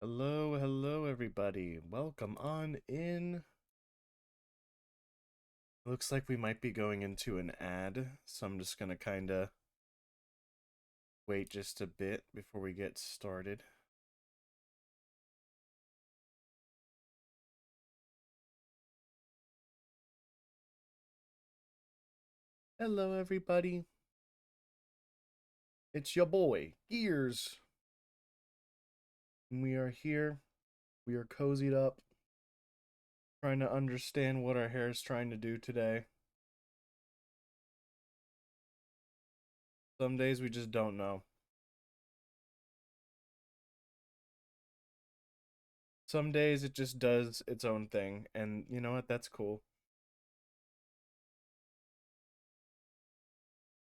Hello, everybody. Welcome on in. Looks like we might be going into an ad, so I'm just gonna kind of wait just a bit before we get started. Hello, everybody. It's your boy, Gears. And we are here. We are cozied up, trying to understand what our hair is trying to do today. Some days we just don't know. Some days it just does its own thing, and you know what? That's cool.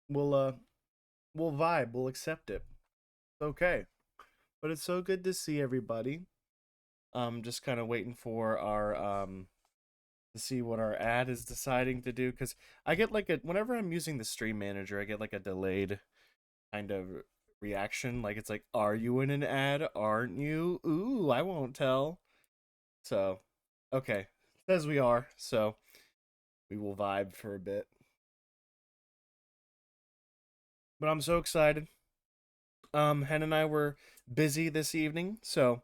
We'll we'll vibe. We'll accept it. Okay. But it's so good to see everybody. Just kind of waiting for our to see what our ad is deciding to do, because I get like a whenever I'm using the stream manager, I get like a delayed kind of reaction. Like it's like, are you in an ad? Aren't you? Ooh, I won't tell. So, okay, says we are. So we will vibe for a bit. But I'm so excited. Hen and I were busy this evening, so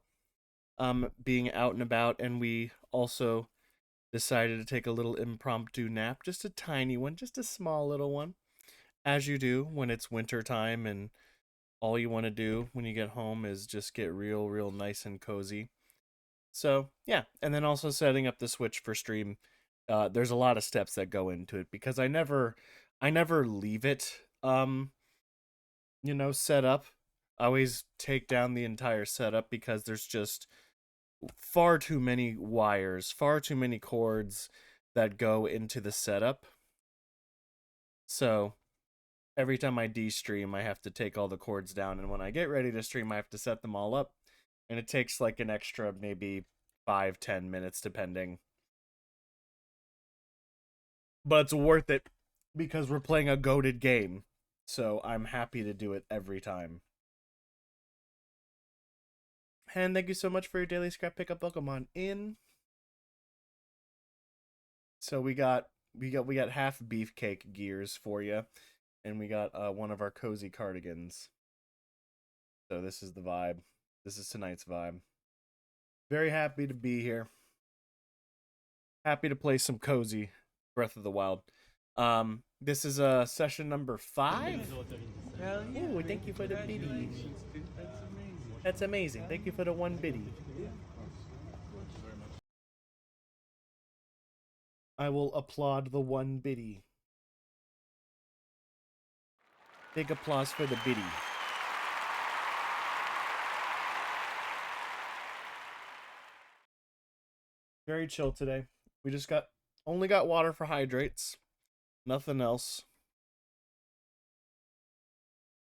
being out and about, and we also decided to take a little impromptu nap, just a tiny one, just a small little one, as you do when it's winter time and all you want to do when you get home is just get real nice and cozy. So, yeah, and then also setting up the Switch for stream. There's a lot of steps that go into it because I never leave it set up. I always take down the entire setup because there's just far too many wires, far too many cords that go into the setup. So every time I de-stream, I have to take all the cords down, and when I get ready to stream, I have to set them all up, and it takes like an extra maybe 5-10 minutes depending. But it's worth it because we're playing a goated game, so I'm happy to do it every time. And thank you so much for your daily scrap pickup. Welcome on in. So we got half beefcake gears for you, and we got one of our cozy cardigans. So this is the vibe. This is tonight's vibe. Very happy to be here. Happy to play some cozy Breath of the Wild. This is session number 5. Hell yeah. Oh, thank you for the biddy. Congratulations, dude. That's amazing. That's amazing. Thank you for the one biddy. I will applaud the one biddy. Big applause for the biddy. Very chill today. We just only got water for hydrates. Nothing else.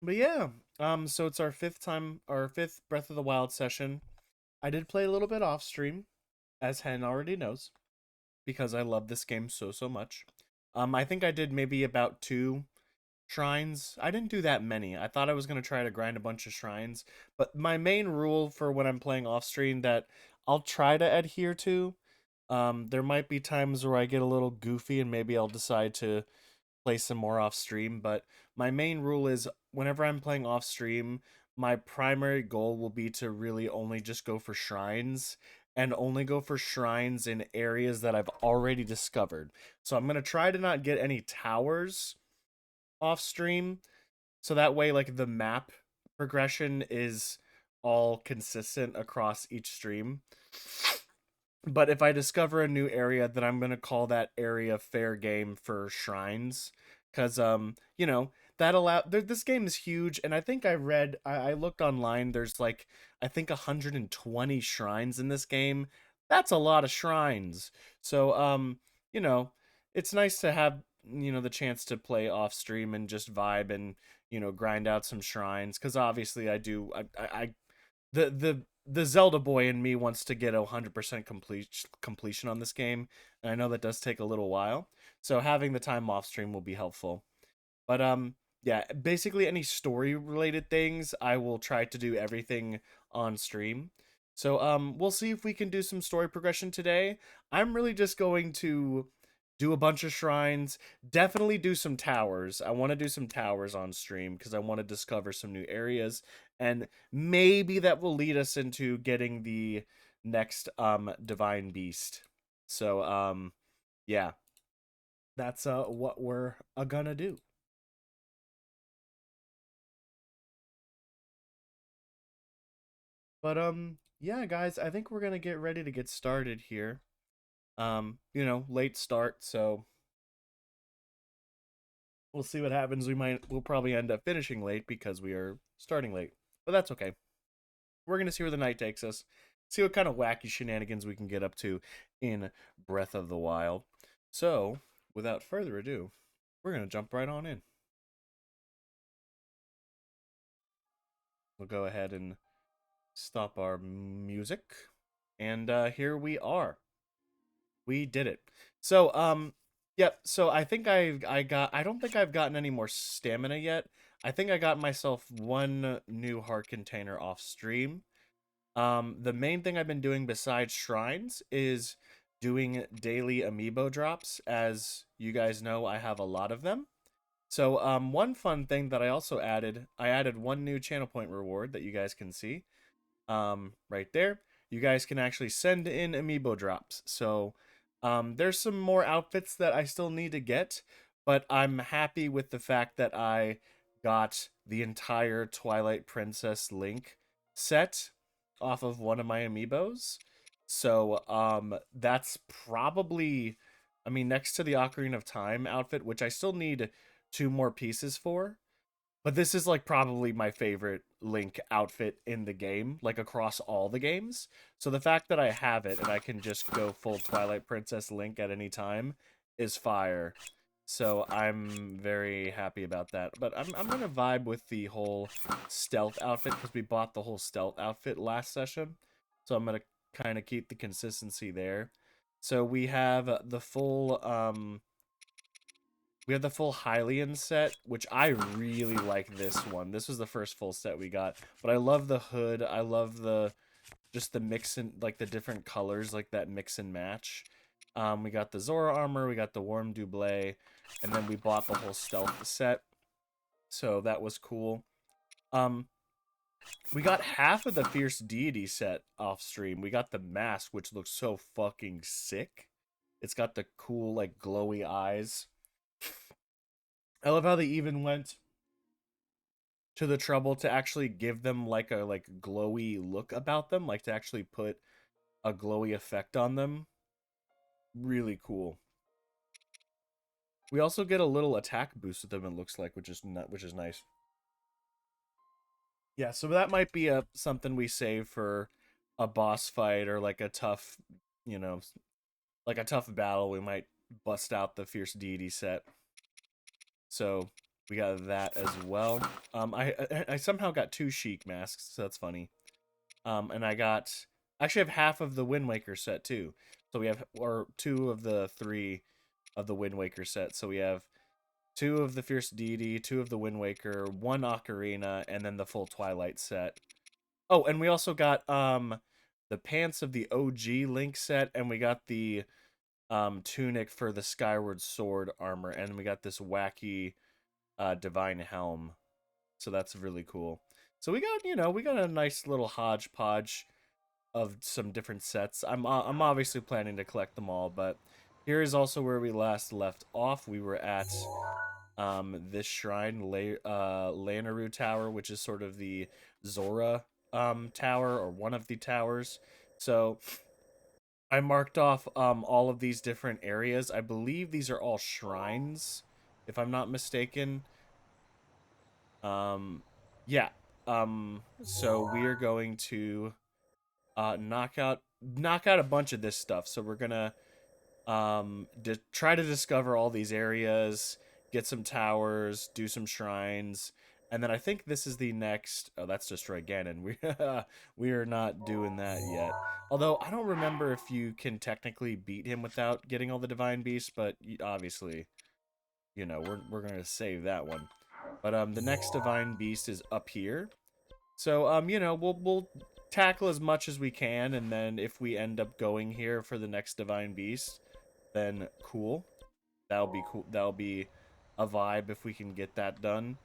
But yeah, so it's our fifth Breath of the Wild session. I did play a little bit off stream, as Hen already knows, because I love this game so much. I think I did maybe about 2 shrines. I didn't do that many. I thought I was gonna try to grind a bunch of shrines, but my main rule for when I'm playing off stream that I'll try to adhere to. There might be times where I get a little goofy and maybe I'll decide to play some more off stream, but my main rule is whenever I'm playing off stream, my primary goal will be to really only just go for shrines and only go for shrines in areas that I've already discovered. So I'm going to try to not get any towers off stream so that way like the map progression is all consistent across each stream. But if I discover a new area, then I'm gonna call that area fair game for shrines, because this game is huge, and I think I looked online. There's like I think 120 shrines in this game. That's a lot of shrines. So you know, it's nice to have the chance to play off stream and just vibe and grind out some shrines. Because obviously I do I the Zelda boy in me wants to get 100% completion on this game, and I know that does take a little while. So having the time off stream will be helpful. But yeah, basically any story related things, I will try to do everything on stream. So we'll see if we can do some story progression today. I'm really just going to do a bunch of shrines, definitely do some towers. I want to do some towers on stream because I want to discover some new areas, and maybe that will lead us into getting the next divine beast. So yeah, that's what we're gonna do. But yeah, guys, I think we're gonna get ready to get started here. Late start, so we'll see what happens. We'll probably end up finishing late because we are starting late. But that's okay. We're gonna see where the night takes us. See what kind of wacky shenanigans we can get up to in Breath of the Wild. So, without further ado, we're gonna jump right on in. We'll go ahead and stop our music. And here we are. We did it. So, yep. So I don't think I've gotten any more stamina yet. I think I got myself one new heart container off stream. The main thing I've been doing besides shrines is doing daily amiibo drops. As you guys know, I have a lot of them. So, one fun thing that I added one new channel point reward that you guys can see right there. You guys can actually send in amiibo drops. So there's some more outfits that I still need to get, but I'm happy with the fact that I got the entire Twilight Princess Link set off of one of my amiibos. So that's probably, I mean, next to the Ocarina of Time outfit, which I still need two more pieces for, but this is like probably my favorite Link outfit in the game, like across all the games. So the fact that I have it and I can just go full Twilight Princess Link at any time is fire. So I'm very happy about that. But I'm gonna vibe with the whole stealth outfit because we bought the whole stealth outfit last session. So I'm gonna kind of keep the consistency there. So we have the full Hylian set, which I really like this one. This was the first full set we got, but I love the hood. I love the just the mix and like the different colors, like that mix and match. We got the Zora armor, we got the Warm Doublé, and then we bought the whole stealth set. So that was cool. Um, we got half of the Fierce Deity set off stream. We got the mask, which looks so fucking sick. It's got the cool like glowy eyes. I love how they even went to the trouble to actually give them like a like glowy look about them, like to actually put a glowy effect on them. Really cool. We also get a little attack boost with them. It looks like, which is nice. Yeah, so that might be a something we save for a boss fight or like a tough, you know, like a tough battle. We might bust out the Fierce Deity set. So we got that as well. I somehow got two Sheik masks, so that's funny. And I actually have half of the Wind Waker set too. So we have or two of the three of the Wind Waker set. So we have two of the Fierce Deity, two of the Wind Waker, one Ocarina, and then the full Twilight set. Oh, and we also got the pants of the OG Link set, and we got the tunic for the Skyward Sword armor, and we got this wacky divine helm. So that's really cool. So we got a nice little hodgepodge of some different sets. I'm obviously planning to collect them all, but here is also where we last left off. We were at this shrine, Lanaru Tower, which is sort of the Zora tower or one of the towers. So I marked off all of these different areas. I believe these are all shrines, if I'm not mistaken. Um yeah. So we are going to knock out a bunch of this stuff. So we're gonna try to discover all these areas, get some towers, do some shrines, and then I think this is the next. Oh, that's destroy Ganon. We are not doing that yet. Although I don't remember if you can technically beat him without getting all the divine beasts, but obviously, we're gonna save that one. But the next divine beast is up here. So we'll tackle as much as we can, and then if we end up going here for the next Divine Beast, then cool. That'll be cool. That'll be a vibe if we can get that done.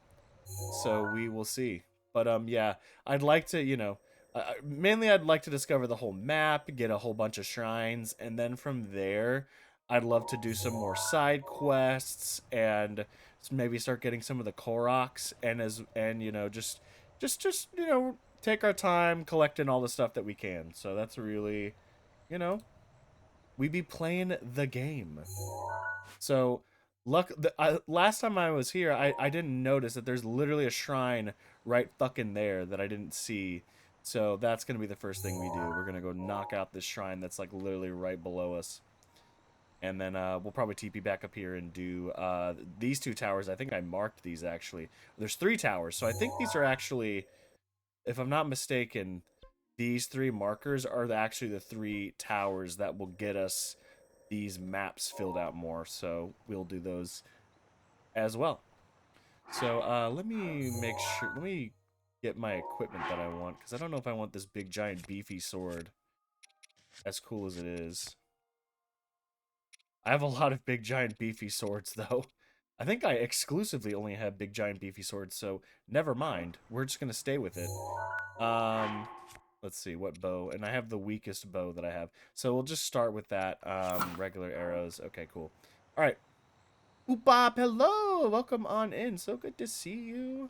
So we will see. But yeah, I'd like to, mainly I'd like to discover the whole map, get a whole bunch of shrines, and then from there, I'd love to do some more side quests and maybe start getting some of the Koroks and just take our time collecting all the stuff that we can. So that's really, you know, we be playing the game. So, last time I was here, I didn't notice that there's literally a shrine right fucking there that I didn't see. So that's gonna be the first thing we do. We're gonna go knock out this shrine that's like literally right below us, and then we'll probably TP back up here and do these two towers. I think I marked these actually. There's three towers, so I think these are actually, if I'm not mistaken, these three markers are actually the three towers that will get us these maps filled out more, so we'll do those as well. So let me make sure, let me get my equipment that I want, because I don't know if I want this big giant beefy sword, as cool as it is. I have a lot of big giant beefy swords though. I think I exclusively only have big giant beefy swords, so never mind. We're just gonna stay with it. Let's see, what bow? And I have the weakest bow that I have. So we'll just start with that, regular arrows. Okay, cool. All right. Oopop, hello! Welcome on in. So good to see you.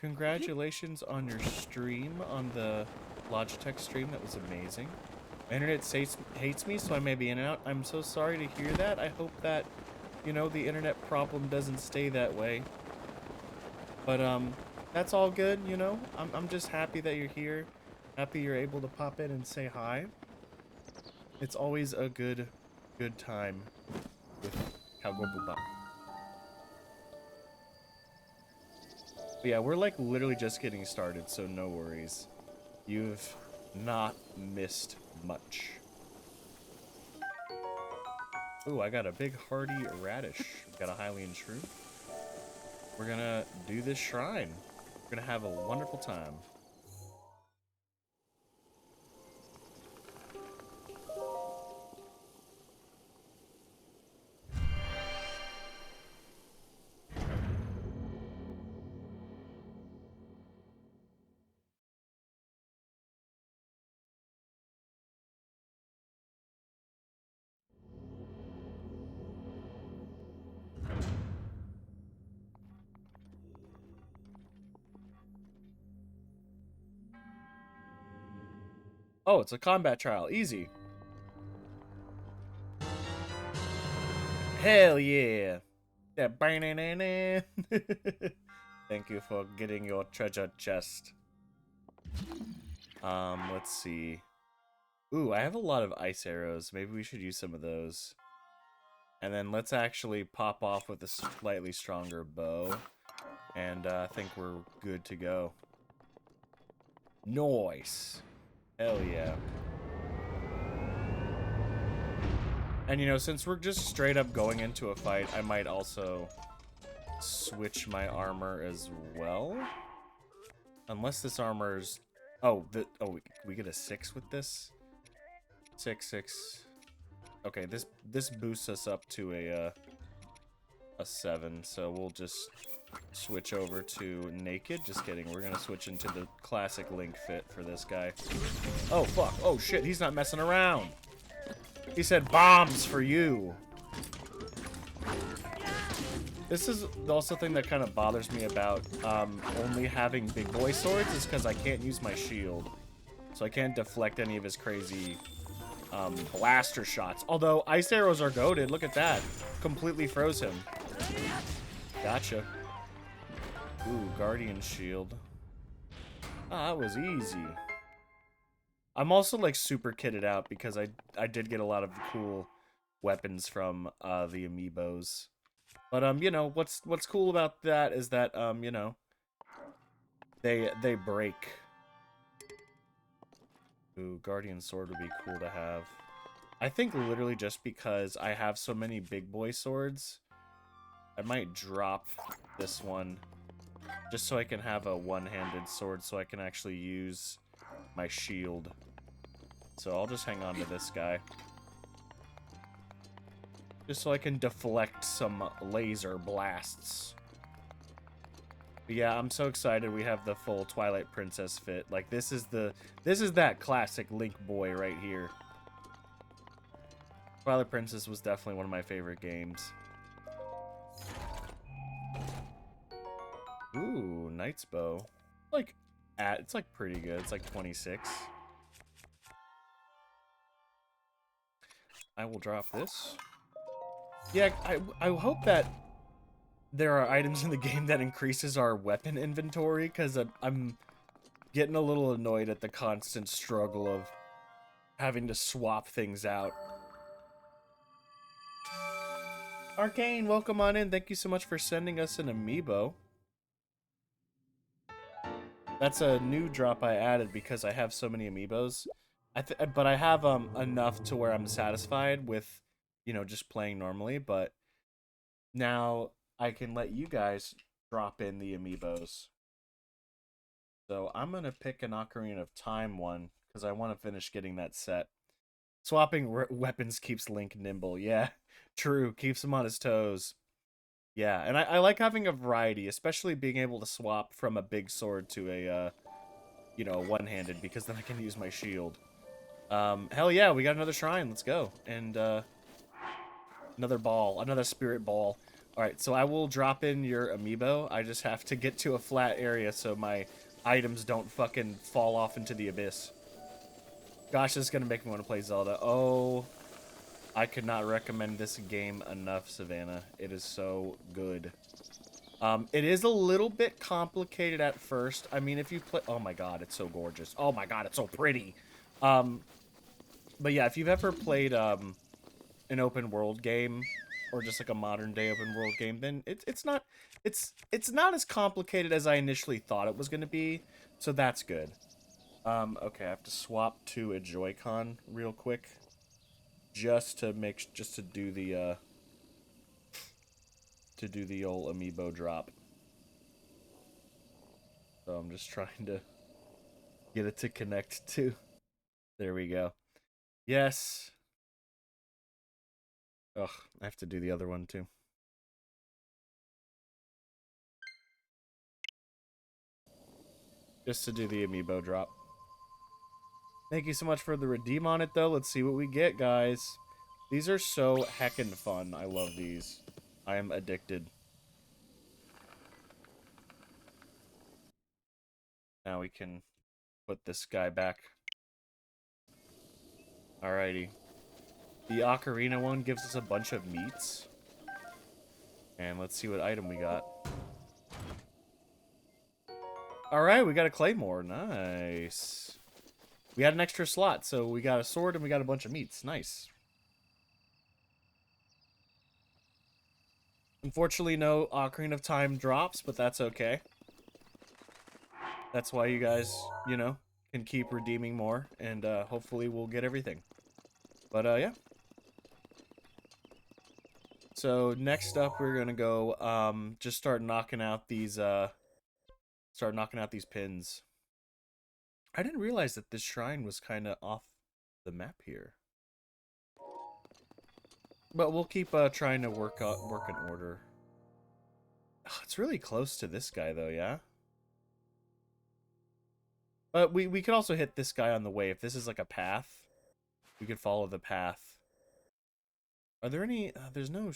Congratulations on your stream, on the Logitech stream. That was amazing. My internet hates me, so I may be in and out. I'm so sorry to hear that. I hope that, the internet problem doesn't stay that way. But, that's all good, I'm just happy that you're here. Happy you're able to pop in and say hi. It's always a good time with Cowboy Booba. But yeah, we're like literally just getting started, so no worries. You've not missed much. Ooh, I got a big hearty radish. Got a Hylian shroom. We're gonna do this shrine. We're gonna have a wonderful time. Oh, it's a combat trial. Easy. Hell yeah. Yeah. Thank you for getting your treasure chest. Let's see. Ooh, I have a lot of ice arrows. Maybe we should use some of those. And then let's actually pop off with a slightly stronger bow. And I think we're good to go. Nice. Hell yeah. And since we're just straight up going into a fight, I might also switch my armor as well. Unless this armor's... Oh, we get a 6 with this? 6. Okay, this boosts us up to a 7, so we'll just switch over to naked. Just kidding, we're gonna switch into the classic Link fit for this guy. Oh, fuck. Oh, shit, he's not messing around. He said bombs for you. This is also the thing that kind of bothers me about only having big boy swords is because I can't use my shield. So I can't deflect any of his crazy blaster shots. Although ice arrows are goated. Look at that. Completely froze him. Gotcha. Ooh, guardian shield. Ah, that was easy. I'm also like super kitted out because I did get a lot of cool weapons from the amiibos. But what's cool about that is that they break. Ooh, guardian sword would be cool to have. I think literally just because I have so many big boy swords, I might drop this one Just so I can have a one-handed sword so I can actually use my shield. So I'll just hang on to this guy. Just so I can deflect some laser blasts. But yeah, I'm so excited we have the full Twilight Princess fit. Like, this is that classic Link boy right here. Twilight Princess was definitely one of my favorite games. Ooh, Knight's Bow. Like, it's like pretty good. It's like 26. I will drop this. Yeah, I hope that there are items in the game that increases our weapon inventory, because I'm getting a little annoyed at the constant struggle of having to swap things out. Arcane, welcome on in. Thank you so much for sending us an amiibo. That's a new drop I added because I have so many amiibos. But I have enough to where I'm satisfied with, you know, just playing normally. But now I can let you guys drop in the amiibos. So I'm gonna pick an Ocarina of Time one because I want to finish getting that set. Swapping weapons keeps Link nimble. Yeah, true. Keeps him on his toes. Yeah, and I like having a variety, especially being able to swap from a big sword to a, you know, one-handed, because then I can use my shield. Hell yeah, we got another shrine. Let's go. And, another ball. Another spirit ball. Alright, so I will drop in your amiibo. I just have to get to a flat area so my items don't fucking fall off into the abyss. Gosh, this is gonna make me want to play Zelda. Oh, I could not recommend this game enough, Savannah. It is so good. It is a little bit complicated at first. I mean, if you play... Oh my god, it's so gorgeous. Oh my god, it's so pretty. But yeah, if you've ever played an open world game, or just like a modern day open world game, then it's not as complicated as I initially thought it was going to be. So that's good. Okay, I have to swap to a Joy-Con real quick. Just to do the old amiibo drop. So I'm just trying to get it to connect to. There we go. Yes. Ugh, I have to do the other one too. Just to do the amiibo drop. Thank you so much for the redeem on it though. Let's see what we get, guys. These are so heckin' fun. I love these. I am addicted. Now we can put this guy back. Alrighty. The Ocarina one gives us a bunch of meats. And let's see what item we got. Alright, we got a claymore. Nice. We had an extra slot, so we got a sword and we got a bunch of meats. Nice. Unfortunately, no Ocarina of Time drops, but that's okay. That's why you guys, you know, can keep redeeming more, and hopefully we'll get everything. But yeah. So next up, we're gonna go just start knocking out these pins. I didn't realize that this shrine was kind of off the map here. But we'll keep trying to work in order. Oh, it's really close to this guy though, yeah. But we could also hit this guy on the way. If this is like a path, we could follow the path. Are there any... there's no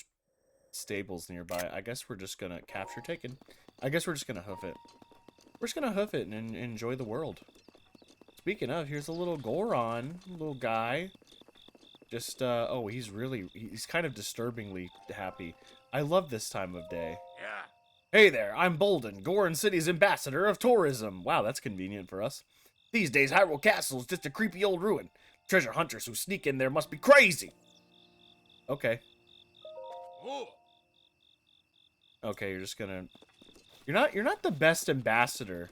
stables nearby. I guess we're just gonna... Capture taken. I guess we're just gonna hoof it. We're just gonna hoof it and enjoy the world. Speaking of, here's a little Goron. Little guy. Just, oh, he's kind of disturbingly happy. I love this time of day. Yeah. Hey there, I'm Bolden, Goron City's ambassador of tourism. Wow, that's convenient for us. These days, Hyrule Castle's just a creepy old ruin. Treasure hunters who sneak in there must be crazy. Okay. Ooh. Okay, you're just gonna... You're not the best ambassador.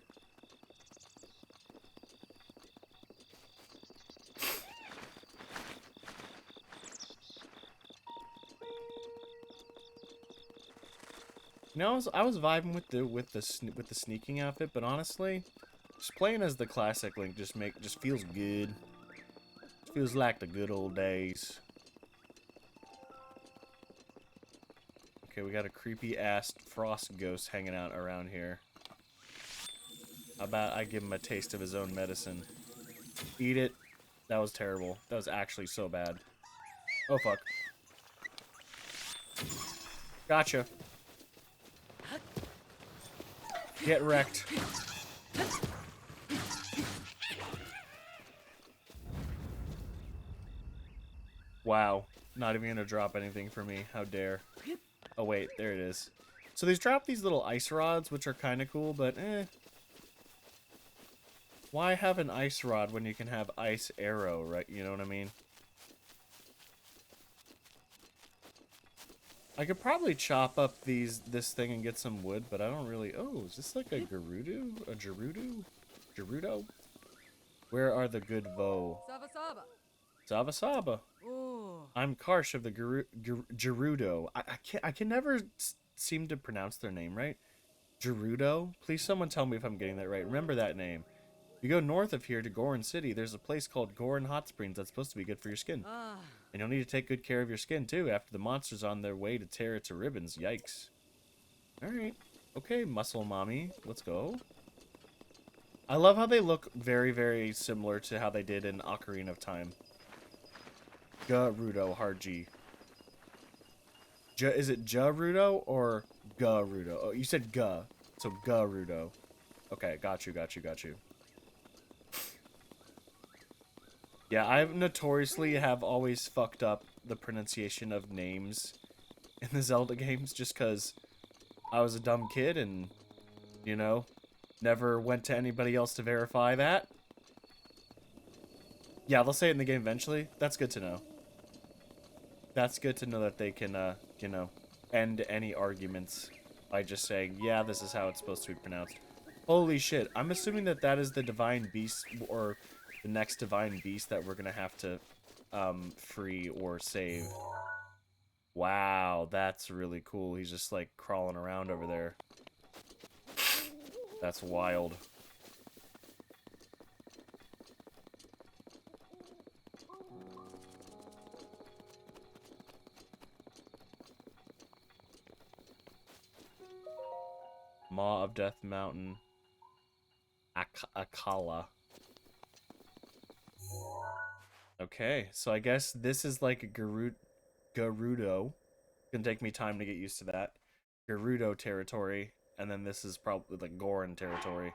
You know, I was vibing with the sneaking outfit, but honestly, just playing as the classic Link just feels good. Just feels like the good old days. Okay, we got a creepy ass frost ghost hanging out around here. How about I give him a taste of his own medicine? Eat it. That was terrible. That was actually so bad. Oh fuck. Gotcha. Get wrecked. Wow. Not even gonna drop anything for me. How dare. Oh wait, there it is. So these drop these little ice rods, which are kind of cool, but eh. Why have an ice rod when you can have ice arrow, right? You know what I mean? I could probably chop up this thing and get some wood, but I don't really... Oh, is this like a Gerudo? A Gerudo? Gerudo? Where are the good Vo? Saba Saba. Saba Saba. Ooh. I'm Karsh of the Gerudo. I can never seem to pronounce their name right. Gerudo? Please someone tell me if I'm getting that right. Remember that name. You go north of here to Goron City, there's a place called Goron Hot Springs that's supposed to be good for your skin. Ah. And you'll need to take good care of your skin, too, after the monster's on their way to tear it to ribbons. Yikes. Alright. Okay, Muscle Mommy. Let's go. I love how they look very, very similar to how they did in Ocarina of Time. Gerudo, hard G. Is it Gerudo or Gerudo? Oh, you said G. So Gerudo. Okay, got you. Yeah, I notoriously have always fucked up the pronunciation of names in the Zelda games just because I was a dumb kid and, you know, never went to anybody else to verify that. Yeah, they'll say it in the game eventually. That's good to know. That's good to know that they can, you know, end any arguments by just saying, yeah, this is how it's supposed to be pronounced. Holy shit, I'm assuming that that is the divine beast, or the next divine beast that we're gonna have to, free or save. Wow, that's really cool. He's just, like, crawling around over there. That's wild. Maw of Death Mountain. Akala. Okay, so I guess this is like a Gerudo. It's gonna take me time to get used to that. Gerudo territory, and then this is probably like Goron territory.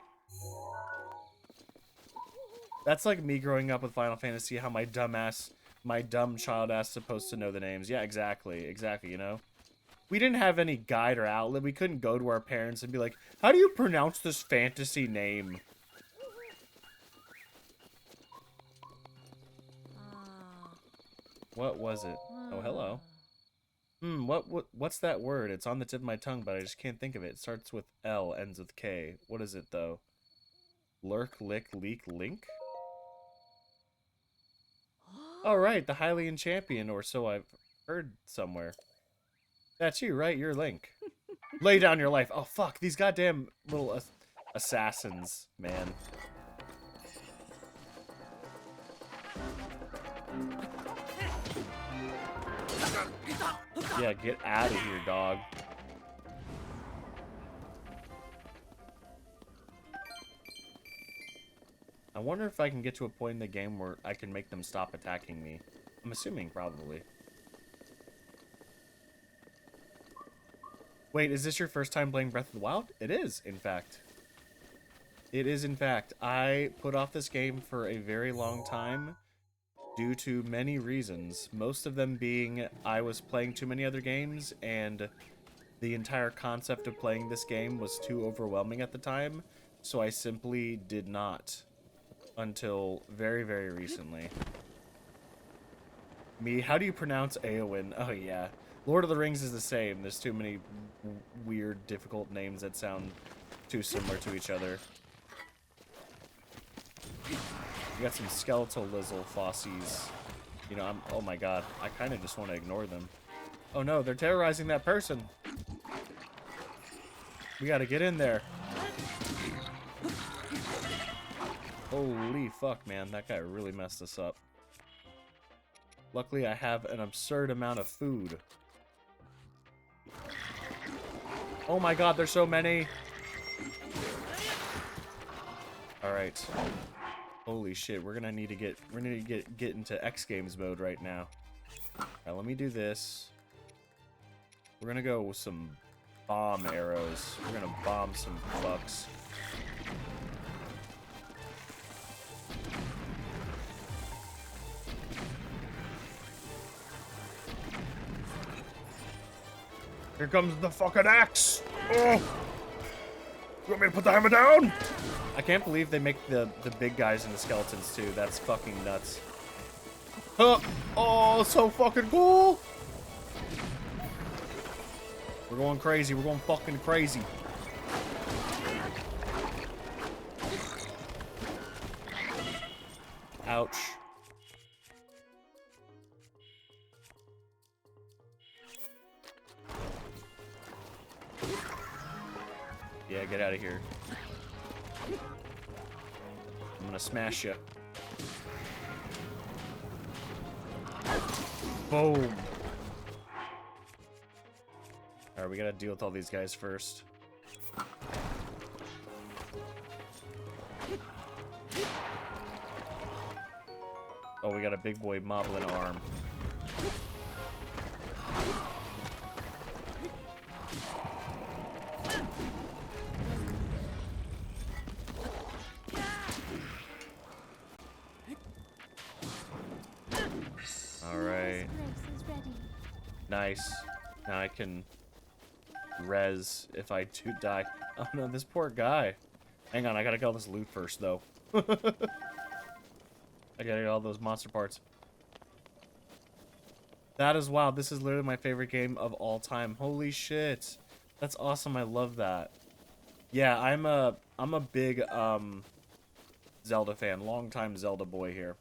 That's like me growing up with Final Fantasy, how my dumb child ass supposed to know the names. Yeah, exactly, you know? We didn't have any guide or outlet. We couldn't go to our parents and be like, how do you pronounce this fantasy name? What was it? Oh, hello. What's that word? It's on the tip of my tongue, but I just can't think of it. It starts with L, ends with K. What is it, though? Lurk, lick, leak, link? Oh, right, the Hylian champion, or so I've heard somewhere. That's you, right? You're Link. Lay down your life. Oh, fuck, these goddamn little assassins, man. Yeah, get out of here, dog. I wonder if I can get to a point in the game where I can make them stop attacking me. I'm assuming probably. Wait, is this your first time playing Breath of the Wild? It is, in fact. It is, in fact. I put off this game for a very long time due to many reasons. Most of them being I was playing too many other games, and the entire concept of playing this game was too overwhelming at the time, so I simply did not until very, very recently. How do you pronounce Eowyn? Oh, yeah. Lord of the Rings is the same. There's too many weird, difficult names that sound too similar to each other. You got some skeletal lizzle fossies. You know, oh my god. I kind of just want to ignore them. Oh no, they're terrorizing that person. We gotta get in there. Holy fuck, man. That guy really messed us up. Luckily, I have an absurd amount of food. Oh my god, there's so many. Alright. Holy shit, we're gonna need to get into X Games mode right now. Alright, let me do this. We're gonna go with some bomb arrows. We're gonna bomb some fucks. Here comes the fucking axe! Oh! You want me to put the hammer down? I can't believe they make the big guys into skeletons too. That's fucking nuts. Huh. Oh, so fucking cool! We're going crazy. We're going fucking crazy. Ouch. Yeah, get out of here. I'm gonna smash you. Boom. Alright, we gotta deal with all these guys first. Oh, we got a big boy moblin arm. Alright. Nice. Now I can res if I do die. Oh no, this poor guy. Hang on, I gotta get all this loot first, though. I gotta get all those monster parts. That is wild. This is literally my favorite game of all time. Holy shit. That's awesome. I love that. Yeah, I'm a big Zelda fan. Longtime Zelda boy here.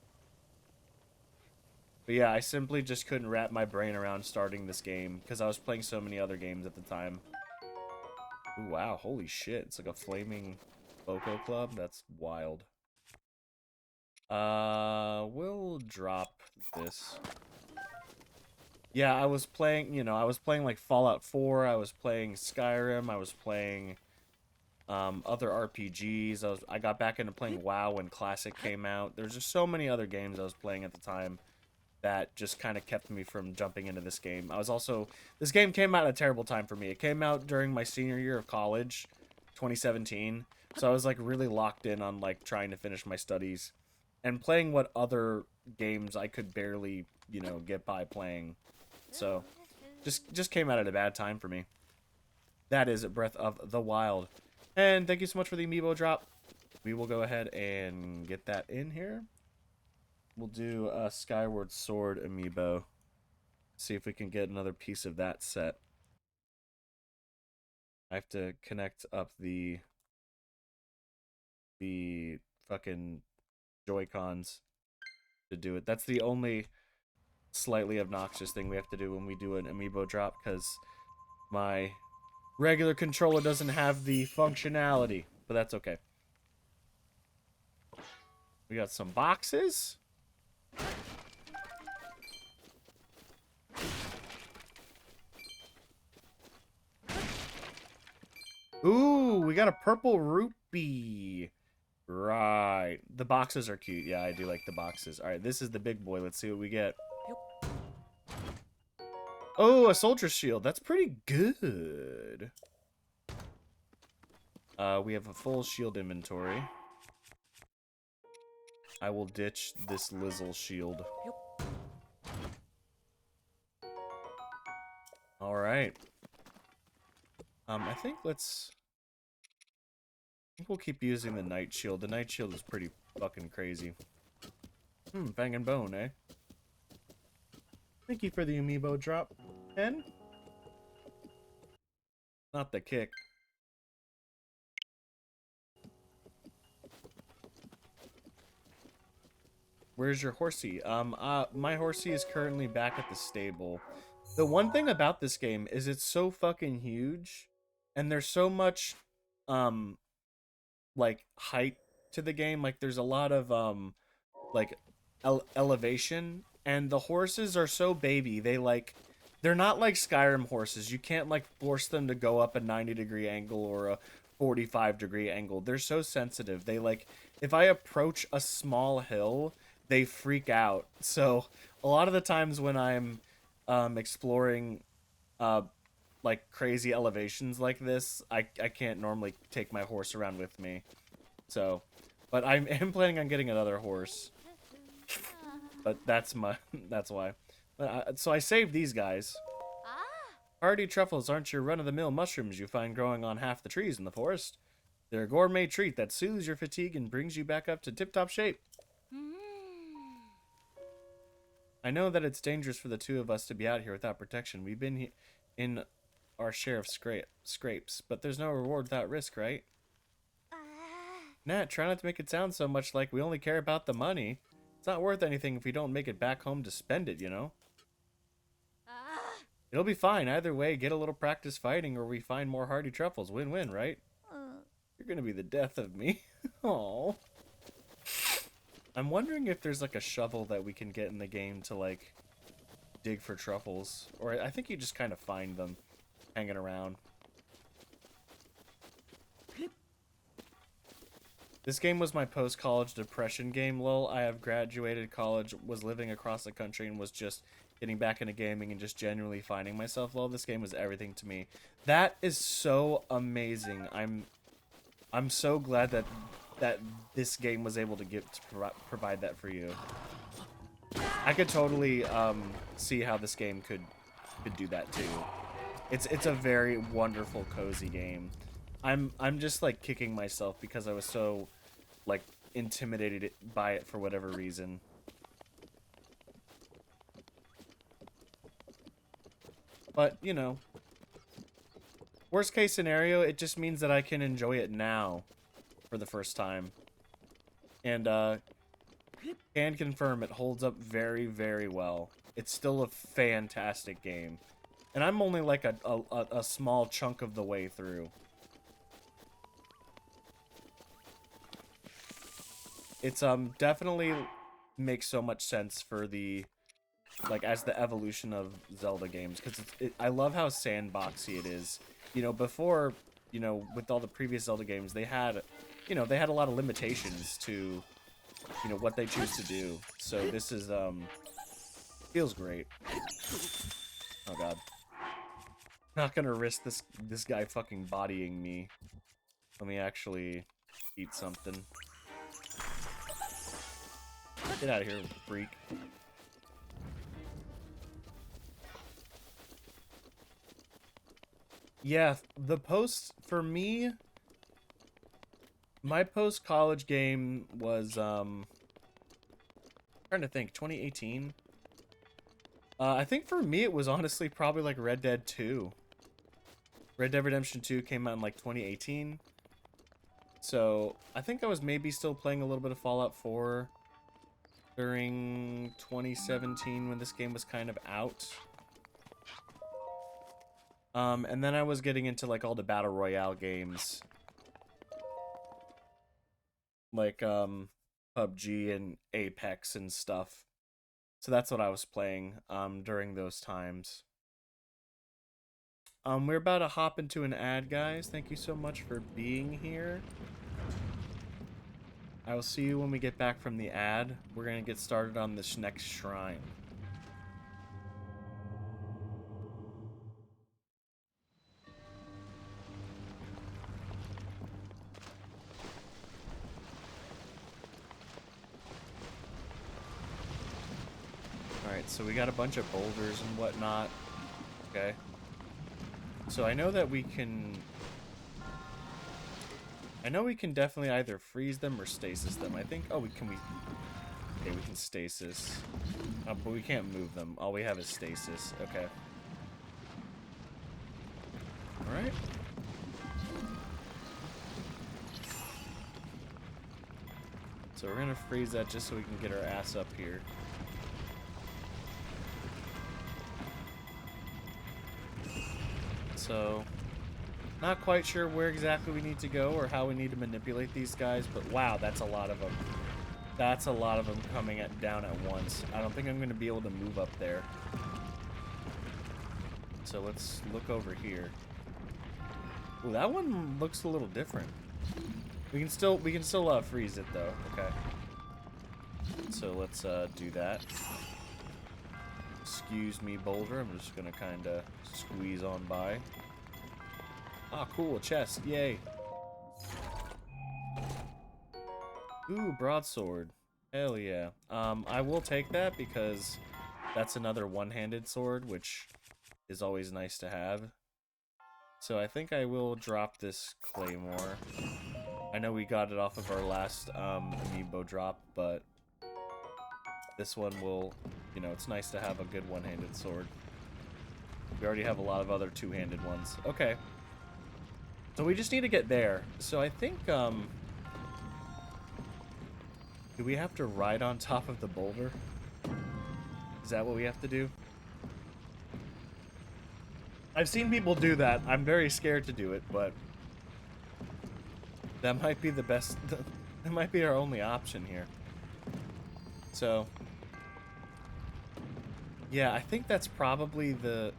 But yeah, I simply just couldn't wrap my brain around starting this game because I was playing so many other games at the time. Ooh, wow, holy shit. It's like a flaming Boko Club. That's wild. We'll drop this. Yeah, I was playing, you know, I was playing like Fallout 4, I was playing Skyrim, I was playing other RPGs. I got back into playing WoW when Classic came out. There's just so many other games I was playing at the time that just kind of kept me from jumping into this game. This game came out at a terrible time for me. It came out during my senior year of college, 2017. So I was like really locked in on like trying to finish my studies and playing what other games I could barely, you know, get by playing. So just came out at a bad time for me. That is Breath of the Wild. And thank you so much for the amiibo drop. We will go ahead and get that in here. We'll do a Skyward Sword amiibo. See if we can get another piece of that set. I have to connect up the fucking Joy-Cons to do it. That's the only slightly obnoxious thing we have to do when we do an amiibo drop, because my regular controller doesn't have the functionality, but that's okay. We got some boxes. Ooh, we got a purple rupee. Right. The boxes are cute. Yeah, I do like the boxes. All right, this is the big boy. Let's see what we get. Oh, a soldier shield. That's pretty good. We have a full shield inventory. I will ditch this Lizzle shield. All right. I think we'll keep using the Night Shield. The Night Shield is pretty fucking crazy. Fang and Bone, eh? Thank you for the amiibo drop. Hen? Not the kick. Where's your horsey? My horsey is currently back at the stable. The one thing about this game is it's so fucking huge and there's so much um like height to the game. Like there's a lot of like elevation, and the horses are so baby. They're not like Skyrim horses. You can't like force them to go up a 90-degree angle or a 45-degree angle. They're so sensitive. They like if I approach a small hill, they freak out. So a lot of the times when I'm exploring uh like crazy elevations like this, I can't normally take my horse around with me. So, but I am planning on getting another horse. But that's my that's why. So I saved these guys. Hardy truffles aren't your run-of-the-mill mushrooms you find growing on half the trees in the forest. They're a gourmet treat that soothes your fatigue and brings you back up to tip-top shape. I know that it's dangerous for the two of us to be out here without protection. We've been in our share of scrapes, but there's no reward without risk, right? Nat, try not to make it sound so much like we only care about the money. It's not worth anything if we don't make it back home to spend it, you know? It'll be fine. Either way, get a little practice fighting or we find more hardy truffles. Win-win, right? You're gonna be the death of me. Aww. I'm wondering if there's like a shovel that we can get in the game to like dig for truffles. Or I think you just kind of find them hanging around. This game was my post-college depression game, lol. I have graduated college, was living across the country, and was just getting back into gaming and just genuinely finding myself, lol. This game was everything to me. That is so amazing. I'm so glad that this game was able to provide that for you. I could totally see how this game could do that too. It's a very wonderful, cozy game. I'm just like kicking myself because I was so like intimidated by it for whatever reason. But, you know, worst case scenario, it just means that I can enjoy it now for the first time. And can confirm it holds up very, very well. It's still a fantastic game. And I'm only like a small chunk of the way through. It's definitely makes so much sense for the like as the evolution of Zelda games, because I love how sandboxy it is. You know, before, you know, with all the previous Zelda games, they had, you know, they had a lot of limitations to, you know, what they choose to do. So this is feels great. Oh god, not gonna risk this guy fucking bodying me. Let me actually eat something. Get out of here, freak. Yeah, for me, my post-college game was, trying to think, 2018? I think for me it was honestly probably like Red Dead 2. Red Dead Redemption 2 came out in like 2018. So, I think I was maybe still playing a little bit of Fallout 4 during 2017 when this game was kind of out. And then I was getting into like all the Battle Royale games. Like, PUBG and Apex and stuff. So that's what I was playing, during those times. We're about to hop into an ad, guys. Thank you so much for being here. I will see you when we get back from the ad. We're gonna get started on this next shrine. Alright, so we got a bunch of boulders and whatnot. Okay. So I know that we can... I know we can definitely either freeze them or stasis them. I think... Oh, okay, we can stasis. Oh, but we can't move them. All we have is stasis. Okay. Alright. So we're gonna freeze that just so we can get our ass up here. So Not quite sure where exactly we need to go or how we need to manipulate these guys, but wow, that's a lot of them. That's a lot of them coming down at once. I don't think I'm going to be able to move up there. So let's look over here. Ooh, that one looks a little different. We can still freeze it though. Okay. So let's do that. Excuse me, boulder. I'm just gonna kind of squeeze on by. Ah, cool, a chest. Yay. Ooh, broadsword. Hell yeah. I will take that because that's another one-handed sword, which is always nice to have. So I think I will drop this claymore. I know we got it off of our last amiibo drop, but this one will, you know, it's nice to have a good one-handed sword. We already have a lot of other two-handed ones. Okay. So we just need to get there. So I think, do we have to ride on top of the boulder? Is that what we have to do? I've seen people do that. I'm very scared to do it, but that might be the best. That might be our only option here. So, yeah, I think that's probably the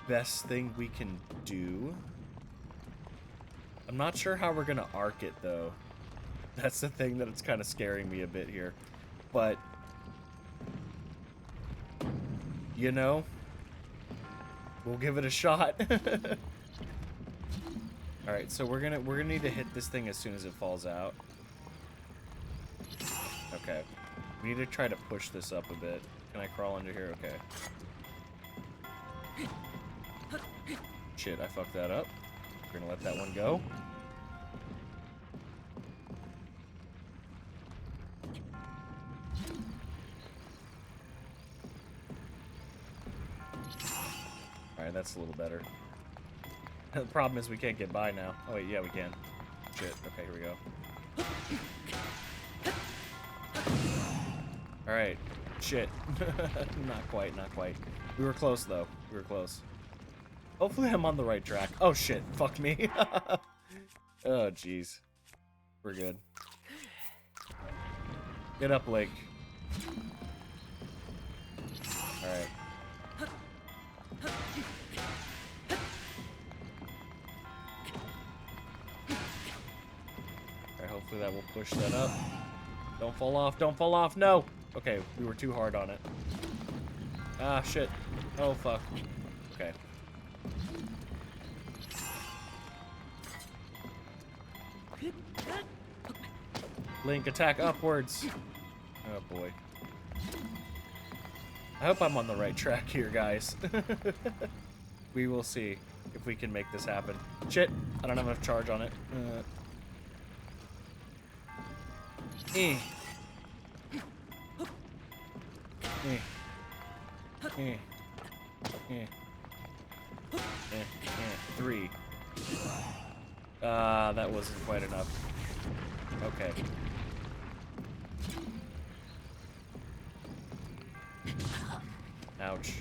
best thing we can do. I'm not sure how we're gonna arc it, though. That's the thing that it's kind of scaring me a bit here. But, you know, we'll give it a shot. All right, so we're gonna need to hit this thing as soon as it falls out. Okay, we need to try to push this up a bit. Can I crawl under here? Okay. Shit, I fucked that up. We're gonna let that one go. All right, that's a little better. The problem is we can't get by now. Oh wait, yeah, we can. Shit. Okay, here we go. All right. Shit. Not quite, not quite. We were close though. We were close. Hopefully I'm on the right track. Oh shit. Fuck me. Oh jeez. We're good. Get up, Lake. All right. Hopefully that will push that up. Don't fall off. Don't fall off. No. Okay, we were too hard on it. Ah, shit. Oh, fuck. Okay. Link, attack upwards. Oh, boy. I hope I'm on the right track here, guys. We will see if we can make this happen. Shit. I don't have enough charge on it. Eh. Eh. Eh. Eh. Eh. 3. That wasn't quite enough. Okay. Ouch.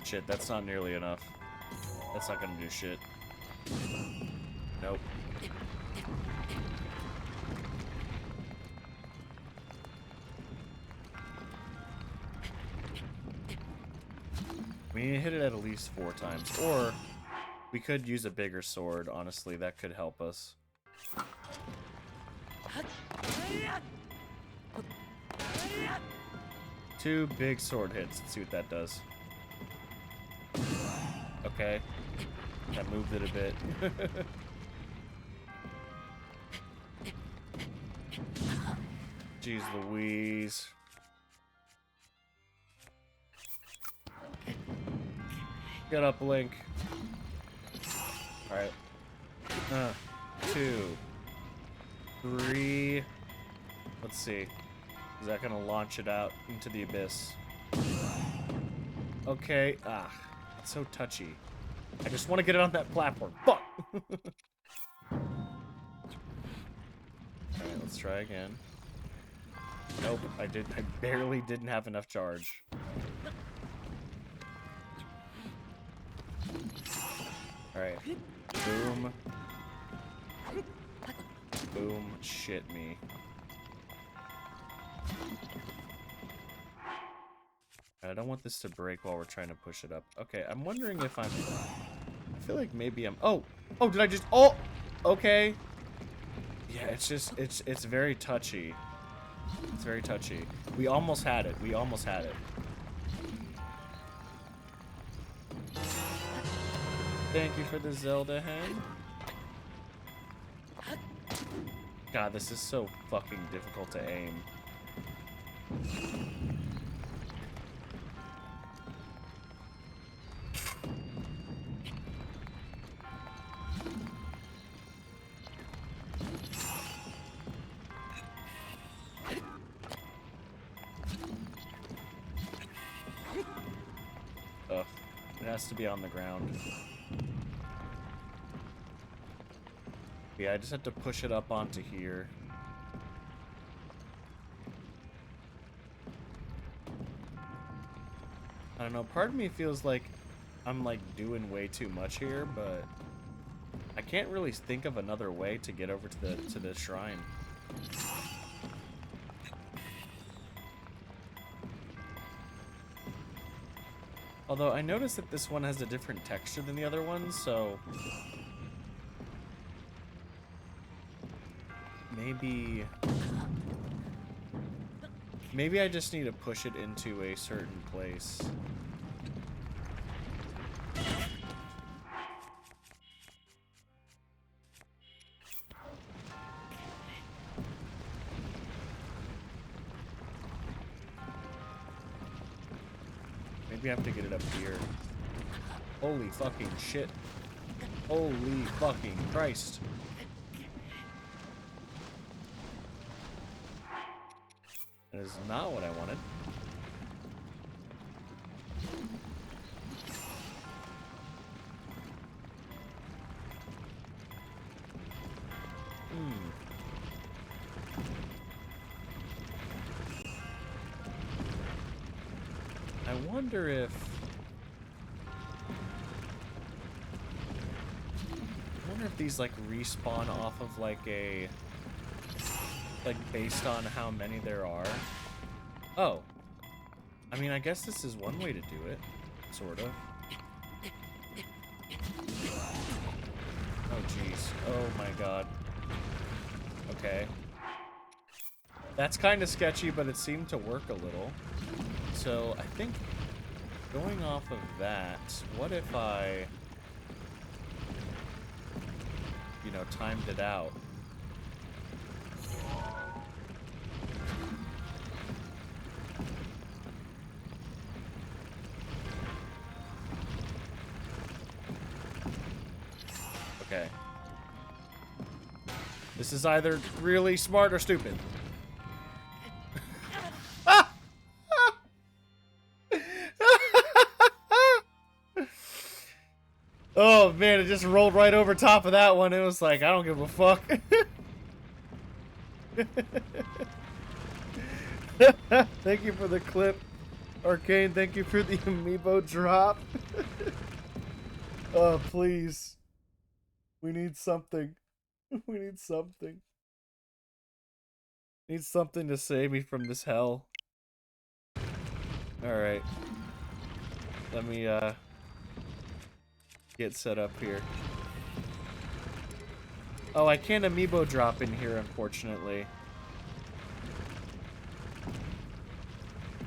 Shit, that's not nearly enough. That's not gonna do shit. Nope. We need to hit it at least 4 times. Or we could use a bigger sword, honestly. That could help us. Two big sword hits. Let's see what that does. Okay. That moved it a bit. Jeez Louise. Get up, Link. Alright. 2. 3. Let's see. Is that gonna launch it out into the abyss? Okay. Ah. It's so touchy. I just want to get it on that platform. Fuck! Alright, let's try again. Nope, I barely didn't have enough charge. Alright. Boom. Boom. Shit me. I don't want this to break while we're trying to push it up. Okay, I'm wondering if I feel like maybe I'm... Oh! Oh, did I just... Oh! Okay. Yeah, it's just... It's very touchy. It's very touchy. We almost had it. We almost had it. Thank you for the Zelda hen. God, this is so fucking difficult to aim. Ugh. It has to be on the ground. Yeah, I just have to push it up onto here. I don't know, part of me feels like I'm like doing way too much here, but I can't really think of another way to get over to the shrine. Although I noticed that this one has a different texture than the other ones, so maybe I just need to push it into a certain place. Maybe I have to get it up here. Holy fucking shit. Holy fucking Christ. That is not what I wanted. I wonder if... these like respawn off of like a... like based on how many there are. Oh. I mean, I guess this is one way to do it. Sort of. Oh, jeez. Oh, my God. Okay. That's kind of sketchy, but it seemed to work a little. So, I think going off of that, what if I, you know, timed it out? Okay. This is either really smart or stupid. Oh man, it just rolled right over top of that one. It was like, I don't give a fuck. Thank you for the clip. Arcane, thank you for the amiibo drop. Oh, please. We need something. We need something. Need something to save me from this hell. Alright. Let me, get set up here. Oh, I can't amiibo drop in here, unfortunately.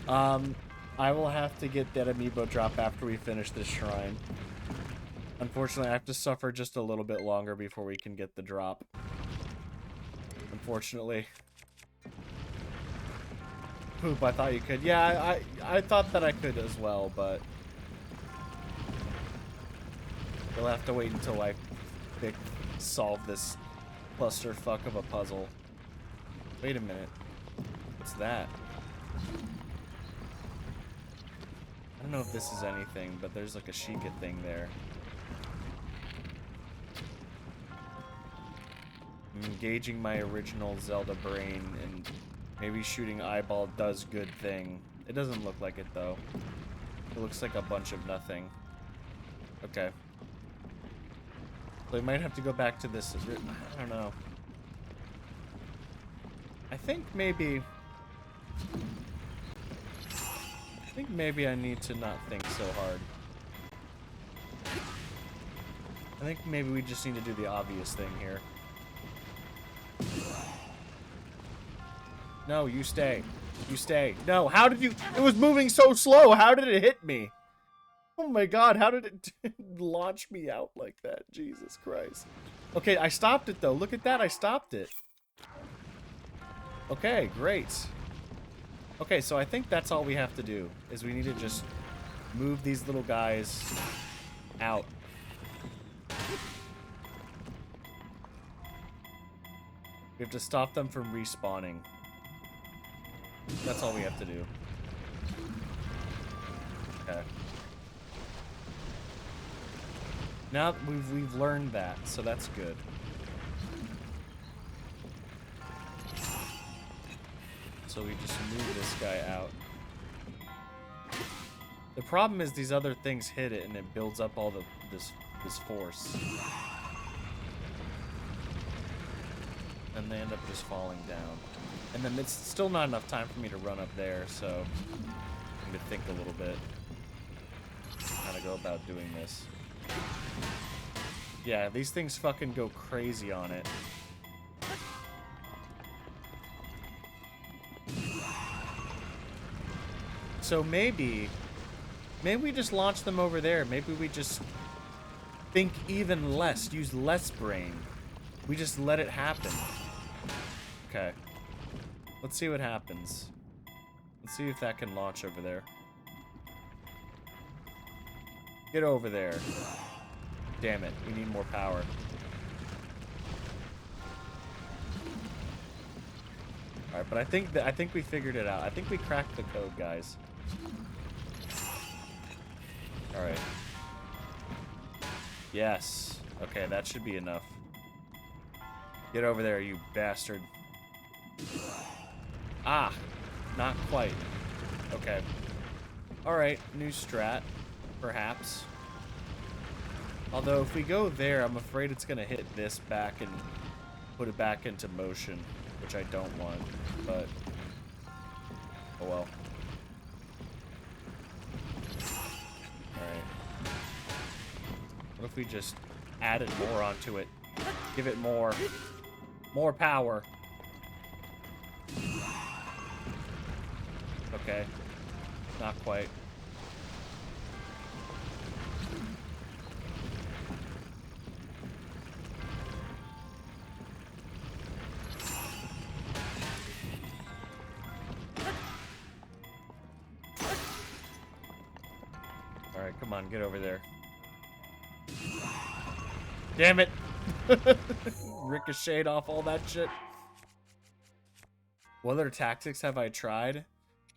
I will have to get that amiibo drop after we finish this shrine. Unfortunately, I have to suffer just a little bit longer before we can get the drop. Unfortunately. Poop, I thought you could. Yeah, I thought that I could as well, but... we'll have to wait until I solve this clusterfuck of a puzzle. Wait a minute. What's that? I don't know if this is anything, but there's like a Sheikah thing there. I'm engaging my original Zelda brain, and maybe shooting eyeball does good thing. It doesn't look like it, though. It looks like a bunch of nothing. Okay. So we might have to go back to this. I don't know. I think maybe I need to not think so hard. I think maybe we just need to do the obvious thing here. No, you stay. You stay. No, how did you... It was moving so slow. How did it hit me? Oh my god, how did it launch me out like that? Jesus Christ. Okay, I stopped it though. Look at that, I stopped it. Okay, great. Okay, so I think that's all we have to do, is we need to just move these little guys out. We have to stop them from respawning. That's all we have to do. Okay. Now we've learned that, so that's good. So we just move this guy out. The problem is these other things hit it and it builds up all this force. And they end up just falling down. And then it's still not enough time for me to run up there, so I need to think a little bit how to go about doing this. Yeah, these things fucking go crazy on it. So maybe we just launch them over there. Maybe we just think even less, use less brain. We just let it happen. Okay. Let's see what happens. Let's see if that can launch over there. Get over there. Damn it, we need more power. Alright, but I think we figured it out. I think we cracked the code, guys. Alright. Yes. Okay, that should be enough. Get over there, you bastard. Ah! Not quite. Okay. Alright, new strat. Perhaps. Although, if we go there, I'm afraid it's gonna hit this back and put it back into motion, which I don't want, but oh well. Alright. What if we just added more onto it? Give it more power. Okay. Not quite. Alright, come on, get over there. Damn it! Ricocheted off all that shit. What other tactics have I tried?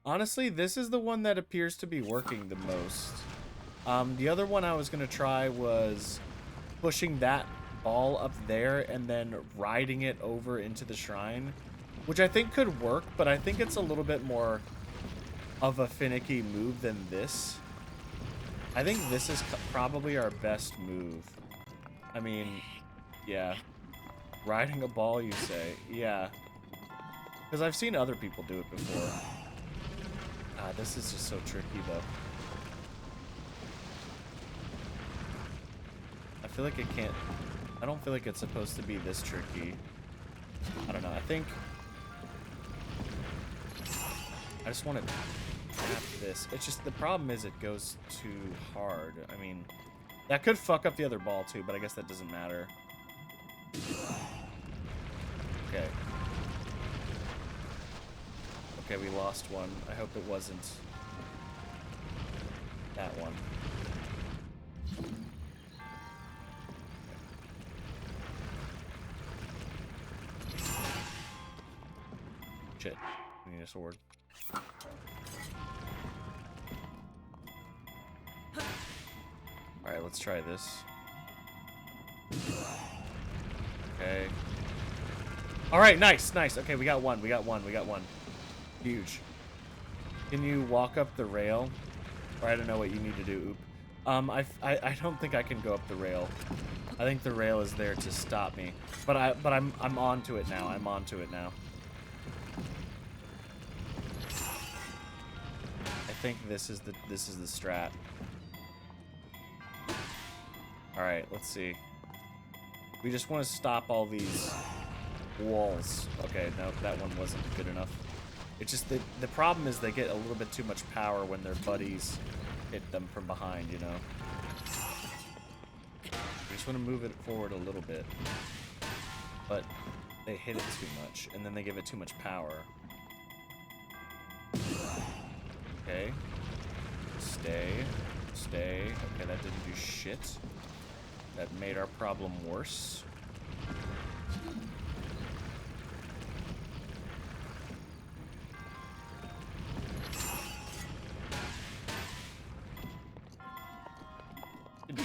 Honestly, this is the one that appears to be working the most. The other one I was going to try was pushing that ball up there and then riding it over into the shrine, which I think could work, but I think it's a little bit more of a finicky move than this. I think this is probably our best move. I mean, yeah. Riding a ball, you say? Yeah. Because I've seen other people do it before. This is just so tricky, though. I feel like it can't... I don't feel like it's supposed to be this tricky. I don't know. I think... I just want to tap this. It's just... The problem is it goes too hard. I mean... That could fuck up the other ball, too, but I guess that doesn't matter. Okay. Okay, we lost one. I hope it wasn't that one. Shit. We need a sword. Alright, let's try this. Okay. All right, nice, nice. Okay, we got one. We got one. We got one. Huge. Can you walk up the rail? Or I don't know what you need to do. Oop. I don't think I can go up the rail. I think the rail is there to stop me. But I'm onto it now. I'm onto it now. I think this is the strat. All right, let's see. We just want to stop all these walls. Okay, no, that one wasn't good enough. It's just the problem is they get a little bit too much power when their buddies hit them from behind, you know. We just want to move it forward a little bit. But they hit it too much, and then they give it too much power. Okay. Stay. Stay. Okay, that didn't do shit. That made our problem worse.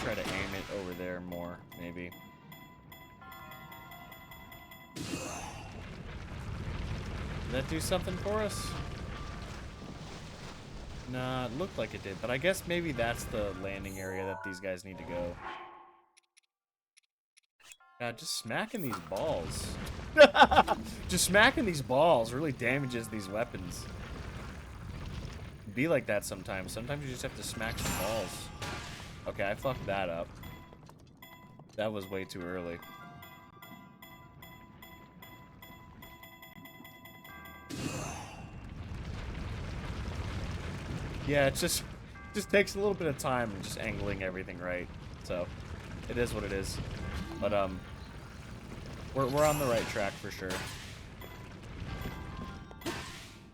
Try to aim it over there more, maybe. Did that do something for us? Nah, it looked like it did, but I guess maybe that's the landing area that these guys need to go. God, just smacking these balls. Just smacking these balls really damages these weapons. Be like that sometimes. Sometimes you just have to smack some balls. Okay, I fucked that up. That was way too early. Yeah, it just takes a little bit of time and just angling everything right. So, it is what it is. But we're on the right track for sure.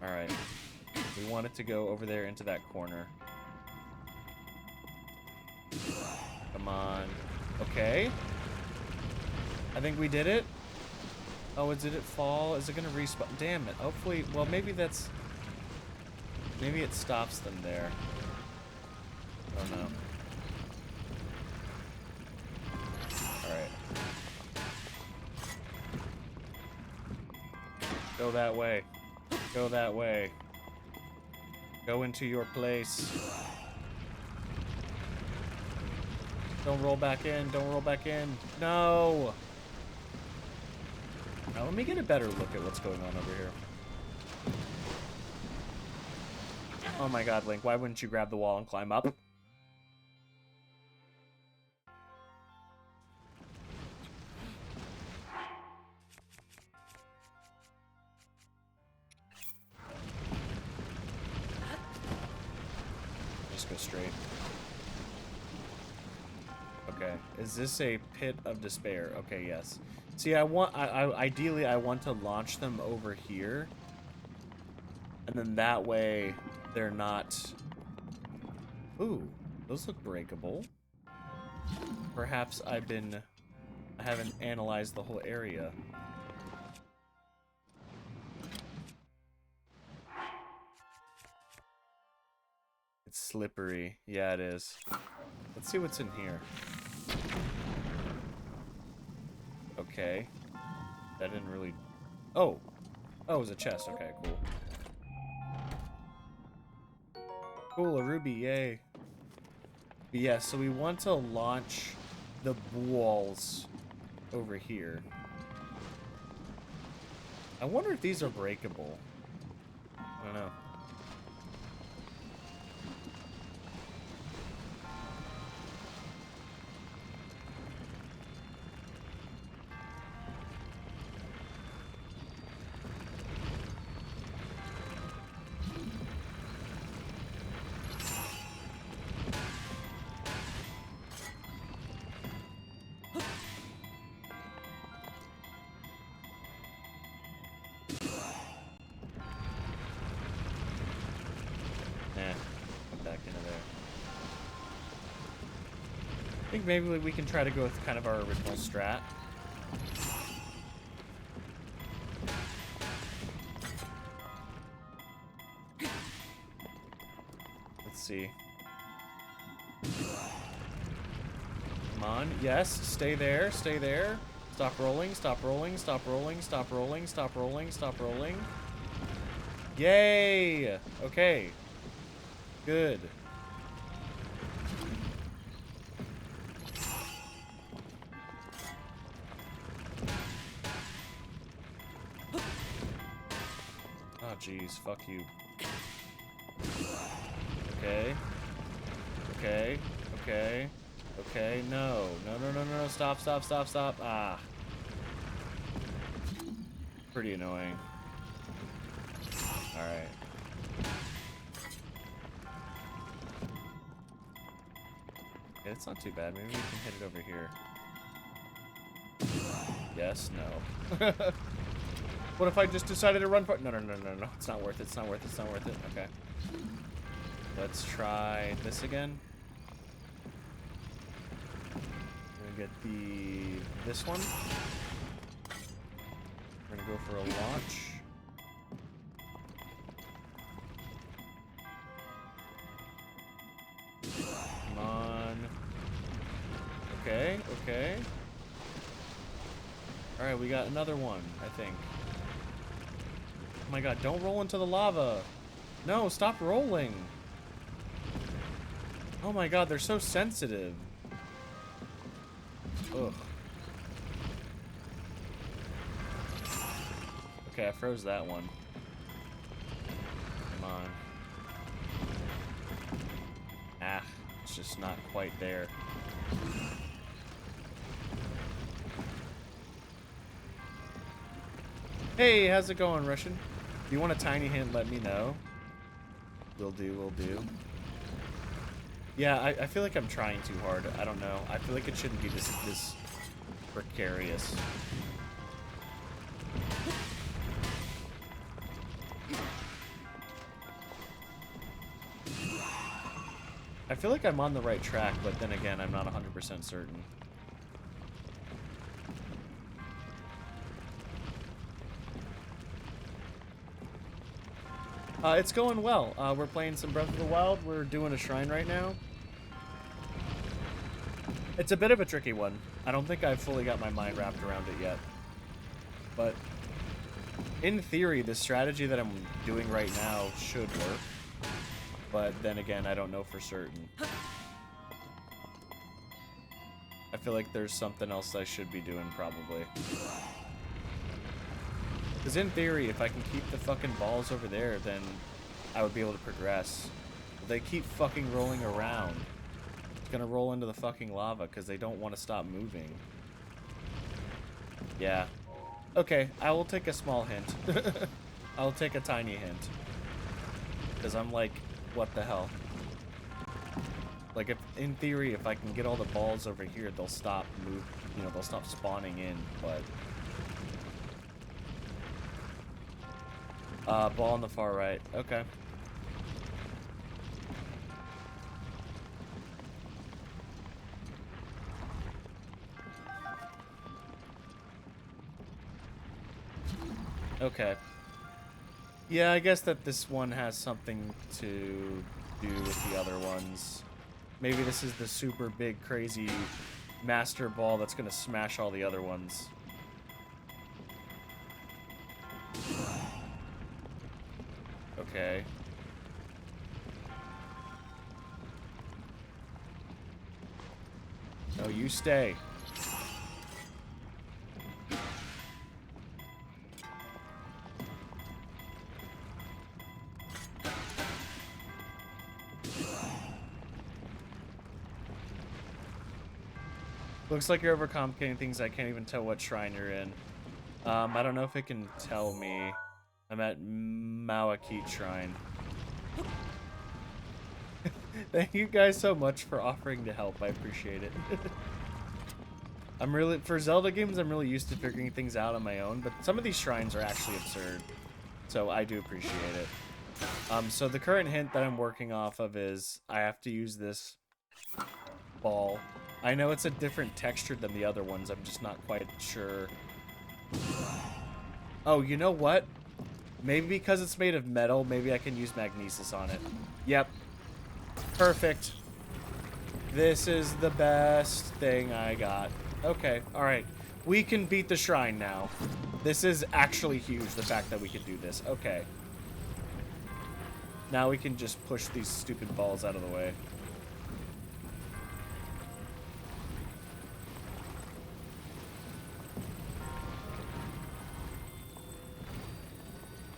All right. We want it to go over there into that corner. Come on. Okay. I think we did it. Oh, did it fall? Is it gonna respawn? Damn it. Hopefully, well, maybe that's... Maybe it stops them there. I don't know. Alright. Go that way. Go that way. Go into your place. Don't roll back in. Don't roll back in. No! Now, let me get a better look at what's going on over here. Oh my god, Link, why wouldn't you grab the wall and climb up? Just go straight. Okay, is this a pit of despair? Okay, yes. See, ideally I want to launch them over here. And then that way they're not... Ooh, those look breakable. Perhaps I haven't analyzed the whole area. It's slippery. Yeah, it is. Let's see what's in here. Okay. That didn't really... Oh! Oh, it was a chest. Okay, cool. Cool, a ruby, yay. But yeah, so we want to launch the walls over here. I wonder if these are breakable. I don't know. I think maybe we can try to go with kind of our original strat. Let's see. Come on. Yes, stay there, stay there. Stop rolling, stop rolling, stop rolling, stop rolling, stop rolling, stop rolling. Yay! Okay. Good. Oh, jeez. Fuck you. Okay. Okay. Okay. Okay. No. No, no, no, no, no. Stop, stop, stop, stop. Ah. Pretty annoying. Alright. Yeah, it's not too bad. Maybe we can hit it over here. Yes, no. What if I just decided to run for it? No, no, no, no, no. It's not worth it. It's not worth it. It's not worth it. Okay. Let's try this again. We're gonna get this one. We're gonna go for a launch. Come on. Okay, okay. Alright, we got another one, I think. Oh my god, don't roll into the lava. No, stop rolling. Oh my god, they're so sensitive. Ugh. Okay, I froze that one. Come on. Ah, it's just not quite there. Hey, how's it going, Russian? If you want a tiny hint, let me know. Will do, will do. Yeah, I feel like I'm trying too hard. I don't know. I feel like it shouldn't be this precarious. I feel like I'm on the right track, but then again, I'm not 100% certain. It's going well. We're playing some Breath of the Wild. We're doing a shrine right now. It's a bit of a tricky one. I don't think I've fully got my mind wrapped around it yet. But in theory, the strategy that I'm doing right now should work. But then again, I don't know for certain. I feel like there's something else I should be doing, probably. Because in theory, if I can keep the fucking balls over there, then I would be able to progress. But they keep fucking rolling around. It's gonna roll into the fucking lava because they don't want to stop moving. Yeah. Okay, I will take a small hint. I'll take a tiny hint. Because I'm like, what the hell? Like, if in theory, if I can get all the balls over here, they'll stop they'll stop spawning in, but... ball on the far right. Okay. Okay. Yeah, I guess that this one has something to do with the other ones. Maybe this is the super big, crazy master ball that's gonna smash all the other ones. Okay. No, you stay. Looks like you're overcomplicating things. I can't even tell what shrine you're in. I don't know if it can tell me. I'm at Mawakit Shrine. Thank you guys so much for offering to help. I appreciate it. For Zelda games, I'm really used to figuring things out on my own, but some of these shrines are actually absurd. So I do appreciate it. So the current hint that I'm working off of is I have to use this ball. I know it's a different texture than the other ones. I'm just not quite sure. Oh, you know what? Maybe because it's made of metal, maybe I can use magnesis on it. Yep. Perfect. This is the best thing I got. Okay, alright. We can beat the shrine now. This is actually huge, the fact that we can do this. Okay. Now we can just push these stupid balls out of the way.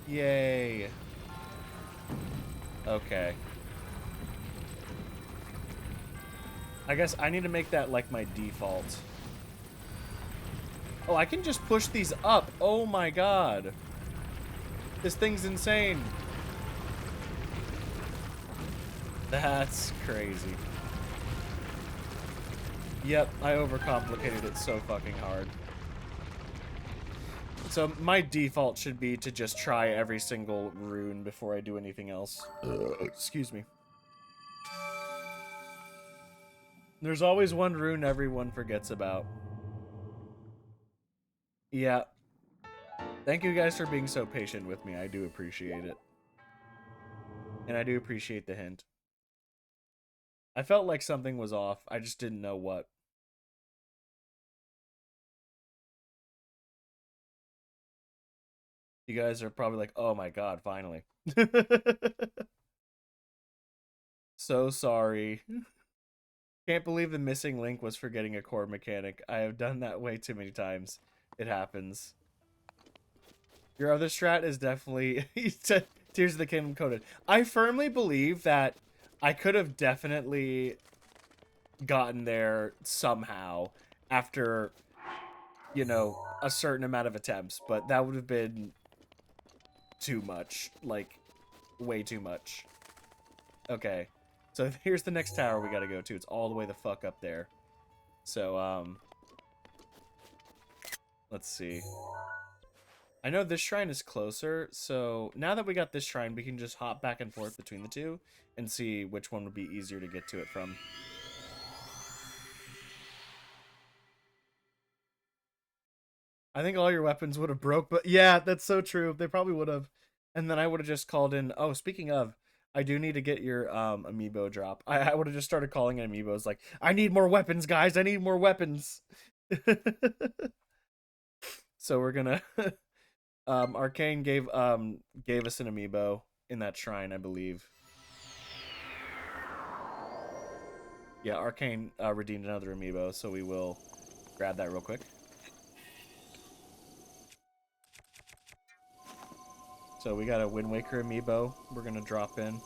Yay. Okay. I guess I need to make that like my default. Oh, I can just push these up. Oh my god. This thing's insane. That's crazy. Yep, I overcomplicated it so fucking hard. So my default should be to just try every single rune before I do anything else. Excuse me. There's always one rune everyone forgets about. Yeah. Thank you guys for being so patient with me. I do appreciate it. And I do appreciate the hint. I felt like something was off. I just didn't know what. You guys are probably like, oh my god, finally. So sorry. Can't believe the missing link was forgetting a core mechanic. I have done that way too many times. It happens. Your other strat is definitely Tears of the Kingdom coded. I firmly believe that I could have definitely gotten there somehow after, you know, a certain amount of attempts, but that would have been too much. Like, way too much. Okay. So here's the next tower we gotta go to. It's all the way the fuck up there. So, let's see. I know this shrine is closer, so now that we got this shrine, we can just hop back and forth between the two and see which one would be easier to get to it from. I think all your weapons would have broke, but yeah, that's so true. They probably would have. And then I would have just called in, oh, speaking of, I do need to get your amiibo drop. I would have just started calling in amiibos like, I need more weapons, guys. I need more weapons. So we're gonna Arcane gave us an amiibo in that shrine, I believe. Yeah, Arcane redeemed another amiibo, so we will grab that real quick. So we got a Wind Waker amiibo we're gonna drop in.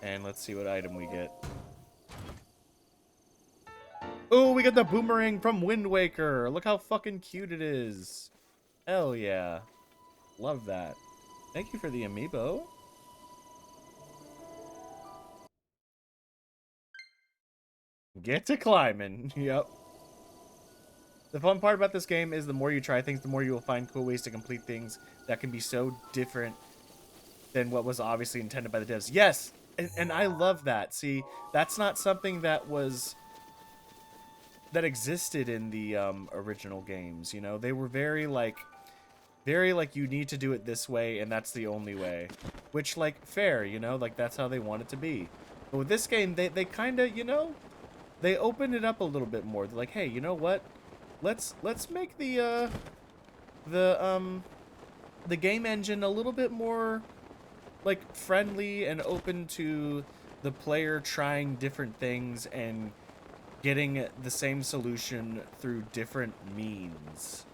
And let's see what item we get. Oh, we got the boomerang from Wind Waker. Look how fucking cute it is. Hell yeah. Love that. Thank you for the amiibo. Get to climbing. Yep. The fun part about this game is the more you try things, the more you will find cool ways to complete things that can be so different than what was obviously intended by the devs. Yes! And I love that. See, that's not something that existed in the original games, you know? They were very like you need to do it this way and that's the only way. Which, like, fair, you know? Like, that's how they want it to be. But with this game, they kind of, you know, they opened it up a little bit more. They're like, hey, you know what? Let's make the game engine a little bit more like friendly and open to the player trying different things and getting the same solution through different means.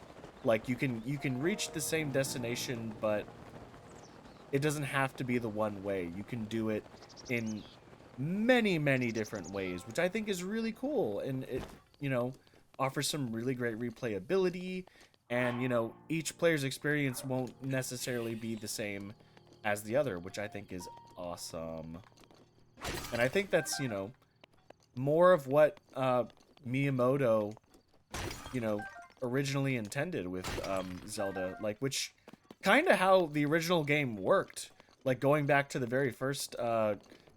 Like you can reach the same destination, but it doesn't have to be the one way. You can do it in many different ways, which I think is really cool, and it, you know, offers some really great replayability, and, you know, each player's experience won't necessarily be the same as the other, which I think is awesome. And I think that's, you know, more of what Miyamoto, you know, originally intended with Zelda, like, which kind of how the original game worked. Like, going back to the very first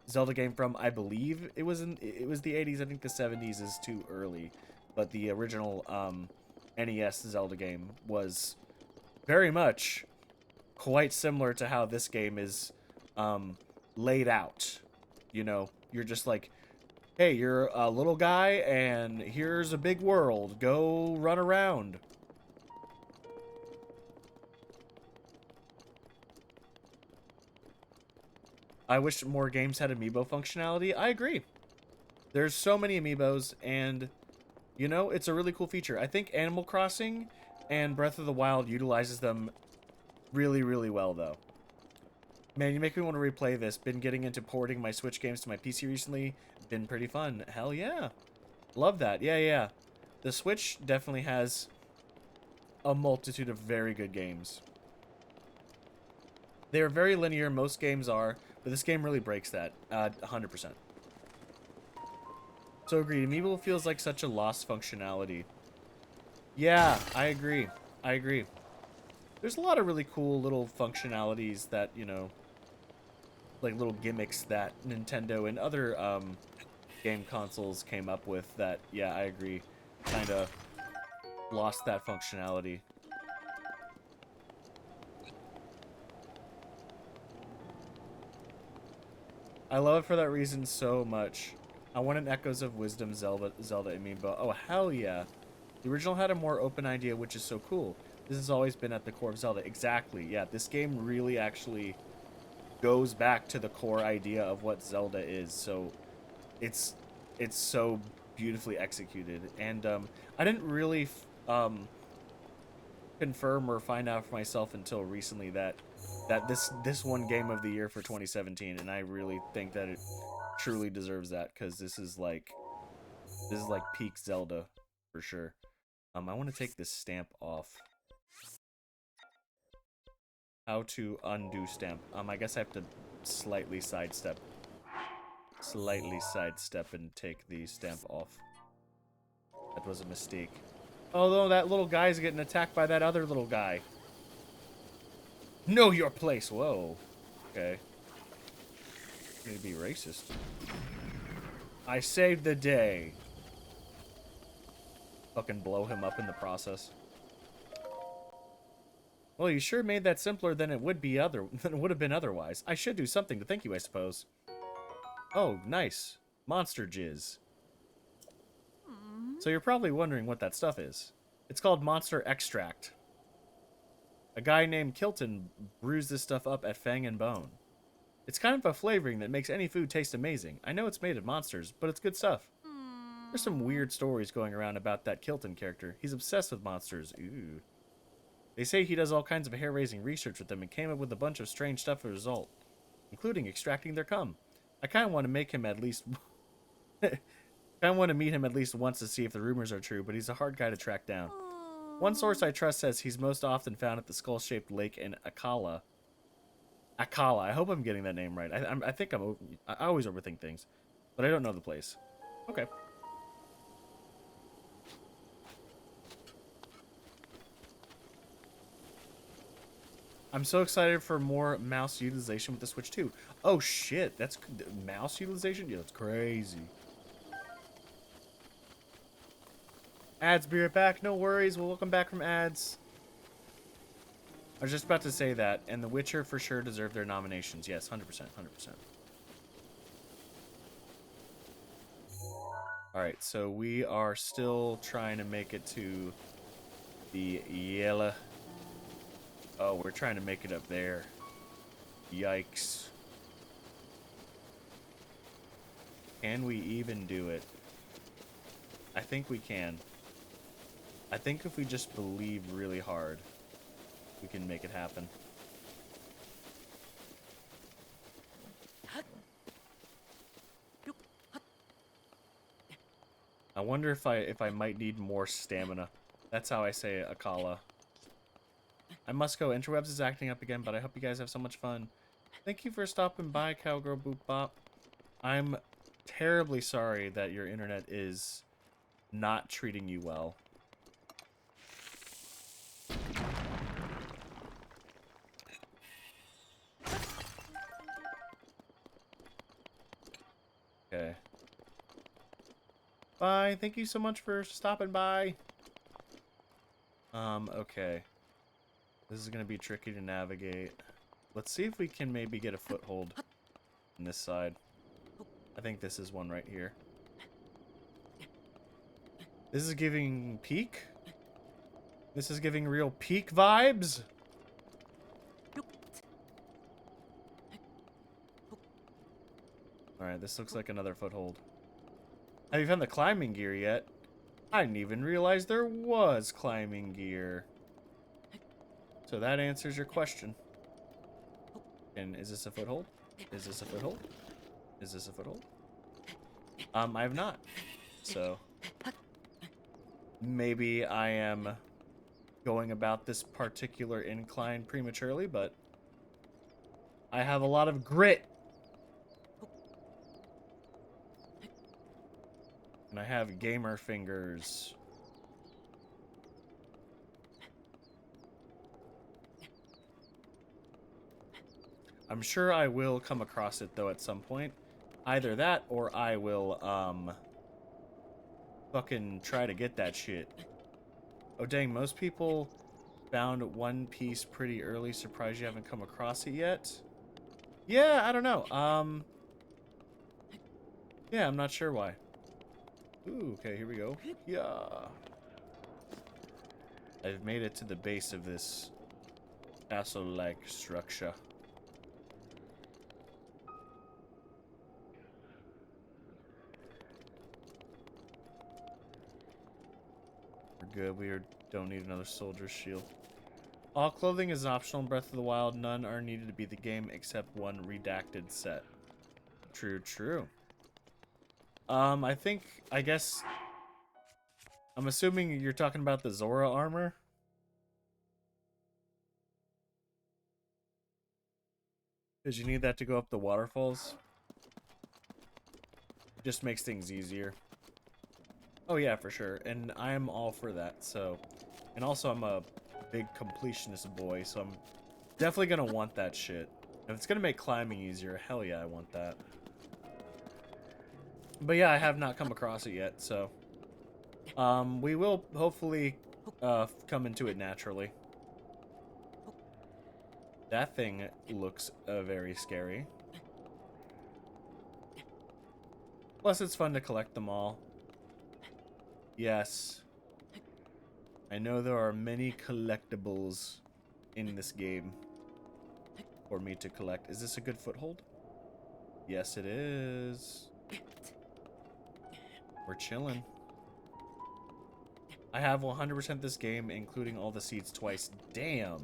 Zelda game from, I believe it was the 80s. I think the 70s is too early, but the original NES Zelda game was very much quite similar to how this game is laid out. You know, you're just like, hey, you're a little guy, and here's a big world. Go run around. I wish more games had amiibo functionality. I agree. There's so many amiibos, and, you know, it's a really cool feature. I think Animal Crossing and Breath of the Wild utilizes them really, really well, though. Man, you make me want to replay this. Been getting into porting my Switch games to my PC recently. Been pretty fun. Hell yeah. Love that. Yeah, yeah. The Switch definitely has a multitude of very good games. They are very linear. Most games are, but this game really breaks that. 100%. So agreed. Amiibo feels like such a lost functionality. Yeah, I agree. I agree. There's a lot of really cool little functionalities that, you know, like little gimmicks that Nintendo and other game consoles came up with that, yeah, I agree, kind of lost that functionality. I love it for that reason so much. I want an Echoes of Wisdom Zelda amiibo. Oh, hell yeah. The original had a more open idea, which is so cool. This has always been at the core of Zelda. Exactly, yeah. This game really actually goes back to the core idea of what Zelda is. So it's so beautifully executed. And I didn't really confirm or find out for myself until recently that this one game of the year for 2017, and I really think that it truly deserves that, because this is like peak Zelda for sure. I want to take this stamp off. How to undo stamp? I guess I have to slightly sidestep and take the stamp off. That was a mistake. Although that little guy's getting attacked by that other little guy. Know your place. Whoa. Okay. Need to be racist. I saved the day. Fucking blow him up in the process. Well, you sure made that simpler than it would have been otherwise. I should do something to thank you, I suppose. Oh, nice. Monster jizz. So you're probably wondering what that stuff is. It's called Monster Extract. A guy named Kilton brews this stuff up at Fang and Bone. It's kind of a flavoring that makes any food taste amazing. I know it's made of monsters, but it's good stuff. There's some weird stories going around about that Kilton character. He's obsessed with monsters. Ooh. They say he does all kinds of hair-raising research with them and came up with a bunch of strange stuff as a result, including extracting their cum. I kind of want to make him at least... I want to meet him at least once to see if the rumors are true, but he's a hard guy to track down. One source I trust says he's most often found at the skull-shaped lake in Akala. Akala. I hope I'm getting that name right. I think I always overthink things, but I don't know the place. Okay. I'm so excited for more mouse utilization with the Switch 2. Oh shit, that's mouse utilization? Yeah, that's crazy. Ads, be right back. No worries. We'll welcome back from ads. I was just about to say that, and The Witcher for sure deserved their nominations. Yes, 100%, 100%. Alright, so we are still trying to make it to the yellow. Oh, we're trying to make it up there. Yikes. Can we even do it? I think we can. I think if we just believe really hard, we can make it happen. I wonder if I might need more stamina. That's how I say Akala. I must go. Interwebs is acting up again, but I hope you guys have so much fun. Thank you for stopping by, Cowgirl Boop Bop. I'm terribly sorry that your internet is not treating you well. Okay. Bye. Thank you so much for stopping by. Okay. This is gonna be tricky to navigate. Let's see if we can maybe get a foothold on this side. I think this is one right here. This is giving peak. This is giving real peak vibes. Alright, this looks like another foothold. Have you found the climbing gear yet? I didn't even realize there was climbing gear. So that answers your question. And is this a foothold? Is this a foothold? Is this a foothold? I have not. So maybe I am going about this particular incline prematurely, but I have a lot of grit. And I have gamer fingers. I'm sure I will come across it, though, at some point. Either that, or I will, fucking try to get that shit. Oh, dang, most people found One Piece pretty early. Surprised you haven't come across it yet? Yeah, I don't know. Yeah, I'm not sure why. Ooh, okay, here we go. Yeah. I've made it to the base of this castle-like structure. We're good. We don't need another soldier's shield. All clothing is optional in Breath of the Wild. None are needed to beat the game except one redacted set. True, true. I guess... I'm assuming you're talking about the Zora armor? Because you need that to go up the waterfalls. Just makes things easier. Oh yeah, for sure. And I am all for that, so... And also, I'm a big completionist boy, so I'm definitely gonna want that shit. If it's gonna make climbing easier, hell yeah, I want that. But yeah, I have not come across it yet, so... we will hopefully come into it naturally. That thing looks very scary. Plus, it's fun to collect them all. Yes. I know there are many collectibles in this game for me to collect. Is this a good foothold? Yes, it is. We're chilling. I have 100% this game, including all the seeds twice. Damn.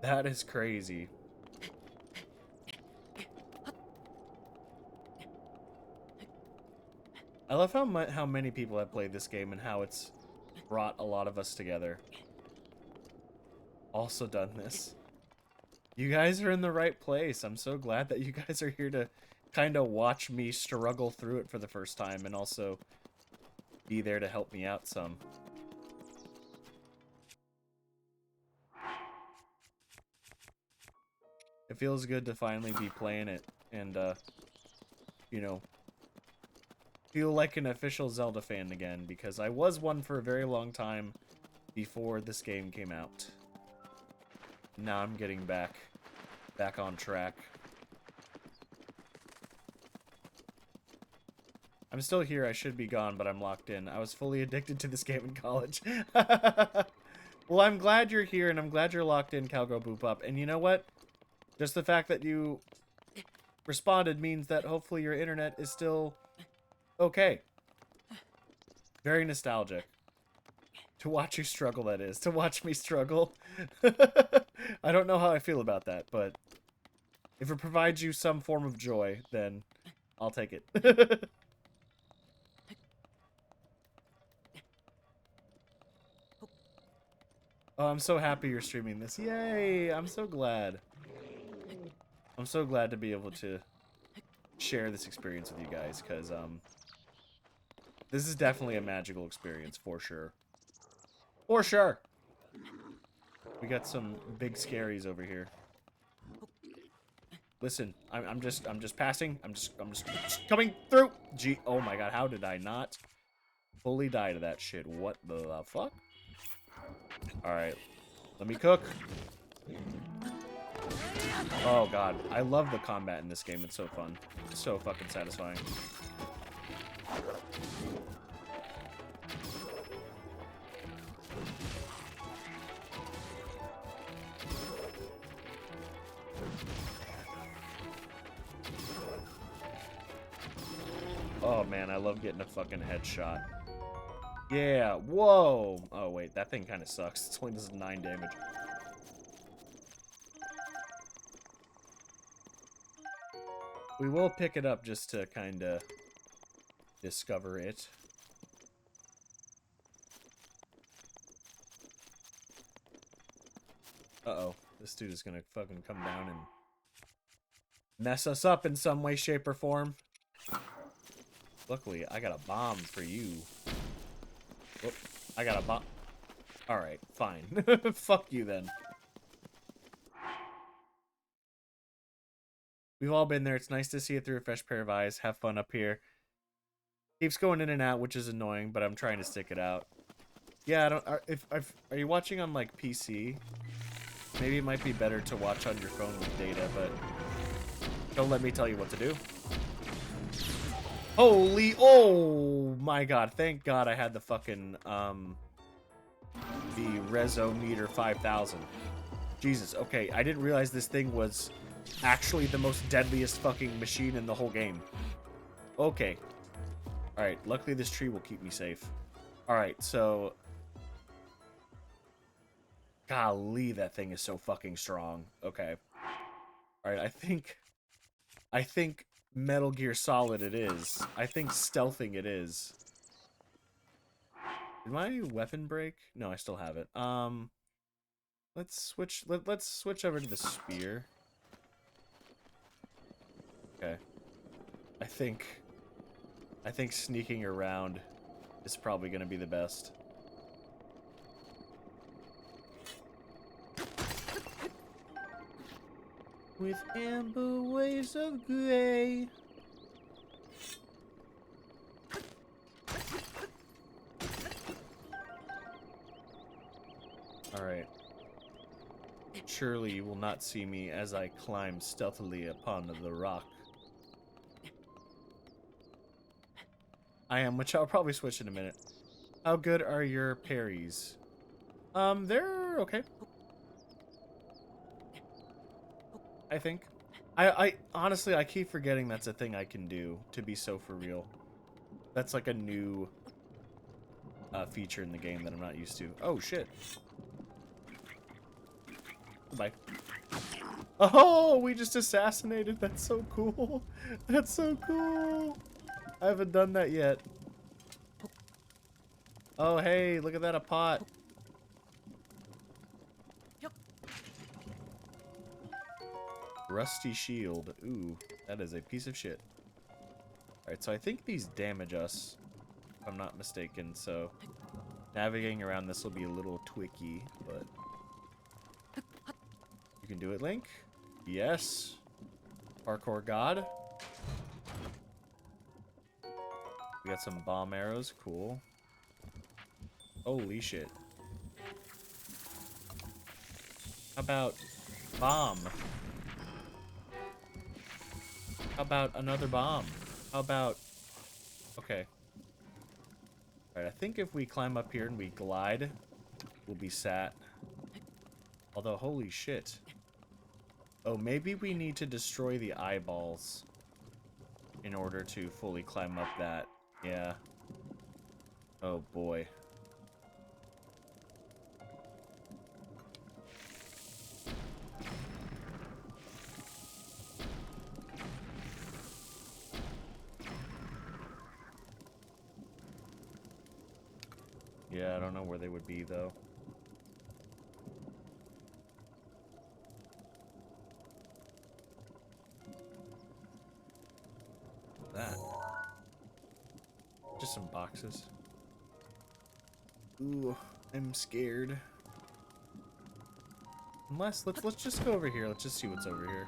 That is crazy. I love how many people have played this game and how it's brought a lot of us together. Also done this. You guys are in the right place. I'm so glad that you guys are here to kind of watch me struggle through it for the first time and also be there to help me out some. It feels good to finally be playing it and, you know, feel like an official Zelda fan again, because I was one for a very long time before this game came out. Now I'm getting back on track. I'm still here. I should be gone, but I'm locked in. I was fully addicted to this game in college. Well, I'm glad you're here, and I'm glad you're locked in, Cowgirl Boop Up. And you know what? Just the fact that you responded means that hopefully your internet is still okay. Very nostalgic. To watch you struggle, that is. To watch me struggle. I don't know how I feel about that, but if it provides you some form of joy, then I'll take it. Oh, I'm so happy you're streaming this. Yay! I'm so glad. I'm so glad to be able to share this experience with you guys, because, this is definitely a magical experience, for sure. For sure! We got some big scaries over here. Listen, I'm just passing. I'm just coming through. Gee, oh my god, how did I not fully die to that shit? What the fuck? All right, let me cook. Oh god, I love the combat in this game. It's so fun. So fucking satisfying. Oh man, I love getting a fucking headshot. Yeah, whoa! Oh wait, that thing kind of sucks. It only does 9 damage. We will pick it up just to kind of discover it. Uh-oh, this dude is gonna fucking come down and mess us up in some way, shape, or form. Luckily, I got a bomb for you. Whoop, I got a bomb. Alright, fine. Fuck you then. We've all been there. It's nice to see it through a fresh pair of eyes. Have fun up here. Keeps going in and out, which is annoying, but I'm trying to stick it out. Yeah, I don't. Are you watching on like PC? Maybe it might be better to watch on your phone with data, but don't let me tell you what to do. Holy, oh my god! Thank God I had the fucking the Resometer 5000. Jesus. Okay, I didn't realize this thing was actually the most deadliest fucking machine in the whole game. Okay. Alright, luckily this tree will keep me safe. Alright, so... Golly, that thing is so fucking strong. Okay. Alright, I think Metal Gear Solid it is. I think stealthing it is. Did my weapon break? No, I still have it. Let's switch over to the spear. Okay. I think sneaking around is probably going to be the best. With amber waves of gray. Alright. Surely you will not see me as I climb stealthily upon the rock. I am, which I'll probably switch in a minute. How good are your parries? They're okay. I think. I honestly, I keep forgetting that's a thing I can do, to be so for real. That's like a new feature in the game that I'm not used to. Oh, shit. Goodbye. Oh, we just assassinated. That's so cool. That's so cool. I haven't done that yet. Oh, hey, look at that, a pot. Rusty shield. Ooh, that is a piece of shit. Alright, so I think these damage us, if I'm not mistaken, so navigating around this will be a little twicky, but you can do it, Link. Yes. Parkour god. We got some bomb arrows. Cool. Holy shit. How about bomb? How about another bomb? How about... Okay. Alright, I think if we climb up here and we glide, we'll be sat. Although, holy shit. Oh, maybe we need to destroy the eyeballs in order to fully climb up that. Yeah. Oh, boy. Yeah, I don't know where they would be, though. That. Just some boxes. Ooh, I'm scared. Unless, let's just go over here. Let's just see what's over here.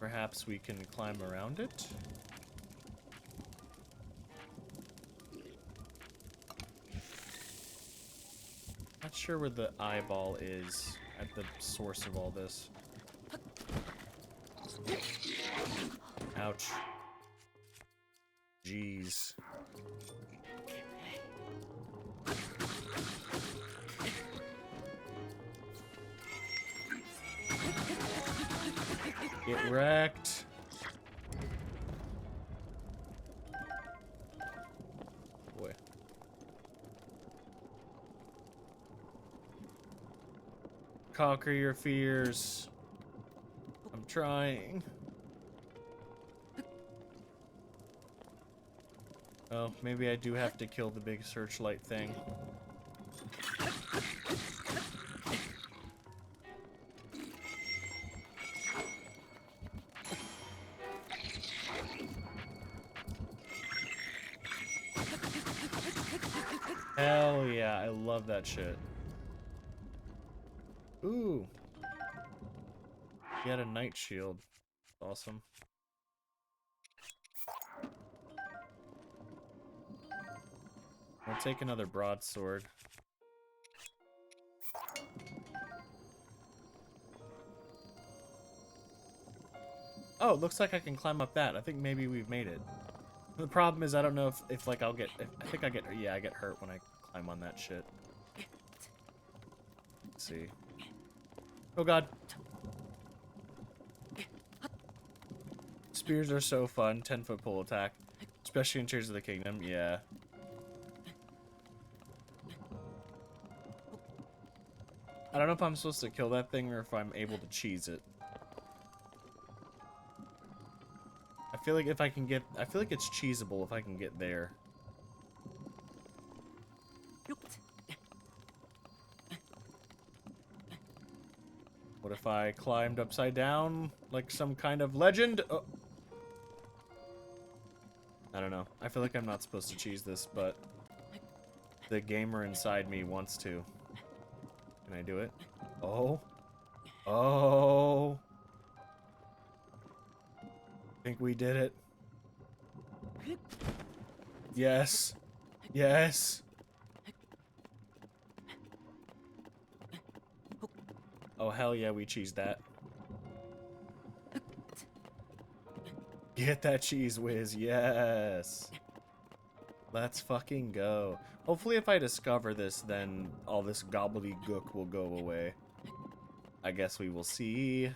Perhaps we can climb around it? sure where the eyeball is at the source of all this. Ouch. Jeez. Get wrecked. Boy. Conquer your fears. I'm trying. Oh, maybe I do have to kill the big searchlight thing. Hell yeah, I love that shit. Ooh. He had a night shield. Awesome. I'll take another broadsword. Oh, it looks like I can climb up that. I think maybe we've made it. The problem is I don't know if like I'll get... I think I get... Yeah, I get hurt when I climb on that shit. Let's see. Oh god. Spears are so fun. 10-foot pole attack. Especially in Tears of the Kingdom. Yeah. I don't know if I'm supposed to kill that thing or if I'm able to cheese it. I feel like if I can get... I feel like it's cheesable if I can get there. What if I climbed upside down like some kind of legend? Oh. I don't know. I feel like I'm not supposed to cheese this, but the gamer inside me wants to. Can I do it? Oh. Oh. I think we did it. Yes. Yes. Oh, hell yeah, we cheesed that. Get that cheese whiz, yes. Let's fucking go. Hopefully if I discover this, then all this gobbledygook will go away. I guess we will see.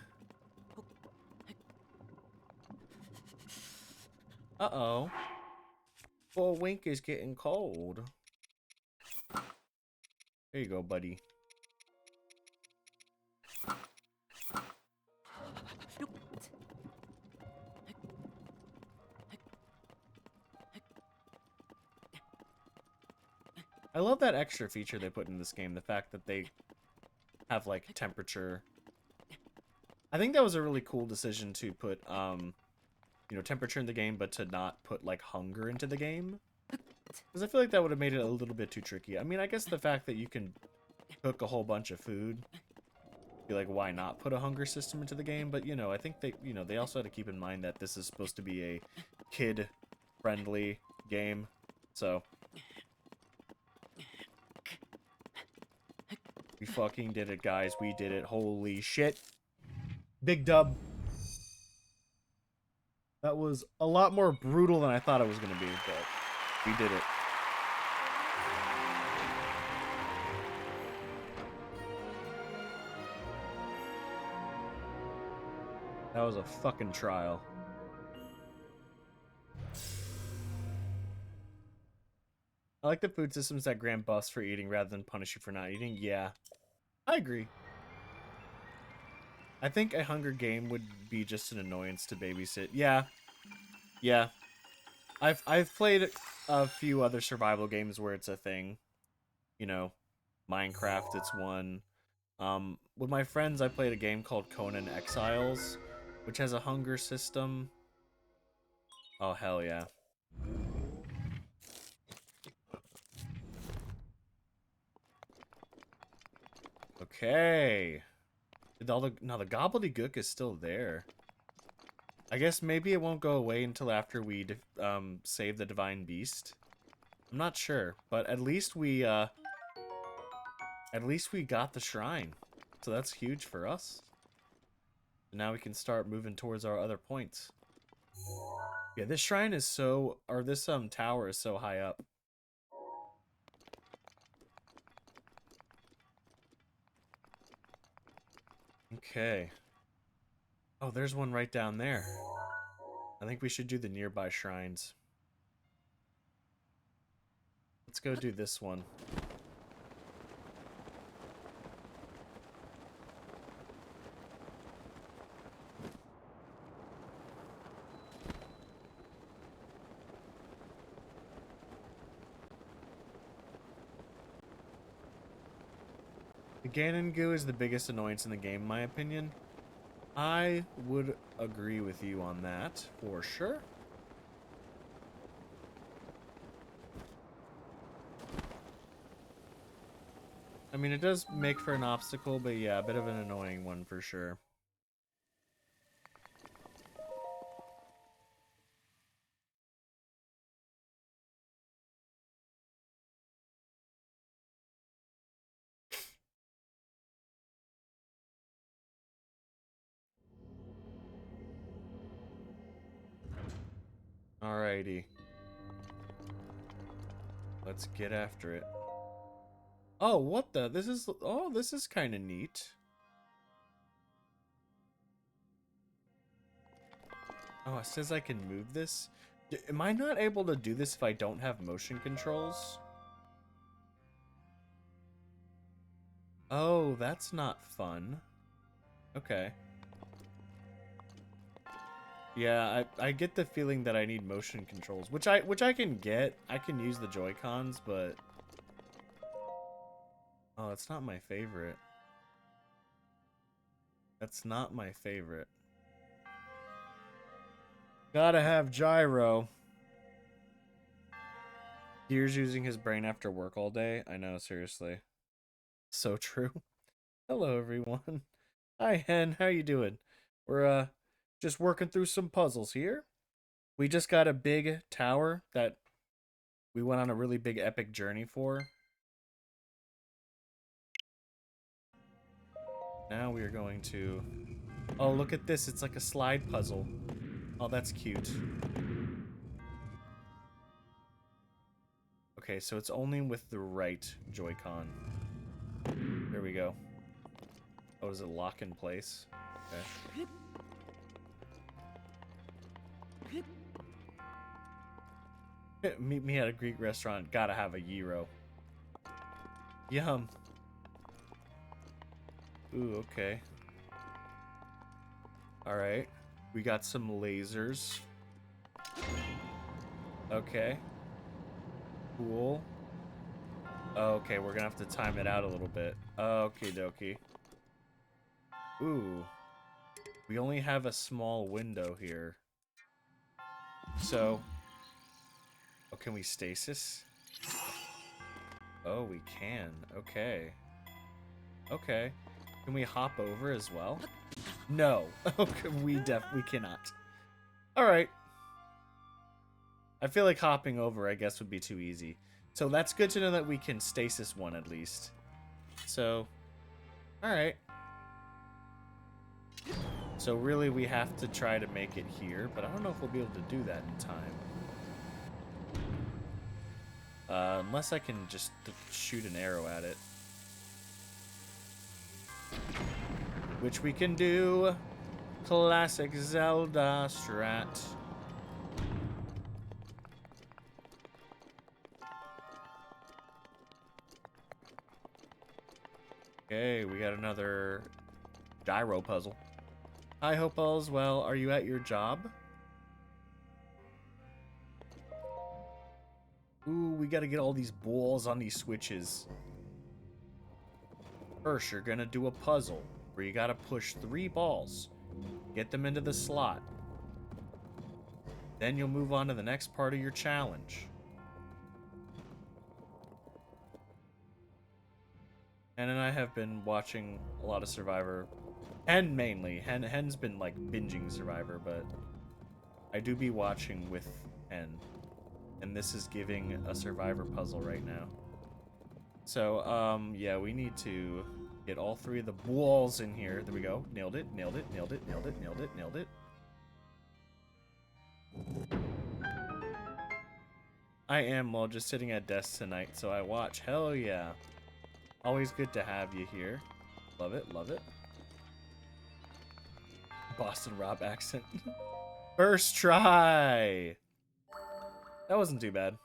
Uh-oh. Well, Wink is getting cold. There you go, buddy. I love that extra feature they put in this game, the fact that they have, like, temperature. I think that was a really cool decision to put, you know, temperature in the game, but to not put, like, hunger into the game. Because I feel like that would have made it a little bit too tricky. I mean, I guess the fact that you can cook a whole bunch of food, be like, why not put a hunger system into the game? But, you know, I think they, you know, they also had to keep in mind that this is supposed to be a kid-friendly game, so... We fucking did it, guys. We did it. Holy shit. Big dub. That was a lot more brutal than I thought it was going to be, but we did it. That was a fucking trial. I like the food systems that grant buffs for eating rather than punish you for not eating. Yeah, I agree. I think a hunger game would be just an annoyance to babysit. Yeah. Yeah. I've played a few other survival games where it's a thing. You know, Minecraft, it's one. With my friends, I played a game called Conan Exiles, which has a hunger system. Oh, hell yeah. Okay. Now the gobbledygook is still there. I guess maybe it won't go away until after we save the divine beast. I'm not sure, but at least we At least we got the shrine. So that's huge for us. And now we can start moving towards our other points. Yeah, this shrine is so, or this tower is so high up. Okay. Oh, there's one right down there. I think we should do the nearby shrines. Let's go do this one. The Ganon goo is the biggest annoyance in the game, in my opinion. I would agree with you on that, for sure. I mean, it does make for an obstacle, but yeah, a bit of an annoying one for sure. Alrighty. Let's get after it. Oh, what the? This is kind of neat. Oh, it says I can move this. Am I not able to do this if I don't have motion controls? Oh, that's not fun. Okay. Yeah, I get the feeling that I need motion controls, which I can get. I can use the Joy-Cons, but oh, it's not my favorite. That's not my favorite. Gotta have gyro. Gears using his brain after work all day. I know, seriously. So true. Hello, everyone. Hi, Hen. How you doing? We're just working through some puzzles here. We just got a big tower that we went on a really big epic journey for. Now we are going to... Oh, look at this. It's like a slide puzzle. Oh, that's cute. Okay, so it's only with the right Joy-Con. There we go. Oh, does it lock in place? Okay. Meet me at a Greek restaurant. Gotta have a gyro. Yum. Ooh, okay. Alright. We got some lasers. Okay. Cool. Okay, we're gonna have to time it out a little bit. Okie dokie. Ooh. We only have a small window here. So... Oh, can we stasis? Oh, we can. Okay. Okay. Can we hop over as well? No. Okay, we cannot. Alright. I feel like hopping over, I guess, would be too easy. So that's good to know that we can stasis one at least. So, alright. So really we have to try to make it here, but I don't know if we'll be able to do that in time. Unless I can just shoot an arrow at it. Which we can do. Classic Zelda strat. Okay, we got another gyro puzzle. I hope all's well. Are you at your job? Ooh, we gotta get all these balls on these switches. First, you're gonna do a puzzle where you gotta push 3 balls. Get them into the slot. Then you'll move on to the next part of your challenge. Hen and I have been watching a lot of Survivor. Hen mainly. Hen's been like binging Survivor, but I do be watching with Hen. And this is giving a Survivor puzzle right now. So, yeah, we need to get all 3 of the walls in here. There we go. Nailed it, nailed it, nailed it, nailed it, nailed it, nailed it. I am, well, just sitting at desk tonight, so I watch. Hell yeah. Always good to have you here. Love it, love it. Boston Rob accent. First try! That wasn't too bad.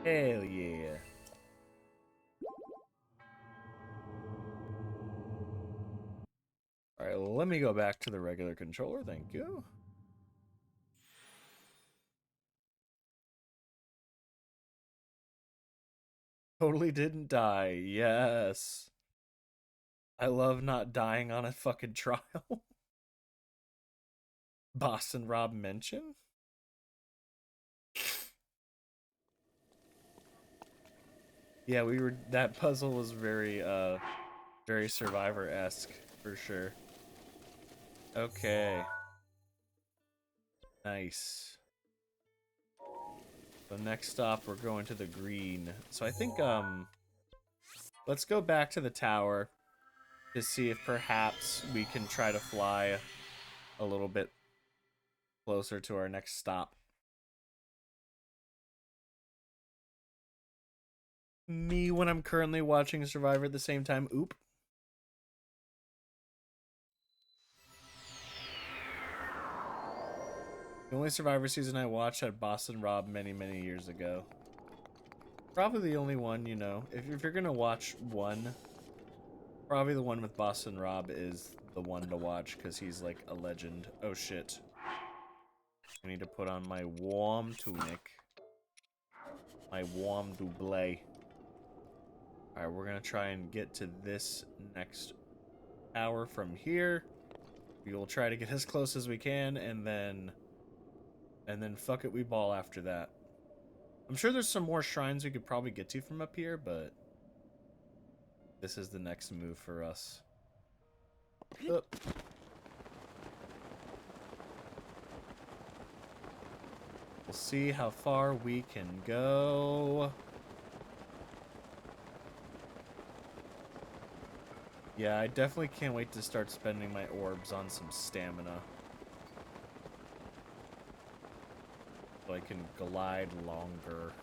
Hell yeah. Alright, let me go back to the regular controller, thank you. Totally didn't die, yes. I love not dying on a fucking trial. Boston Rob mention? Yeah, that puzzle was very Survivor-esque, for sure. Okay. Nice. So next stop, we're going to the green. So I think, let's go back to the tower to see if perhaps we can try to fly a little bit closer to our next stop. Me when I'm currently watching Survivor at the same time. Oop. The only Survivor season I watched had Boston Rob many, many years ago. Probably the only one, you know. If you're gonna watch one, probably the one with Boston Rob is the one to watch because he's like a legend. Oh shit. I need to put on my warm tunic. My warm double. Alright, we're gonna try and get to this next tower from here. We will try to get as close as we can, and then fuck it, we ball after that. I'm sure there's some more shrines we could probably get to from up here, but this is the next move for us. Up. We'll see how far we can go. Yeah, I definitely can't wait to start spending my orbs on some stamina. So I can glide longer.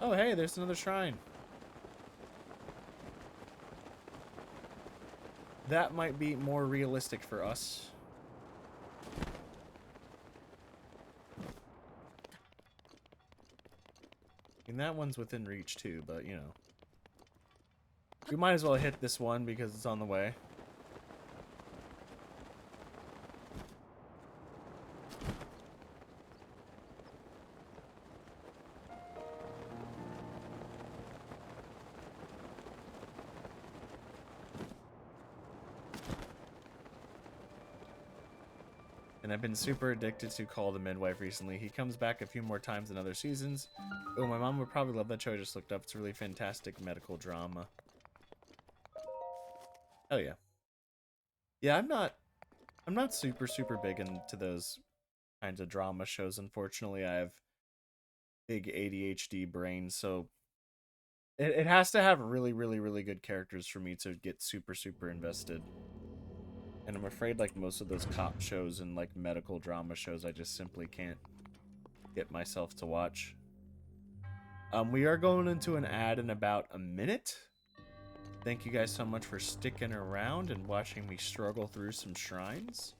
Oh, hey, there's another shrine. That might be more realistic for us. And that one's within reach too, but you know. We might as well hit this one because it's on the way. And I've been super addicted to Call the Midwife recently. He comes back a few more times in other seasons. Oh, my mom would probably love that show I just looked up. It's a really fantastic medical drama. Oh yeah. Yeah, I'm not super big into those kinds of drama shows, unfortunately. I have big ADHD brain, so it has to have really good characters for me to get super invested. And I'm afraid like most of those cop shows and like medical drama shows, I just simply can't get myself to watch. We are going into an ad in about a minute. Thank you guys so much for sticking around and watching me struggle through some shrines.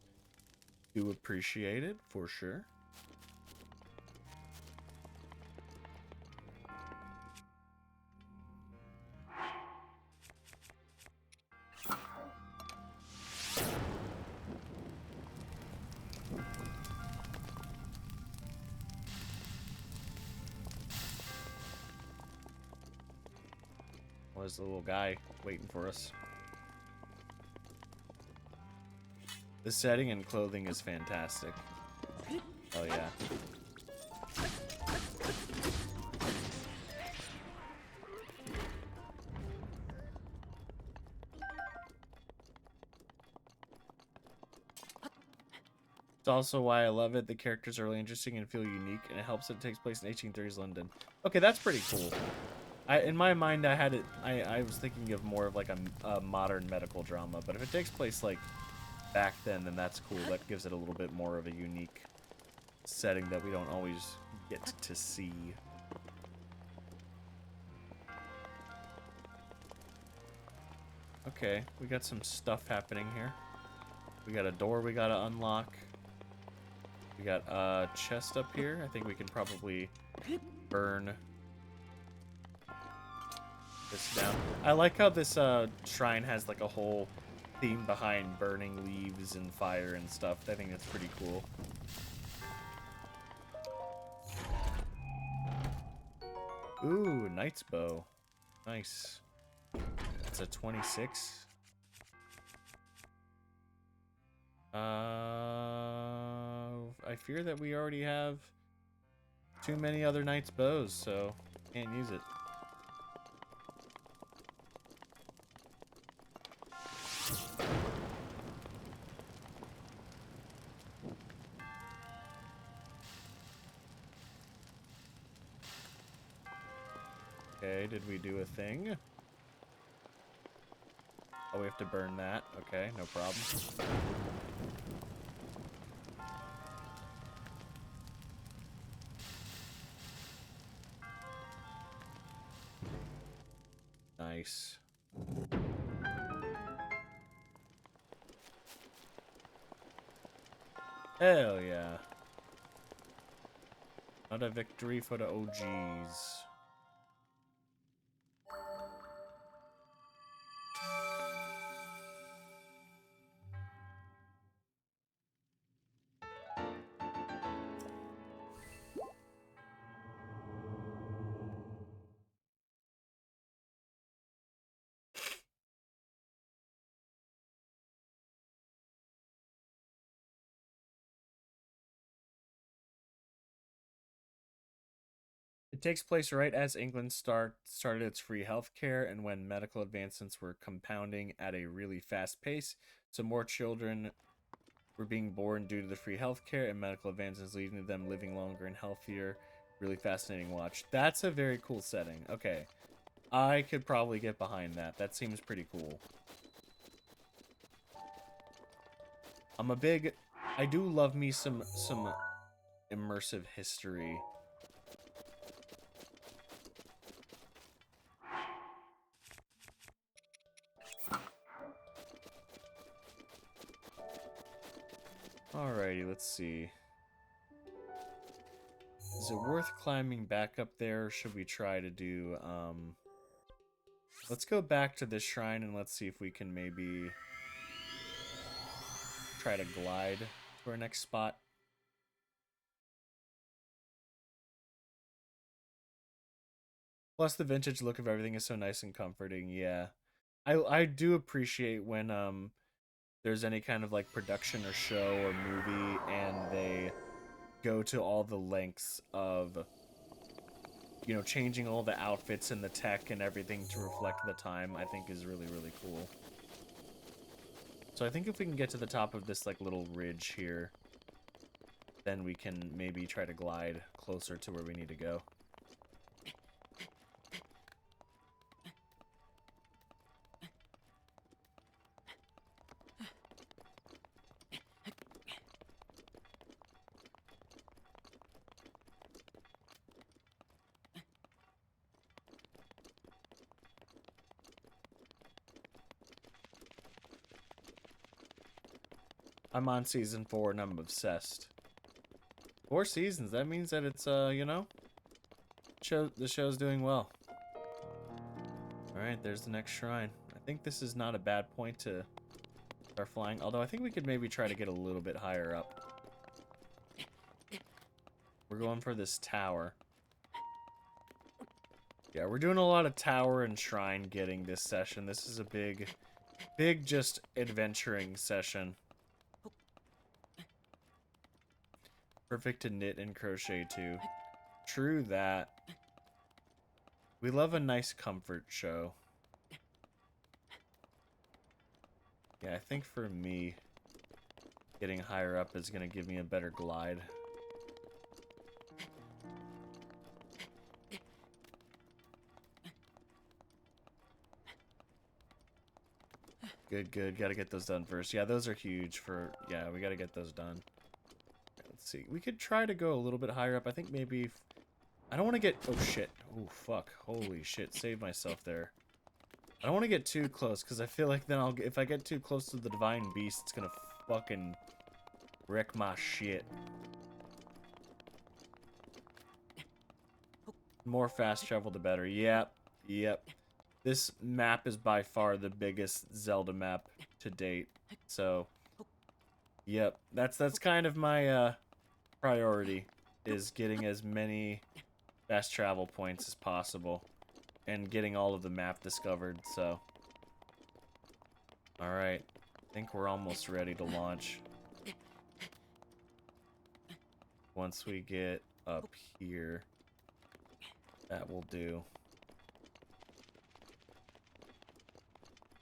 Do appreciate it, for sure. Was the little guy waiting for us? The setting and clothing is fantastic. Oh yeah. It's also why I love it. The characters are really interesting and feel unique, and it helps that it takes place in 1830s London. Okay, that's pretty cool. In my mind, I had it. I was thinking of more of like a modern medical drama, but if it takes place like back then that's cool. That gives it a little bit more of a unique setting that we don't always get to see. Okay, we got some stuff happening here. We got a door we gotta unlock. We got a chest up here. I think we can probably burn this down. I like how this shrine has like a whole theme behind burning leaves and fire and stuff. I think that's pretty cool. Ooh, knight's bow. Nice. It's a 26. I fear that we already have too many other knight's bows, so can't use it. Okay, did we do a thing? Oh, we have to burn that. Okay, no problem. Nice. Hell yeah. Not a victory for the OGs. It takes place right as England started its free healthcare and when medical advancements were compounding at a really fast pace, so more children were being born due to the free healthcare and medical advances, leading to them living longer and healthier. Really fascinating watch. That's a very cool setting. Okay. I could probably get behind that. That seems pretty cool. I do love me some immersive history. Alrighty, let's see. Is it worth climbing back up there, or should we try to do, let's go back to this shrine and let's see if we can maybe try to glide to our next spot. Plus, the vintage look of everything is so nice and comforting. Yeah, I do appreciate when there's any kind of like production or show or movie and they go to all the lengths of, you know, changing all the outfits and the tech and everything to reflect the time. I think is really, really cool. So I think if we can get to the top of this like little ridge here, then we can maybe try to glide closer to where we need to go. I'm on season 4 and I'm obsessed. 4 seasons, that means that it's, you know, the show's doing well. Alright, there's the next shrine. I think this is not a bad point to start flying, although I think we could maybe try to get a little bit higher up. We're going for this tower. Yeah, we're doing a lot of tower and shrine getting this session. This is a big just adventuring session. Perfect to knit and crochet too. True that. We love a nice comfort show. Yeah, I think for me, getting higher up is going to give me a better glide. Good, good. Gotta get those done first. Yeah, those are huge for... Yeah, we gotta get those done. Let's see. We could try to go a little bit higher up. I think maybe... I don't want to get... Oh, shit. Oh, fuck. Holy shit. Save myself there. I don't want to get too close, because I feel like then I'll... If I get too close to the Divine Beast, it's gonna fucking wreck my shit. More fast travel, the better. Yep. Yep. This map is by far the biggest Zelda map to date. So, yep. That's kind of my priority, is getting as many fast travel points as possible and getting all of the map discovered. So, all right. I think we're almost ready to launch. Once we get up here, that will do.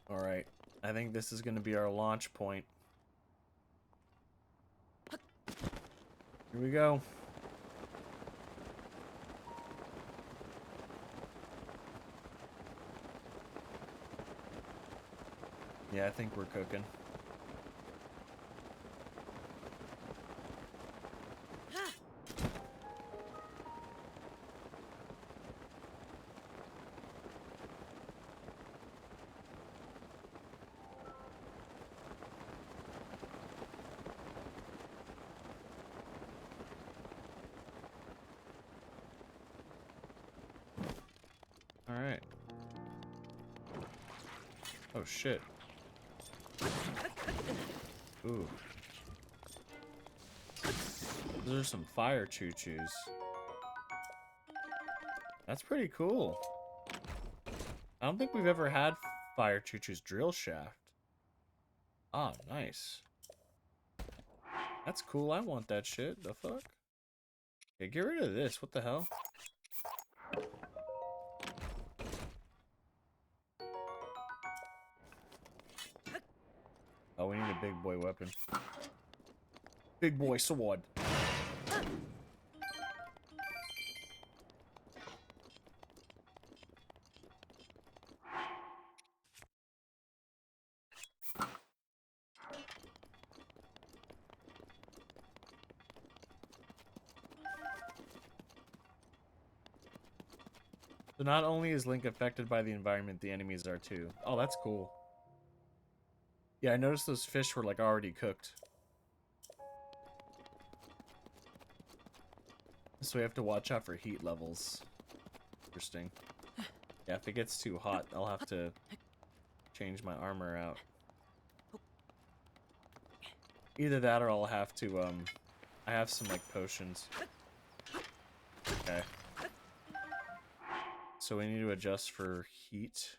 Alright, I think this is going to be our launch point. Here we go. Yeah, I think we're cooking. Alright. Oh, shit. Ooh. Those are some fire choo-choos. That's pretty cool. I don't think we've ever had fire choo-choo's drill shaft. Ah, nice. That's cool. I want that shit. The fuck? Okay, get rid of this. What the hell? Oh, we need a big boy weapon. Big boy sword. So not only is Link affected by the environment, the enemies are too. Oh, that's cool. Yeah, I noticed those fish were like already cooked. So we have to watch out for heat levels. Interesting. Yeah, if it gets too hot, I'll have to change my armor out. Either that or I'll have to, I have some, like, potions. Okay. So we need to adjust for heat.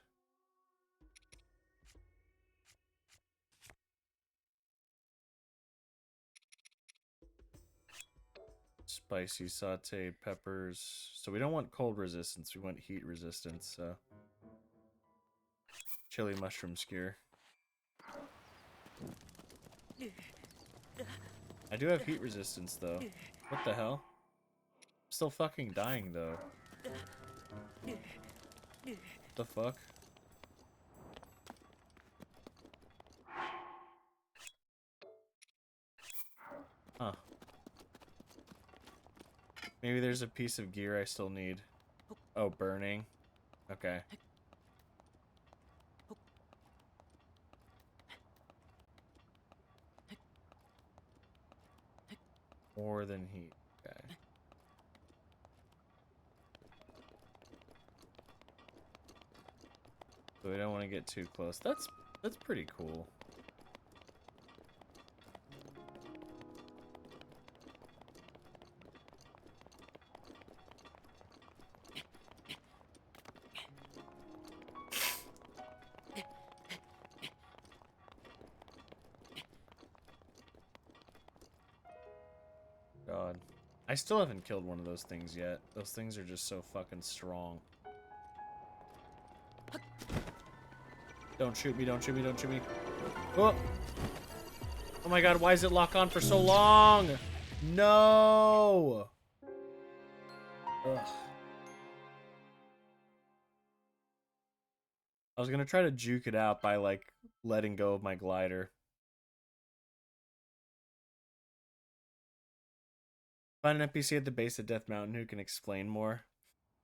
Spicy sauteed peppers. So we don't want cold resistance, we want heat resistance, so. Chili mushroom skewer. I do have heat resistance, though. What the hell? I'm still fucking dying, though. What the fuck? Huh. Maybe there's a piece of gear I still need. Oh, burning. Okay. More than heat. Okay. So we don't want to get too close. That's pretty cool. God. I still haven't killed one of those things yet. Those things are just so fucking strong. Don't shoot me, don't shoot me, don't shoot me. Oh! Oh my god, why is it lock on for so long? No! Ugh. I was gonna try to juke it out by, like, letting go of my glider. Find an NPC at the base of Death Mountain who can explain more.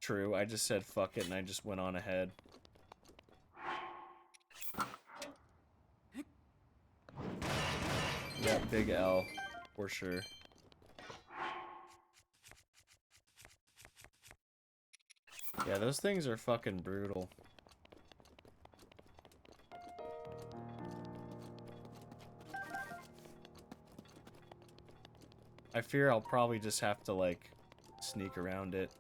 True, I just said fuck it and I just went on ahead. Yeah, big L, for sure. Yeah, those things are fucking brutal. I fear I'll probably just have to, like, sneak around it.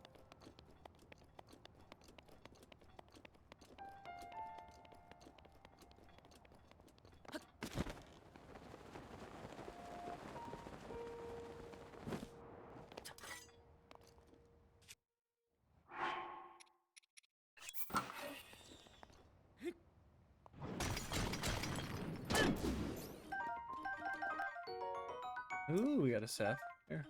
Ooh, we got a Seth. Here.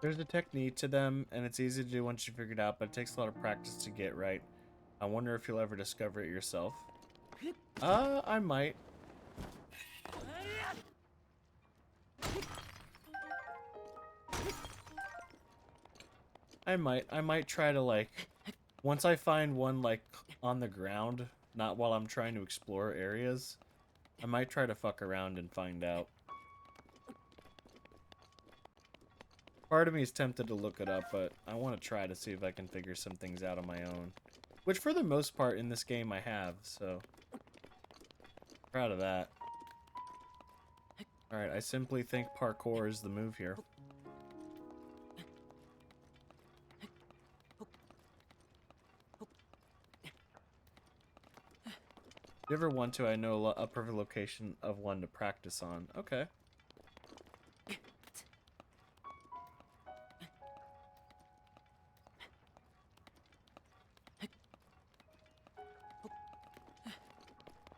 There's a technique to them, and it's easy to do once you figure it out, but it takes a lot of practice to get right. I wonder if you'll ever discover it yourself. I might. I might try to, like, once I find one, like, on the ground, not while I'm trying to explore areas, I might try to fuck around and find out. Part of me is tempted to look it up, but I want to try to see if I can figure some things out on my own. Which, for the most part, in this game I have, so... proud of that. Alright, I simply think parkour is the move here. If you ever want to, I know a perfect location of one to practice on. Okay.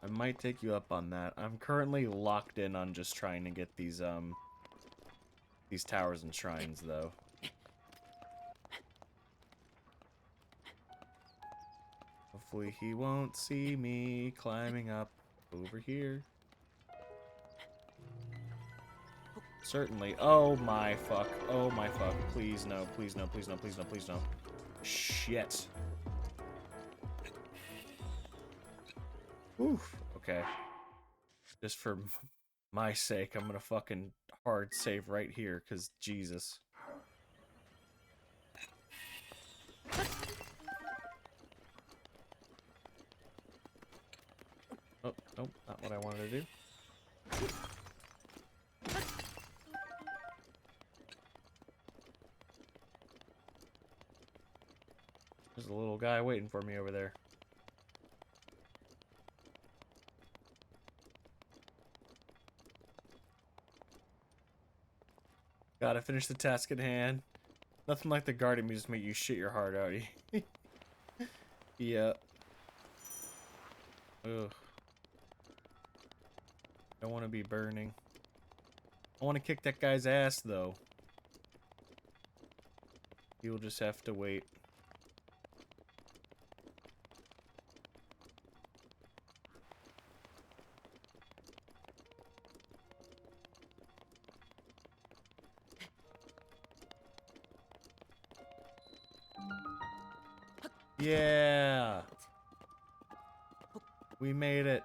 I might take you up on that. I'm currently locked in on just trying to get these towers and shrines, though. Hopefully he won't see me climbing up over here. Certainly. Oh my fuck. Oh my fuck. Please no. Please no. Please no. Please no. Please no. Shit. Oof. Okay. Just for my sake, I'm gonna fucking hard save right here, because Jesus. Oh, nope, not what I wanted to do. There's a little guy waiting for me over there. Gotta finish the task at hand. Nothing like the guarding music make you shit your heart out. Yeah. Ugh. Don't want to be burning. I want to kick that guy's ass, though. You'll just have to wait. Yeah! We made it.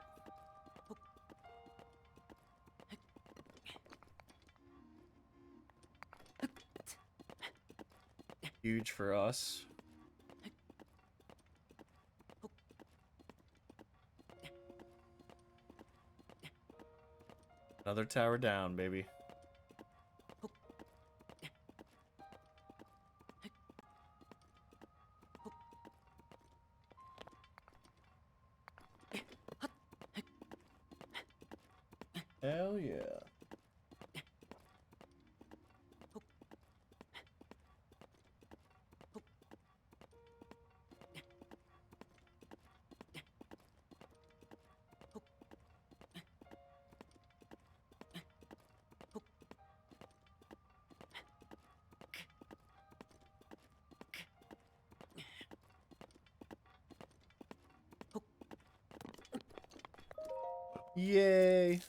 Huge for us. Another tower down, baby. Hell yeah. Yay!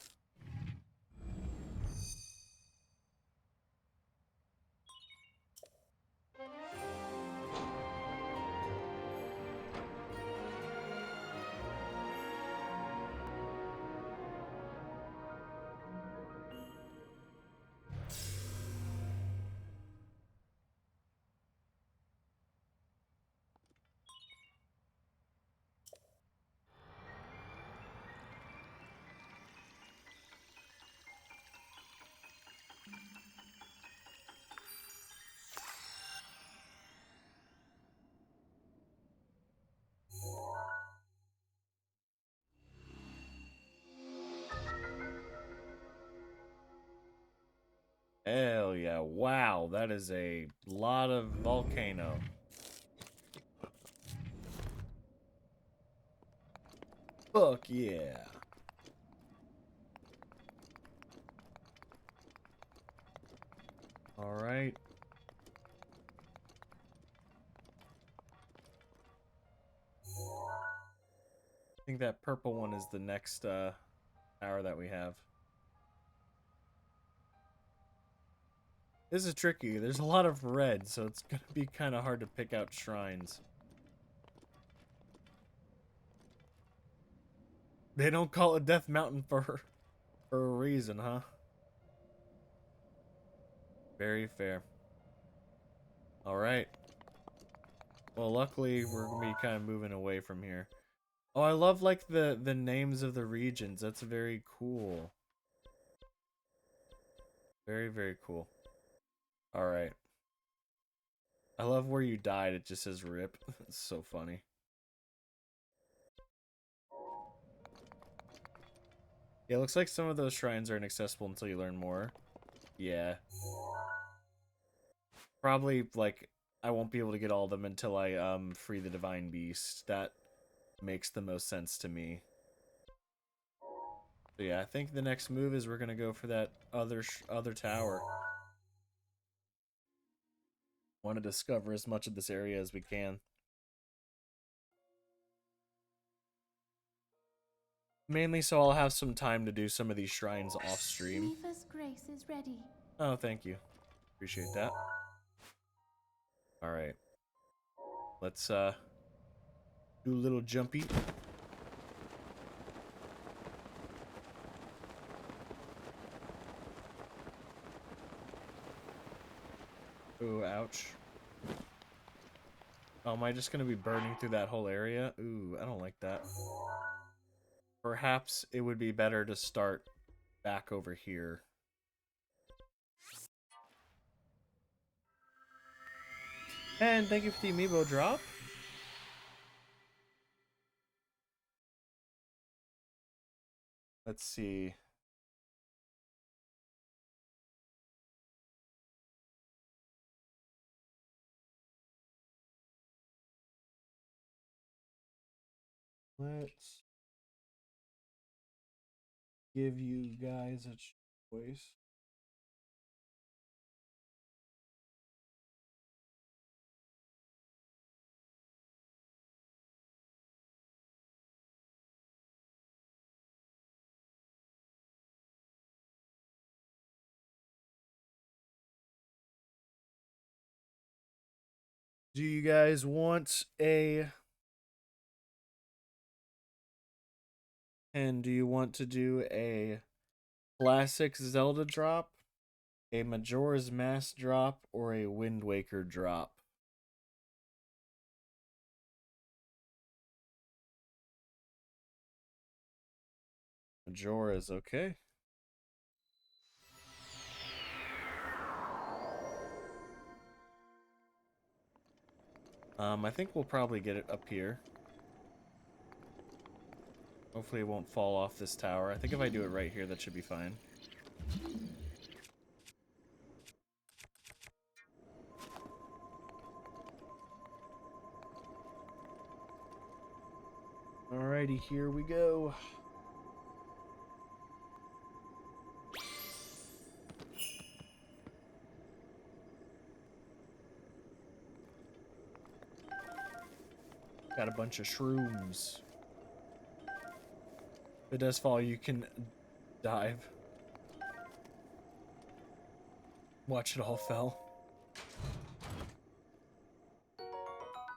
Hell yeah. Wow, that is a lot of volcano. Fuck yeah. Alright. I think that purple one is the next tower that we have. This is tricky. There's a lot of red, so it's gonna be kind of hard to pick out shrines. They don't call it Death Mountain for a reason, huh? Very fair. Alright. Well, luckily, we're gonna be kind of moving away from here. Oh, I love, like, the names of the regions. That's very cool. Very, very cool. Alright. I love where you died. It just says RIP. It's so funny. Yeah, it looks like some of those shrines are inaccessible until you learn more. Yeah. Probably, like, I won't be able to get all of them until I, free the Divine Beast. That makes the most sense to me. So yeah, I think the next move is we're gonna go for that other tower. Want to discover as much of this area as we can. Mainly so I'll have some time to do some of these shrines off stream. Shiva's grace is ready. Oh, thank you. Appreciate that. Alright. Let's do a little jumpy. Ooh, ouch. Oh, am I just gonna be burning through that whole area? Ooh, I don't like that. Perhaps it would be better to start back over here. And thank you for the amiibo drop. Let's see. Let's give you guys a choice. Do you guys want a... And do you want to do a classic Zelda drop, a Majora's Mask drop, or a Wind Waker drop? Majora's okay. I think we'll probably get it up here. Hopefully it won't fall off this tower. I think if I do it right here, that should be fine. Alrighty, here we go. Got a bunch of shrooms. If it does fall, you can dive. Watch it all fell.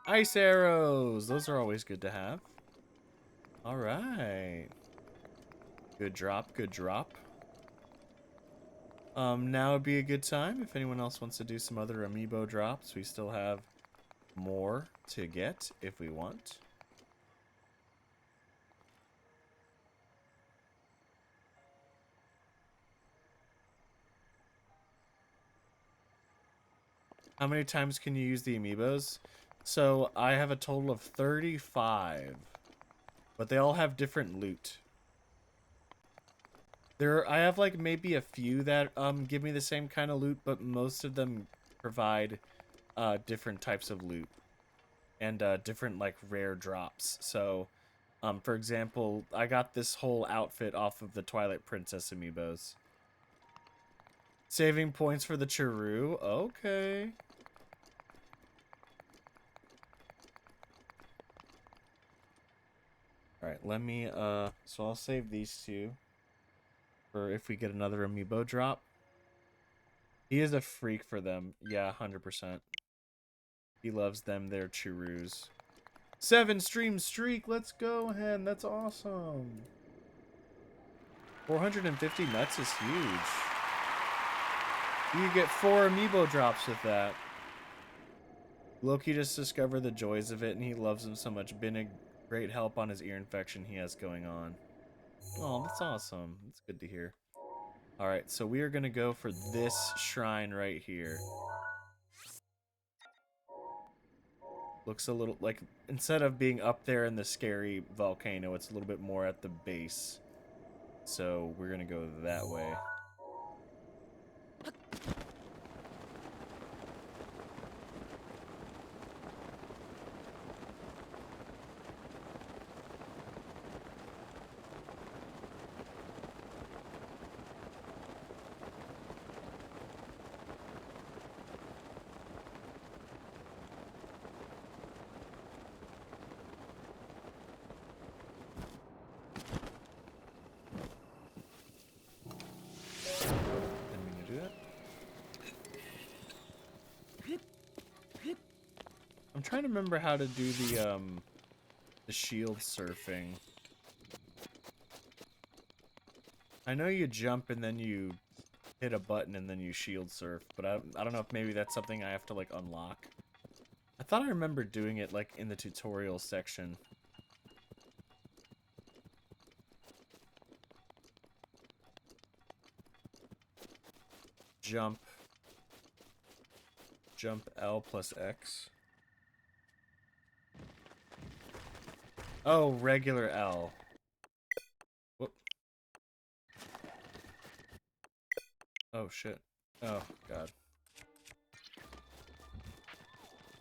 Ice arrows! Those are always good to have. Alright. Good drop, good drop. Now would be a good time if anyone else wants to do some other amiibo drops. We still have more to get if we want. How many times can you use the amiibos? So I have a total of 35, but they all have different loot. I have like maybe a few that give me the same kind of loot, but most of them provide different types of loot and different like rare drops. So for example, I got this whole outfit off of the Twilight Princess amiibos. Saving points for the Chiru. Okay. Alright, let me so I'll save these two for if we get another amiibo drop. He is a freak for them. Yeah, 100%. He loves them, they're Chirus. 7 stream streak, let's go, Hen. That's awesome. 450 nuts is huge. You get 4 amiibo drops with that. Loki just discovered the joys of it, and he loves them so much. Been a great help on his ear infection he has going on. Oh, that's awesome. That's good to hear. Alright, so we are going to go for this shrine right here. Looks a little like, instead of being up there in the scary volcano, it's a little bit more at the base. So we're going to go that way. I'm trying to remember how to do the shield surfing. I know you jump and then you hit a button and then you shield surf, but I don't know if maybe that's something I have to like unlock. I thought I remembered doing it like in the tutorial section. Jump L plus X. Oh, regular L. Whoop. Oh, shit. Oh, God.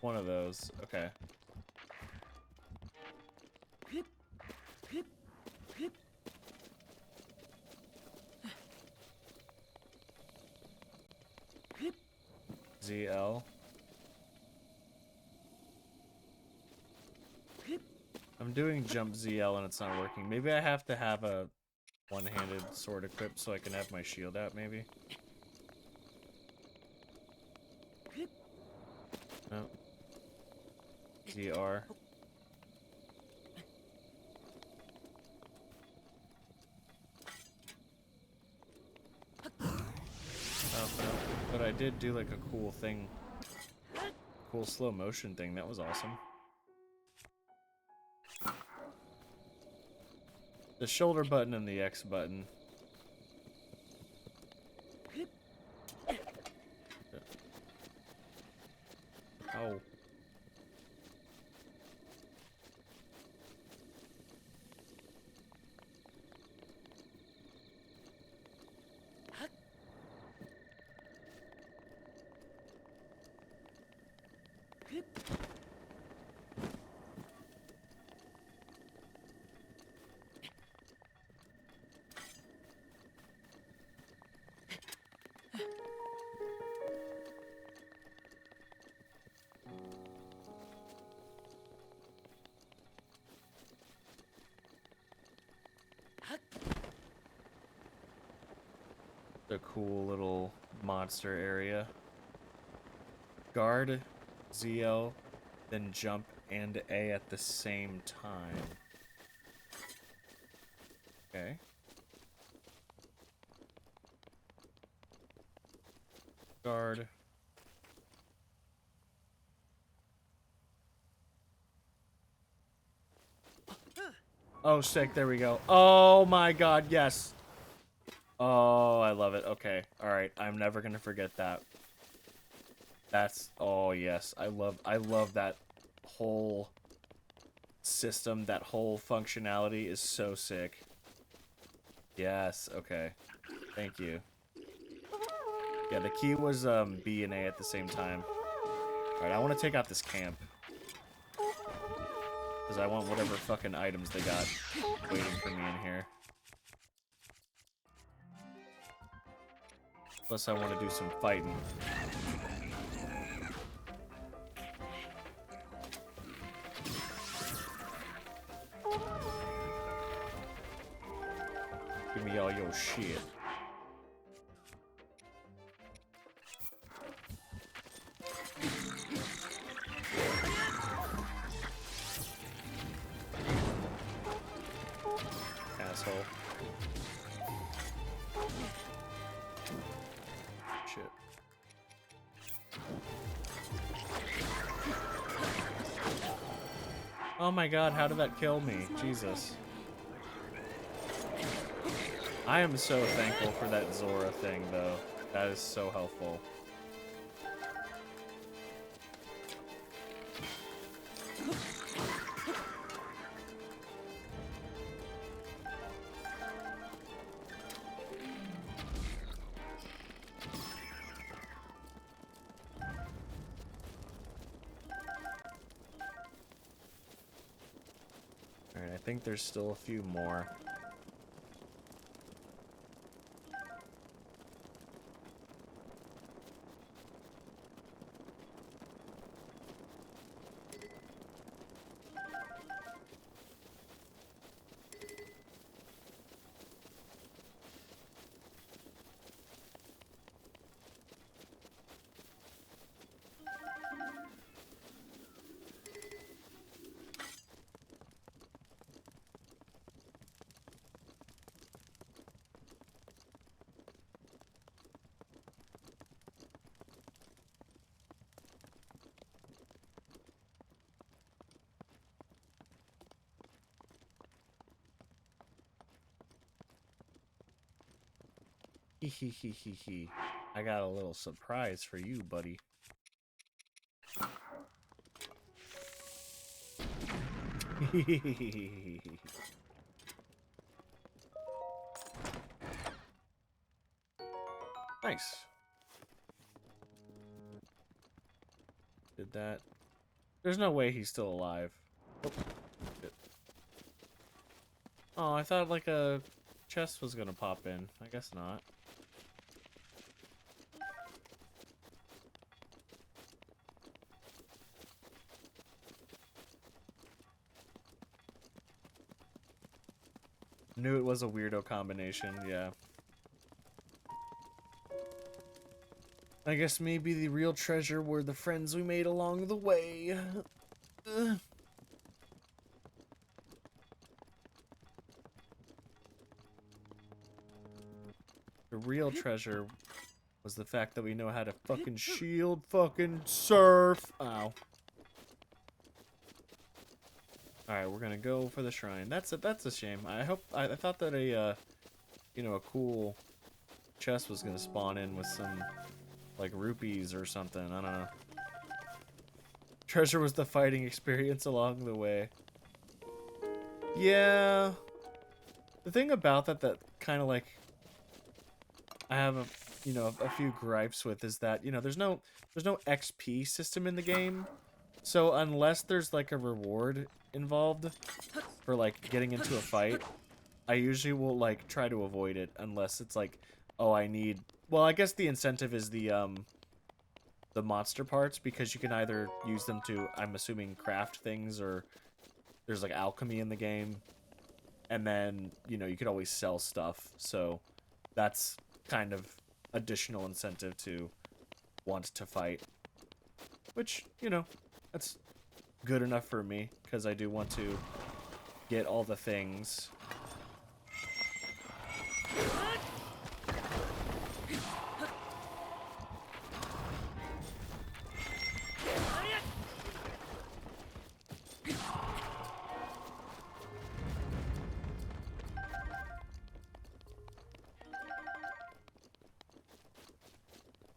One of those. Okay. ZL. I'm doing jump ZL and it's not working. Maybe I have to have a one-handed sword equipped so I can have my shield out, maybe. No. ZR. Oh, no. But I did do like a cool thing. Cool slow motion thing. That was awesome. The shoulder button and the X button. Oh. a cool little monster area. Guard, ZL, then jump and A at the same time. Okay. Guard. Oh, sick. There we go. Oh my god, yes. Oh, I love it. Okay. All right. I'm never going to forget that. That's oh yes. I love that whole system, that whole functionality is so sick. Yes, okay. Thank you. Yeah, the key was B and A at the same time. All right, I want to take out this camp. Cuz I want whatever fucking items they got waiting for me in here. Plus I want to do some fighting. Give me all your shit. Asshole. Shit. Oh my god, how did that kill me? Jesus. I am so thankful for that Zora thing, though. That is so helpful. Alright, I think there's still a few more. Hee. I got a little surprise for you, buddy. Nice. Did that. There's no way he's still alive. Oh, shit. Oh, I thought like a chest was gonna pop in. I guess not. Knew it was a weirdo combination, yeah. I guess maybe the real treasure were the friends we made along the way. Ugh. The real treasure was the fact that we know how to fucking shield, fucking surf. Ow. Alright, we're gonna go for the shrine. That's a shame. I thought that a you know, a cool chest was gonna spawn in with some like rupees or something. I don't know. Treasure was the fighting experience along the way. Yeah. The thing about that kind of like I have a few gripes with is that, there's no XP system in the game. So unless there's like a reward involved for like getting into a fight, I usually will like try to avoid it unless it's like, oh, well, I guess the incentive is the monster parts, because you can either use them to, I'm assuming, craft things, or there's like alchemy in the game. And then, you could always sell stuff. So that's kind of additional incentive to want to fight. Which, you know, that's good enough for me, because I do want to get all the things.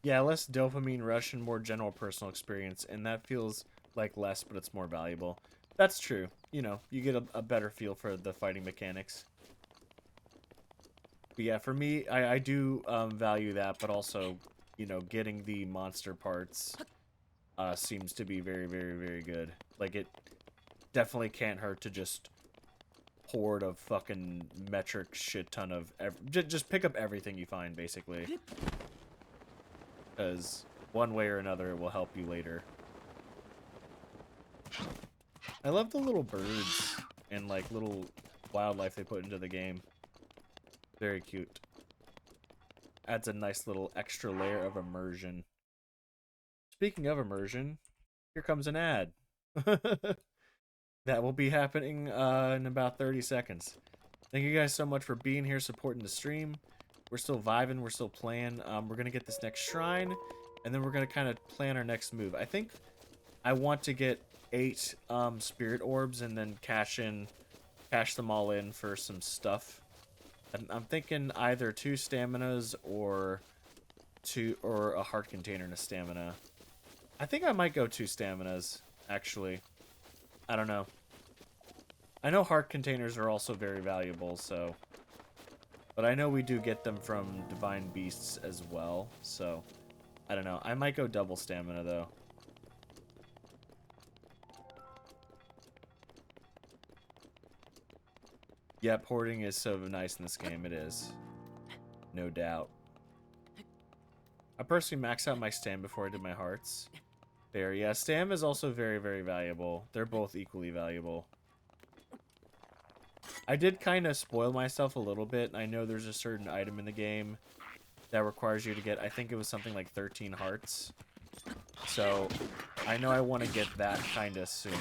Yeah, less dopamine rush and more general personal experience, and that feels like less, but it's more valuable. That's true. You know, you get a better feel for the fighting mechanics. But yeah, for me, I do value that, but also, you know, getting the monster parts seems to be very, very, very good. Like, it definitely can't hurt to just hoard a fucking metric shit ton of... just pick up everything you find, basically. Because one way or another, it will help you later. I love the little birds and, like, little wildlife they put into the game. Very cute. Adds a nice little extra layer of immersion. Speaking of immersion, here comes an ad. That will be happening in about 30 seconds. Thank you guys so much for being here, supporting the stream. We're still vibing, we're still playing. We're going to get this next shrine, and then we're going to kind of plan our next move. I think I want to get 8 spirit orbs and then cash them all in for some stuff. I'm thinking either 2 staminas or a heart container and a stamina. I think I might go 2 staminas, actually. I don't know. I know heart containers are also very valuable, so... But I know we do get them from divine beasts as well, so... I don't know. I might go double stamina, though. Yep, hoarding is so nice in this game. It is. No doubt. I personally maxed out my stam before I did my hearts. There, yeah. Stam is also very, very valuable. They're both equally valuable. I did kind of spoil myself a little bit. I know there's a certain item in the game that requires you to get, I think it was something like 13 hearts. So, I know I want to get that kind of soon.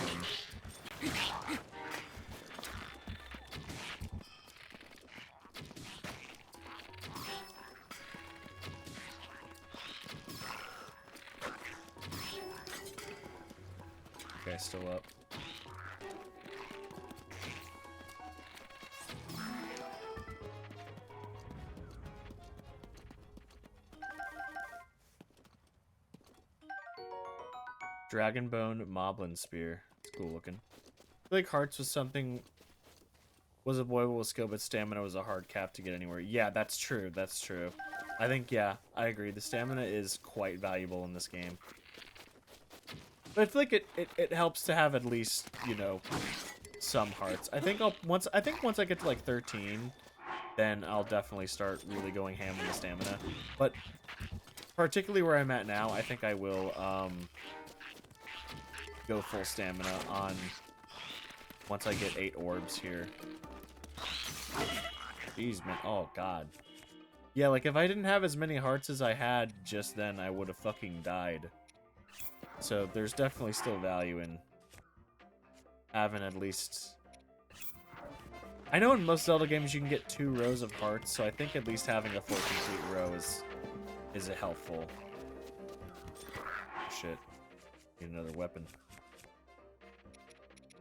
Okay, still up. Dragonbone Moblin Spear. It's cool looking. I feel like Hearts was something... was avoidable with skill, but stamina was a hard cap to get anywhere. Yeah, that's true. That's true. I think, yeah, I agree. The stamina is quite valuable in this game. But I feel like it helps to have at least, you know, some hearts. I think once I get to like 13, then I'll definitely start really going ham with the stamina. But particularly where I'm at now, I think I will go full stamina on once I get 8 orbs here. Jeez, man. Oh, God. Yeah, like, if I didn't have as many hearts as I had just then, I would have fucking died. So, there's definitely still value in having at least... I know in most Zelda games you can get 2 rows of hearts, so I think at least having a full complete row is helpful. Shit. Need another weapon.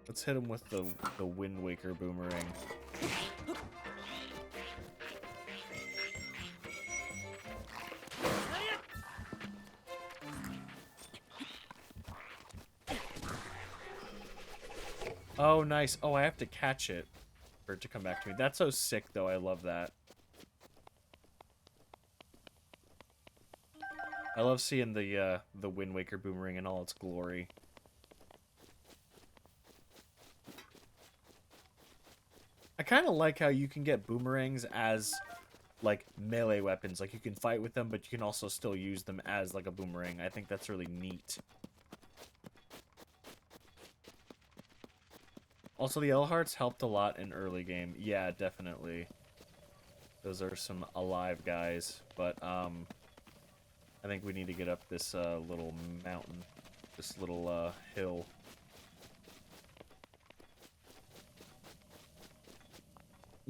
Let's hit him with the Wind Waker boomerang. Oh, nice. Oh, I have to catch it for it to come back to me. That's so sick, though. I love that. I love seeing the Wind Waker boomerang in all its glory. I kind of like how you can get boomerangs as, like, melee weapons. Like, you can fight with them, but you can also still use them as, like, a boomerang. I think that's really neat. Also, the L hearts helped a lot in early game. Yeah, definitely. Those are some alive guys. But, I think we need to get up this little mountain, this little hill.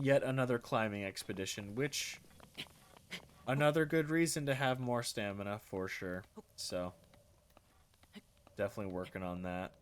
Yet another climbing expedition, which another good reason to have more stamina for sure. So definitely working on that.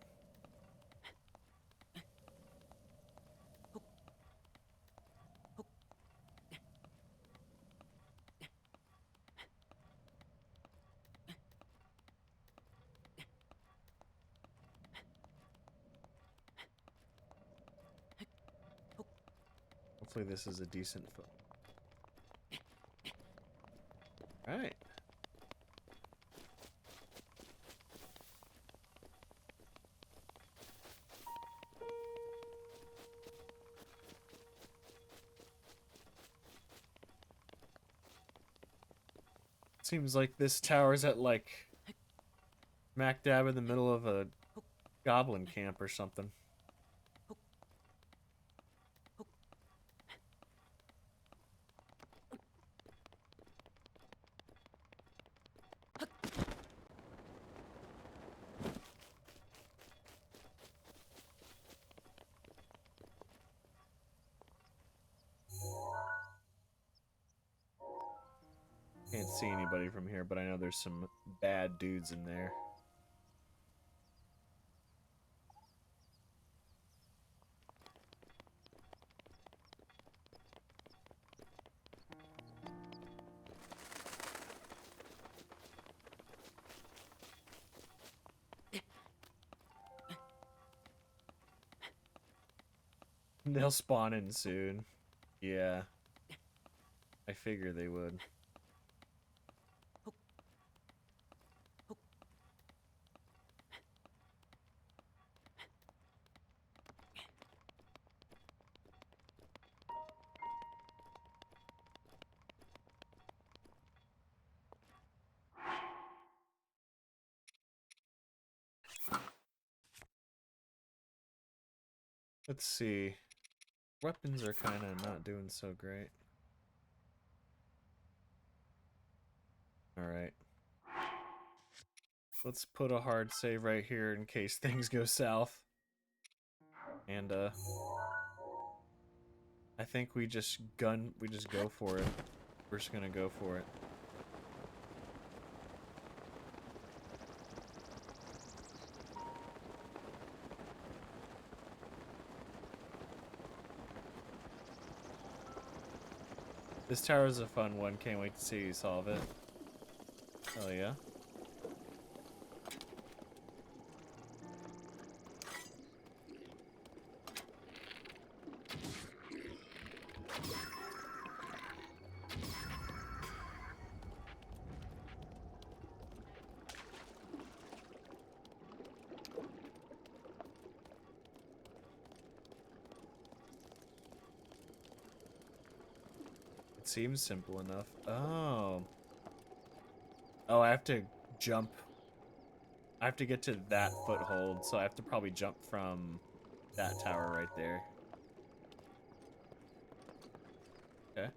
Hopefully this is a decent foot. Alright. Seems like this tower's at like smack dab in the middle of a goblin camp or something. Can't see anybody from here, but I know there's some bad dudes in there. They'll spawn in soon. Yeah. I figure they would. Let's see. Weapons are kind of not doing so great. Alright. Let's put a hard save right here in case things go south. And, I think we just go for it. We're just gonna go for it. This tower is a fun one. Can't wait to see you solve it. Oh yeah. It seems simple enough. Oh. Oh, I have to jump. I have to get to that foothold, so I have to probably jump from that tower right there. Okay.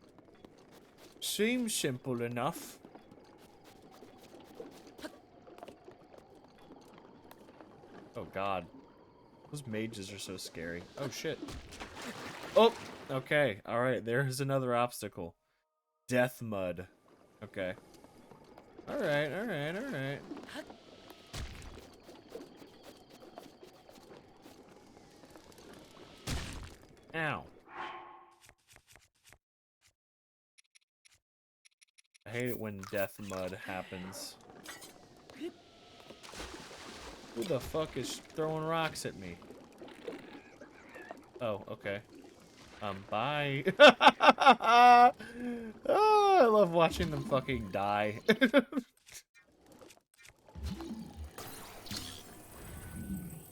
Seems simple enough. Oh god. Those mages are so scary. Oh shit. Oh! Okay, alright, there's another obstacle. Death mud. Okay. Alright, alright, alright. Ow. I hate it when death mud happens. Who the fuck is throwing rocks at me? Oh, okay. Bye. Oh, I love watching them fucking die.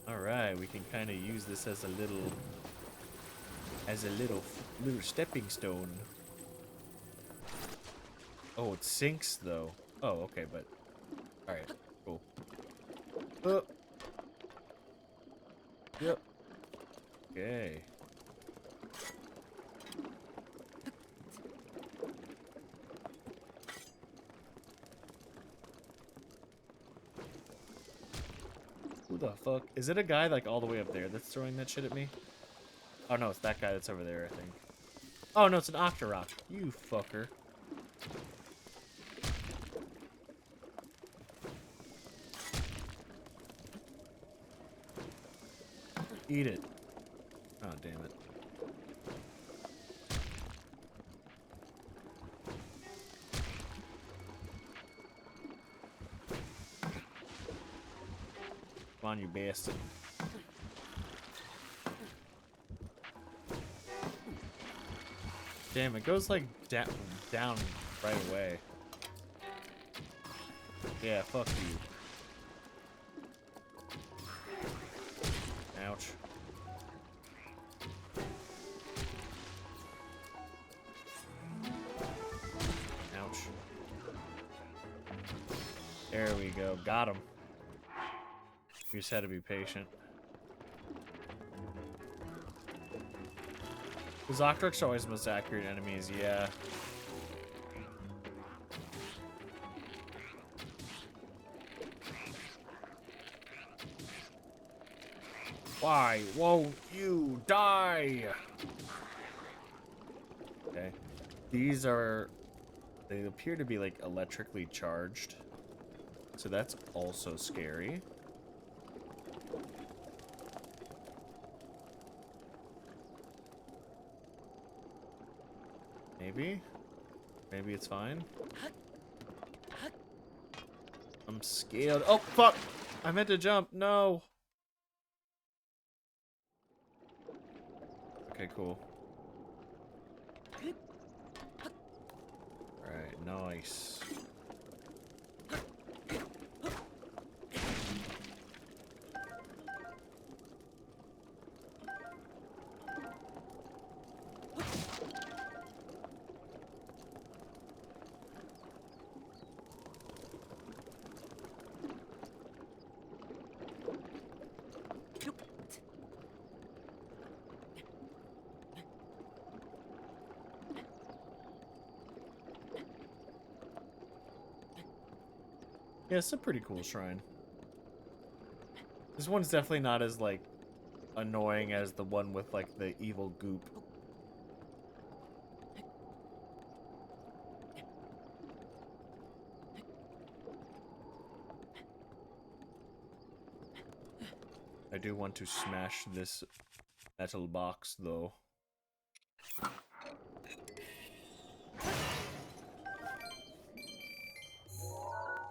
Alright, we can kind of use this as a little stepping stone. Oh, it sinks though. Oh, okay, but alright, cool. Yep. Okay. Who the fuck? Is it a guy like all the way up there that's throwing that shit at me? Oh no, it's that guy that's over there, I think. Oh no, it's an Octorok. You fucker. Eat it. Oh, damn it. Come on, you bastard. Damn, it goes like down right away. Yeah, fuck you. Ouch. Ouch. There we go. Got him. You just had to be patient. The Zoctrix are always the most accurate enemies, yeah. Why won't you die? Okay. These are... They appear to be, like, electrically charged. So that's also scary. Maybe? Maybe it's fine? I'm scared. Oh, fuck! I meant to jump. No! Okay, cool. Alright, nice. Yeah, it's a pretty cool shrine. This one's definitely not as, like, annoying as the one with, like, the evil goop. I do want to smash this metal box, though.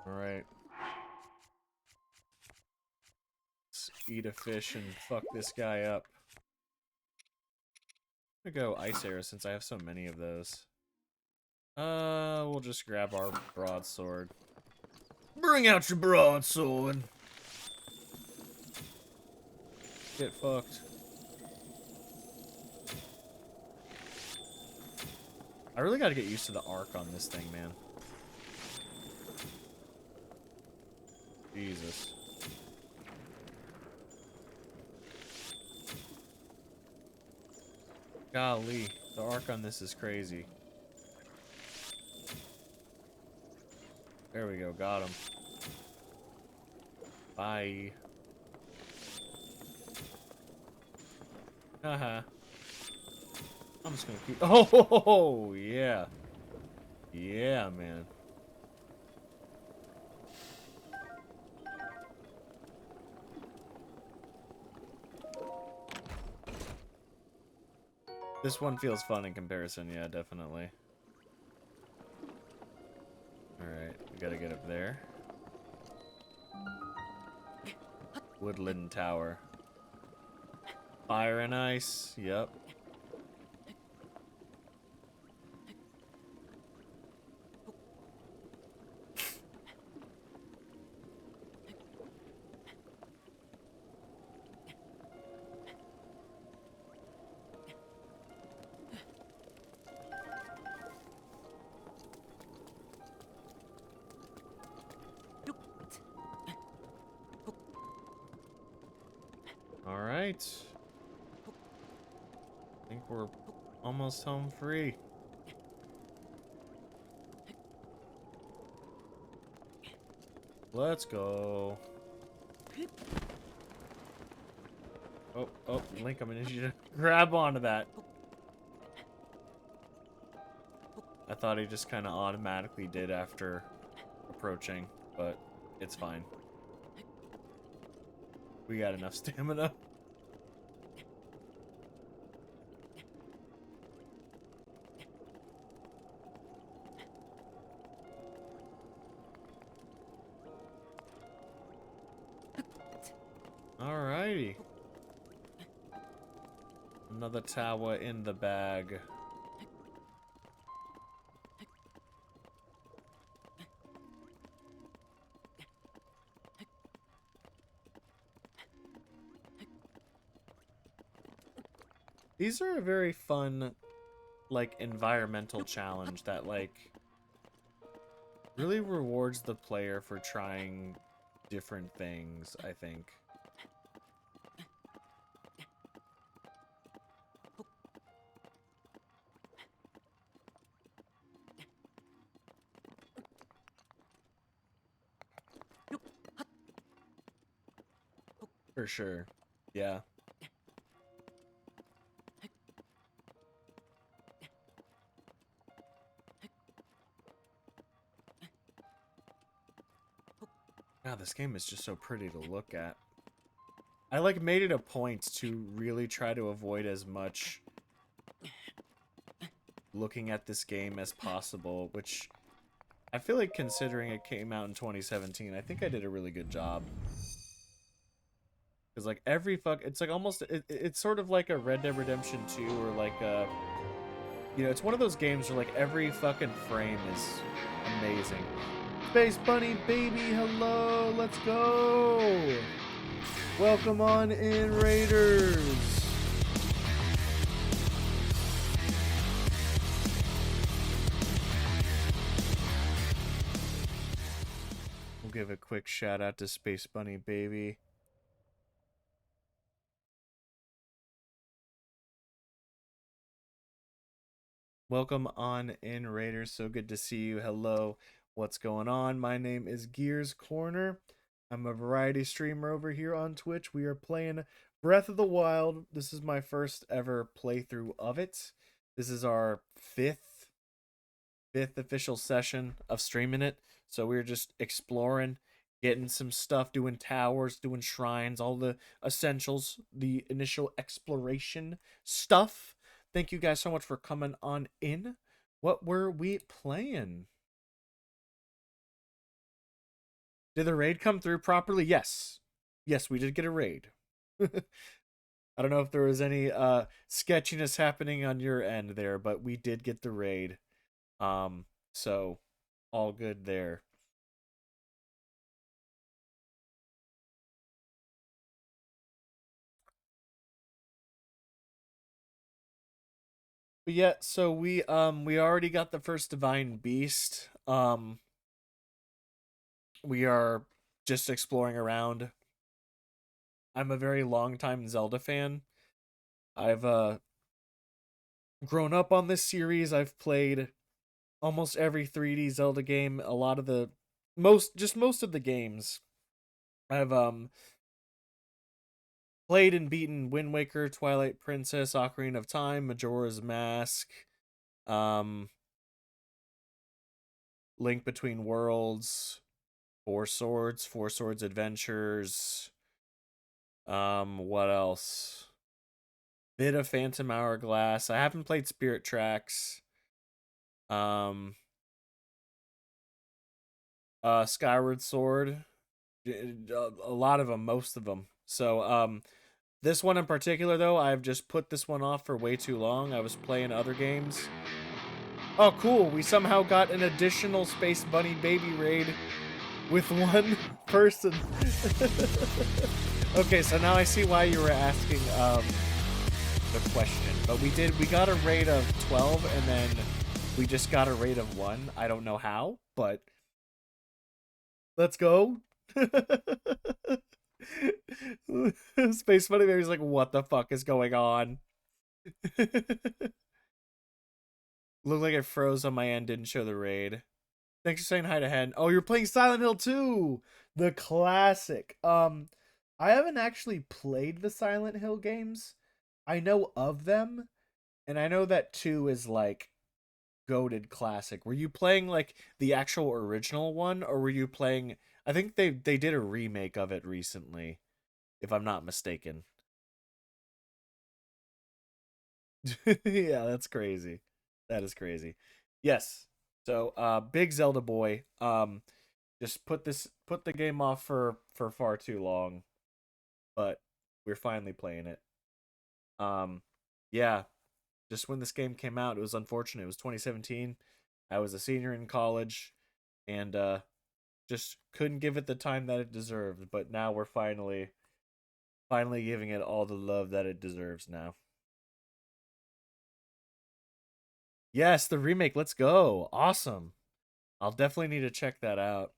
Alright. Let's eat a fish and fuck this guy up. I'm gonna go ice arrow since I have so many of those. We'll just grab our broadsword. Bring out your broadsword! Get fucked. I really gotta get used to the arc on this thing, man. Jesus. Golly, the arc on this is crazy. There we go, got him. Bye. Haha. I'm just gonna keep. Oh, yeah. Yeah, man. This one feels fun in comparison, yeah, definitely. Alright, we gotta get up there. Woodland Tower. Fire and ice, yep. Alright. I think we're almost home free. Let's go. Oh, Link, I'm gonna need you to grab onto that. I thought he just kind of automatically did after approaching, but it's fine. We got enough stamina. Alrighty. Another tower in the bag. These are a very fun, like, environmental challenge that, like, really rewards the player for trying different things, I think. For sure. Yeah. God, this game is just so pretty to look at. I, like, made it a point to really try to avoid as much looking at this game as possible, which I feel like, considering it came out in 2017, I think I did a really good job. Because, like, it's like almost, it's sort of like a Red Dead Redemption 2 or like a, you know, it's one of those games where, like, every fucking frame is amazing. Space Bunny, baby, hello, let's go! Welcome on in, Raiders! We'll give a quick shout out to Space Bunny, baby. Welcome on in, Raiders. So good to see you. Hello. What's going on? My name is Gears Corner. I'm a variety streamer over here on Twitch. We are playing Breath of the Wild. This is my first ever playthrough of it. This is our fifth official session of streaming it. So we're just exploring, getting some stuff, doing towers, doing shrines, all the essentials, the initial exploration stuff. Thank you guys so much for coming on in. What were we playing? Did the raid come through properly? Yes. Yes, we did get a raid. I don't know if there was any sketchiness happening on your end there, but we did get the raid. So all good there. But yeah, so we already got the first divine beast. We are just exploring around. I'm a very long time Zelda fan. I've grown up on this series. I've played almost every 3D Zelda game, a lot of the most of the games. I've played and beaten Wind Waker, Twilight Princess, Ocarina of Time, Majora's Mask, um Link Between Worlds, Four Swords Adventures. What else? Bit of Phantom Hourglass. I haven't played Spirit Tracks. Skyward Sword. A lot of them, most of them. So, this one in particular, though, I've just put this one off for way too long. I was playing other games. Oh, cool. We somehow got an additional Space Bunny baby raid with one person. Okay, so now I see why you were asking the question. But we got a raid of 12, and then we just got a raid of 1. I don't know how, but let's go. Space Bunny Baby's like, what the fuck is going on? Looked like it froze on my end, didn't show the raid. Thanks for saying hi to Hen. Oh, you're playing Silent Hill 2! The classic. I haven't actually played the Silent Hill games. I know of them, and I know that 2 is like goated classic. Were you playing like the actual original one, or were you playing? I think they did a remake of it recently, if I'm not mistaken. Yeah, that's crazy. That is crazy. Yes. So, big Zelda boy. Just put the game off for far too long, but we're finally playing it. Um, yeah. Just when this game came out, it was unfortunate. It was 2017. I was a senior in college, and just couldn't give it the time that it deserved. But now we're finally giving it all the love that it deserves now. Yes, the remake. Let's go. Awesome. I'll definitely need to check that out.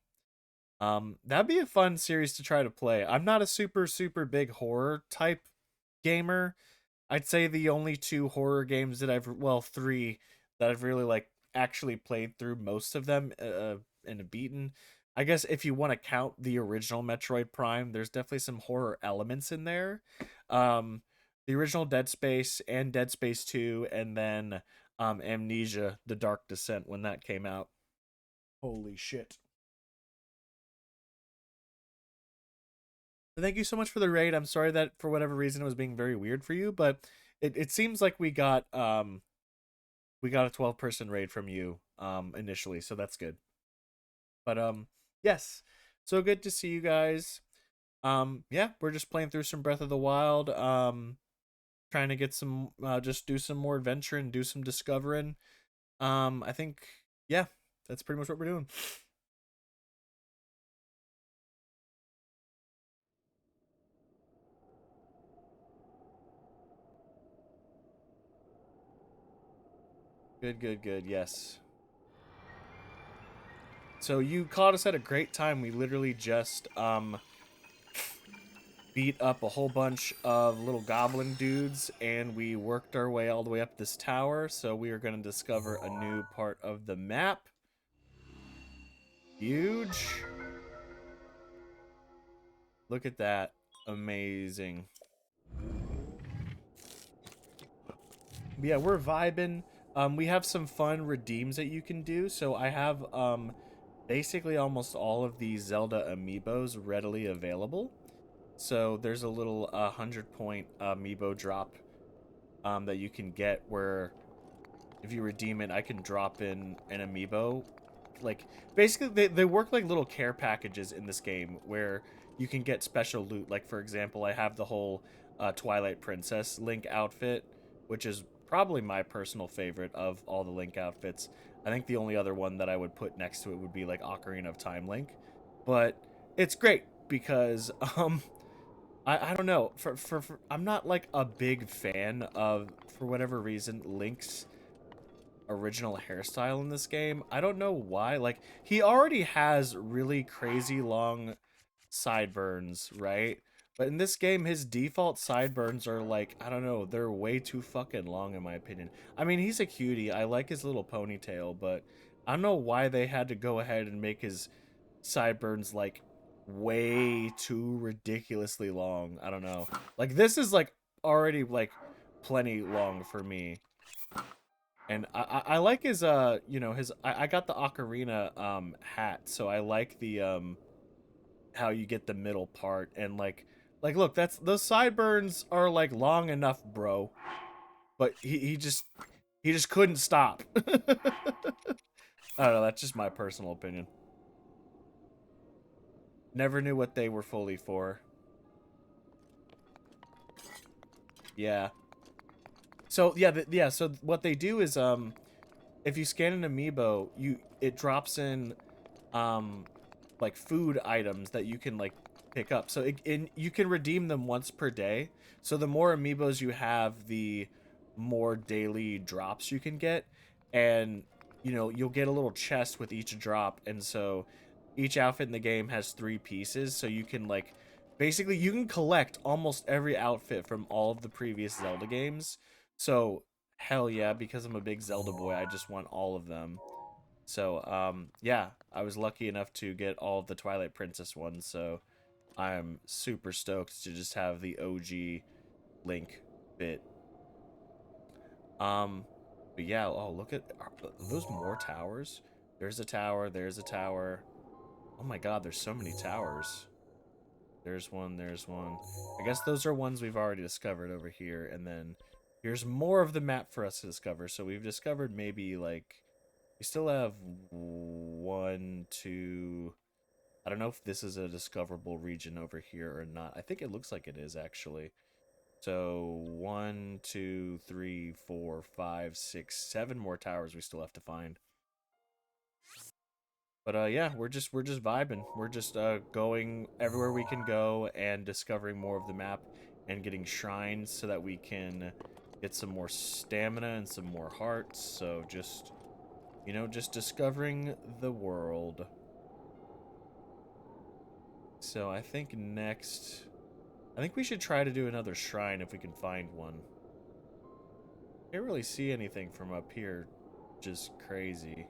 That'd be a fun series to try to play. I'm not a super big horror type gamer. I'd say the only two horror games that three that I've really like actually played through most of them and beaten. I guess if you want to count the original Metroid Prime, there's definitely some horror elements in there. Um, the original Dead Space and Dead Space 2, and then Amnesia: The Dark Descent when that came out. Holy shit. Thank you so much for the raid. I'm sorry that for whatever reason it was being very weird for you, but it seems like we got a 12-person raid from you initially, so that's good. But yes. So good to see you guys. Yeah, we're just playing through some Breath of the Wild, trying to get some just do some more adventure and do some discovering. I think yeah, that's pretty much what we're doing. Good. Yes. So you caught us at a great time. We literally just beat up a whole bunch of little goblin dudes and we worked our way all the way up this tower. So we are going to discover a new part of the map. Huge. Look at that. Amazing. But yeah, we're vibing. We have some fun redeems that you can do. So I have basically almost all of these Zelda amiibos readily available. So there's a little 100-point amiibo drop that you can get where if you redeem it, I can drop in an amiibo. Like basically, they work like little care packages in this game where you can get special loot. Like for example, I have the whole Twilight Princess Link outfit, which is probably my personal favorite of all the Link outfits. I think the only other one that I would put next to it would be like Ocarina of Time Link, but it's great because I don't know for I'm not like a big fan of for whatever reason Link's original hairstyle in this game. I don't know why. Like he already has really crazy long sideburns, right? But in this game his default sideburns are like, I don't know, they're way too fucking long in my opinion. I mean, he's a cutie. I like his little ponytail, but I don't know why they had to go ahead and make his sideburns like way too ridiculously long. I don't know. Like this is like already like plenty long for me. And I like his his I got the ocarina hat, so I like the how you get the middle part and like look, that's those sideburns are like long enough, bro. But he just couldn't stop. I don't know, that's just my personal opinion. Never knew what they were fully for. Yeah. So yeah, so what they do is if you scan an amiibo, you it drops in um like food items that you can like pick up. So you can redeem them once per day. So the more amiibos you have, the more daily drops you can get, and you'll get a little chest with each drop, and so each outfit in the game has 3 pieces. So you can like basically you can collect almost every outfit from all of the previous Zelda games. So hell yeah, because I'm a big Zelda boy, I just want all of them. So, yeah, I was lucky enough to get all of the Twilight Princess ones. So, I am super stoked to just have the OG Link bit. But yeah, oh, look at those more towers. There's a tower, there's a tower. Oh my god, there's so many towers. There's one, there's one. I guess those are ones we've already discovered over here, and then here's more of the map for us to discover. So we've discovered maybe like we still have one, two. I don't know if this is a discoverable region over here or not. I think it looks like it is actually. So 1, 2, 3, 4, 5, 6, 7 more towers we still have to find. But yeah, we're just vibing. We're just going everywhere we can go and discovering more of the map and getting shrines so that we can get some more stamina and some more hearts. So just just discovering the world. So I think we should try to do another shrine if we can find one. Can't really see anything from up here. Just crazy.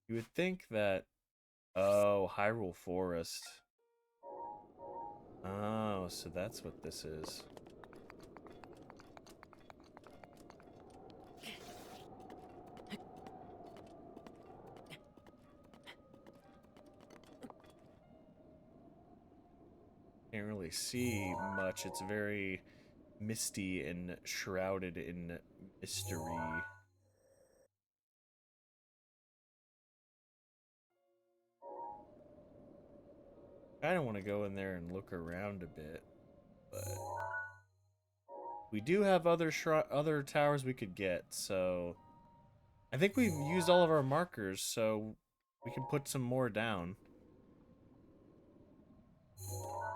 You would think that... Oh, Hyrule Forest. Oh, so that's what this is. Can't really see much. It's very misty and shrouded in mystery. I don't want to go in there and look around a bit, but we do have other towers we could get, so I think we've used all of our markers, so we can put some more down.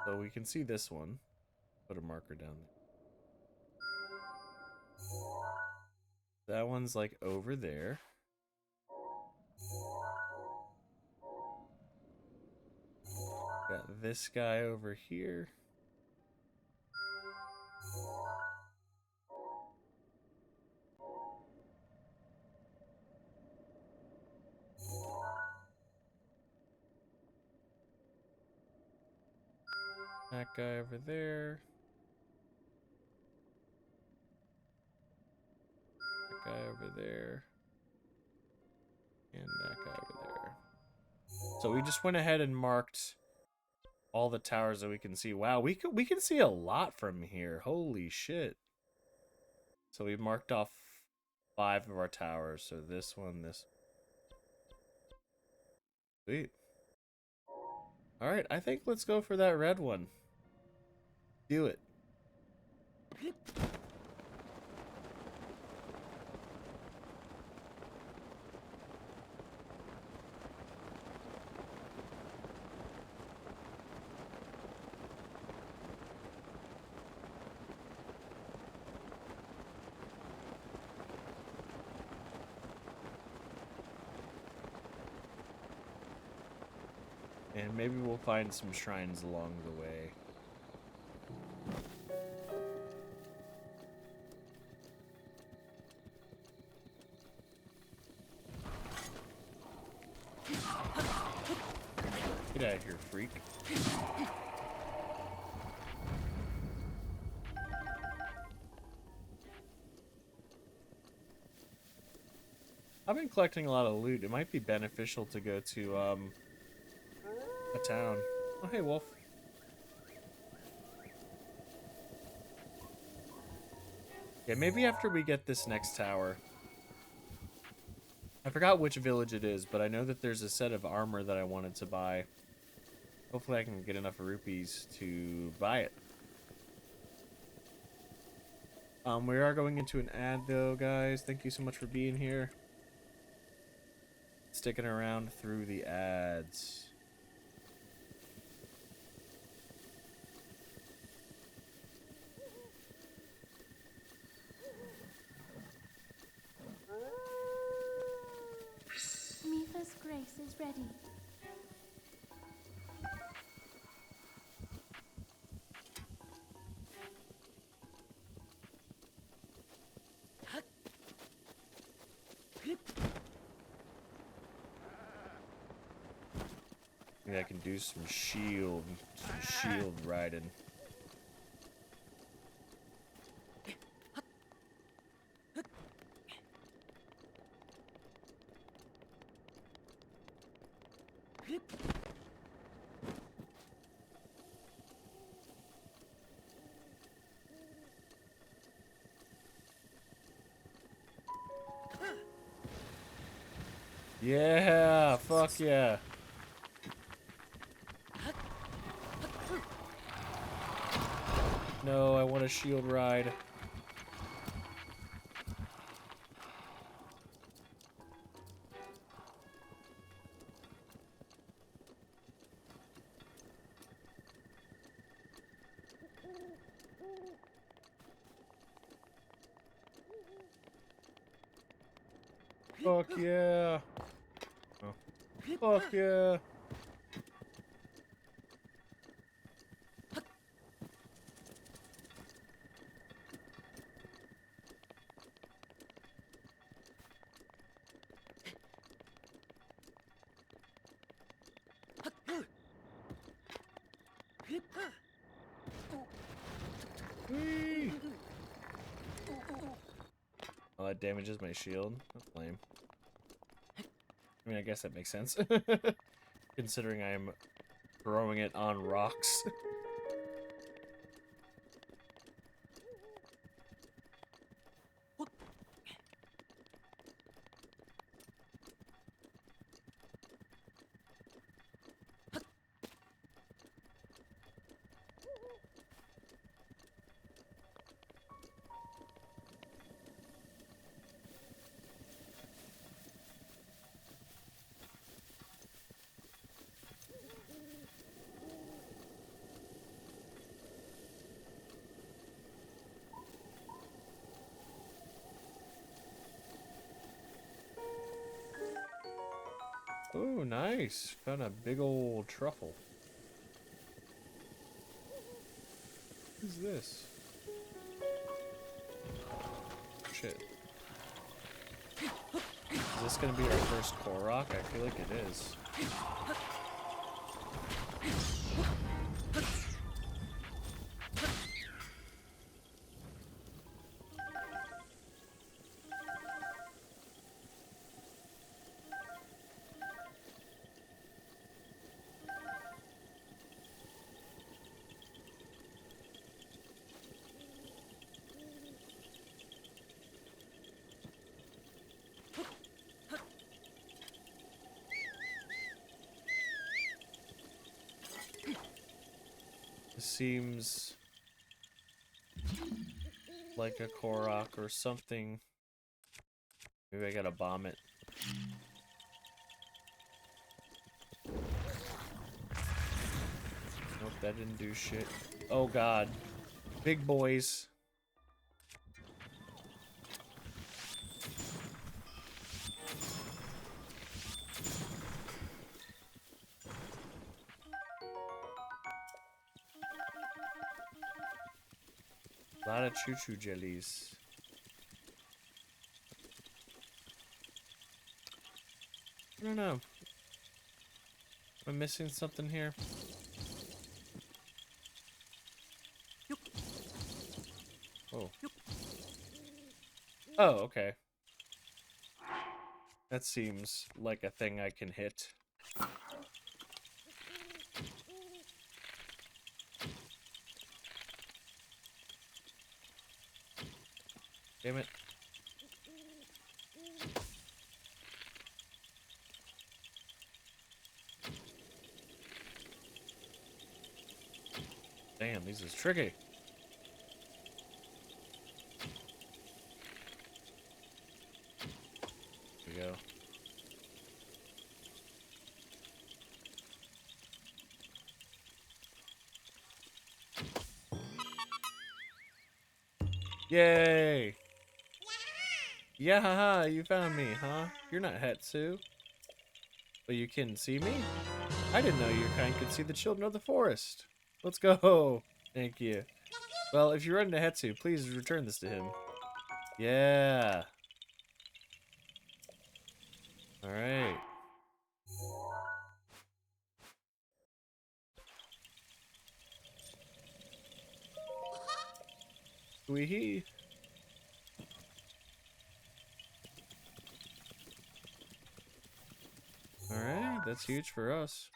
So we can see this one. Put a marker down there. That one's like over there. Got this guy over here. That guy over there. That guy over there. And that guy over there. So we just went ahead and marked all the towers that we can see. Wow, we can see a lot from here. Holy shit. So we marked off 5 of our towers. So this one, this. Sweet. Alright, I think let's go for that red one. Do it. And maybe we'll find some shrines along the way. Get out of here, freak. I've been collecting a lot of loot. It might be beneficial to go to a town. Oh, hey, wolf. Yeah, maybe after we get this next tower. I forgot which village it is, but I know that there's a set of armor that I wanted to buy. Hopefully I can get enough rupees to buy it. We are going into an ad though, guys. Thank you so much for being here. Sticking around through the ads. Mifa's grace is ready. Maybe I can do some shield riding. Yeah, fuck yeah. No, I want a shield ride. Fuck yeah. Oh. Fuck yeah. Whee! Oh, that damages my shield. That's lame. I mean, I guess that makes sense. Considering I'm throwing it on rocks. Oh, nice. Found a big old truffle. Who's this? Shit. Is this gonna be our first Korok? I feel like it is. This seems like a Korok or something. Maybe I gotta bomb it. Nope, that didn't do shit. Oh god. Big boys. A lot of choo-choo jellies. I don't know. Am I missing something here? Oh. Oh, okay. That seems like a thing I can hit. Damn it. Damn, this is tricky. Here we go. Yay! Yeah, haha, you found me, huh? You're not Hetsu. But you can see me? I didn't know your kind could see the children of the forest. Let's go. Thank you. Well, if you run into Hetsu, please return this to him. Yeah. Alright. Wee-hee. Alright, that's huge for us.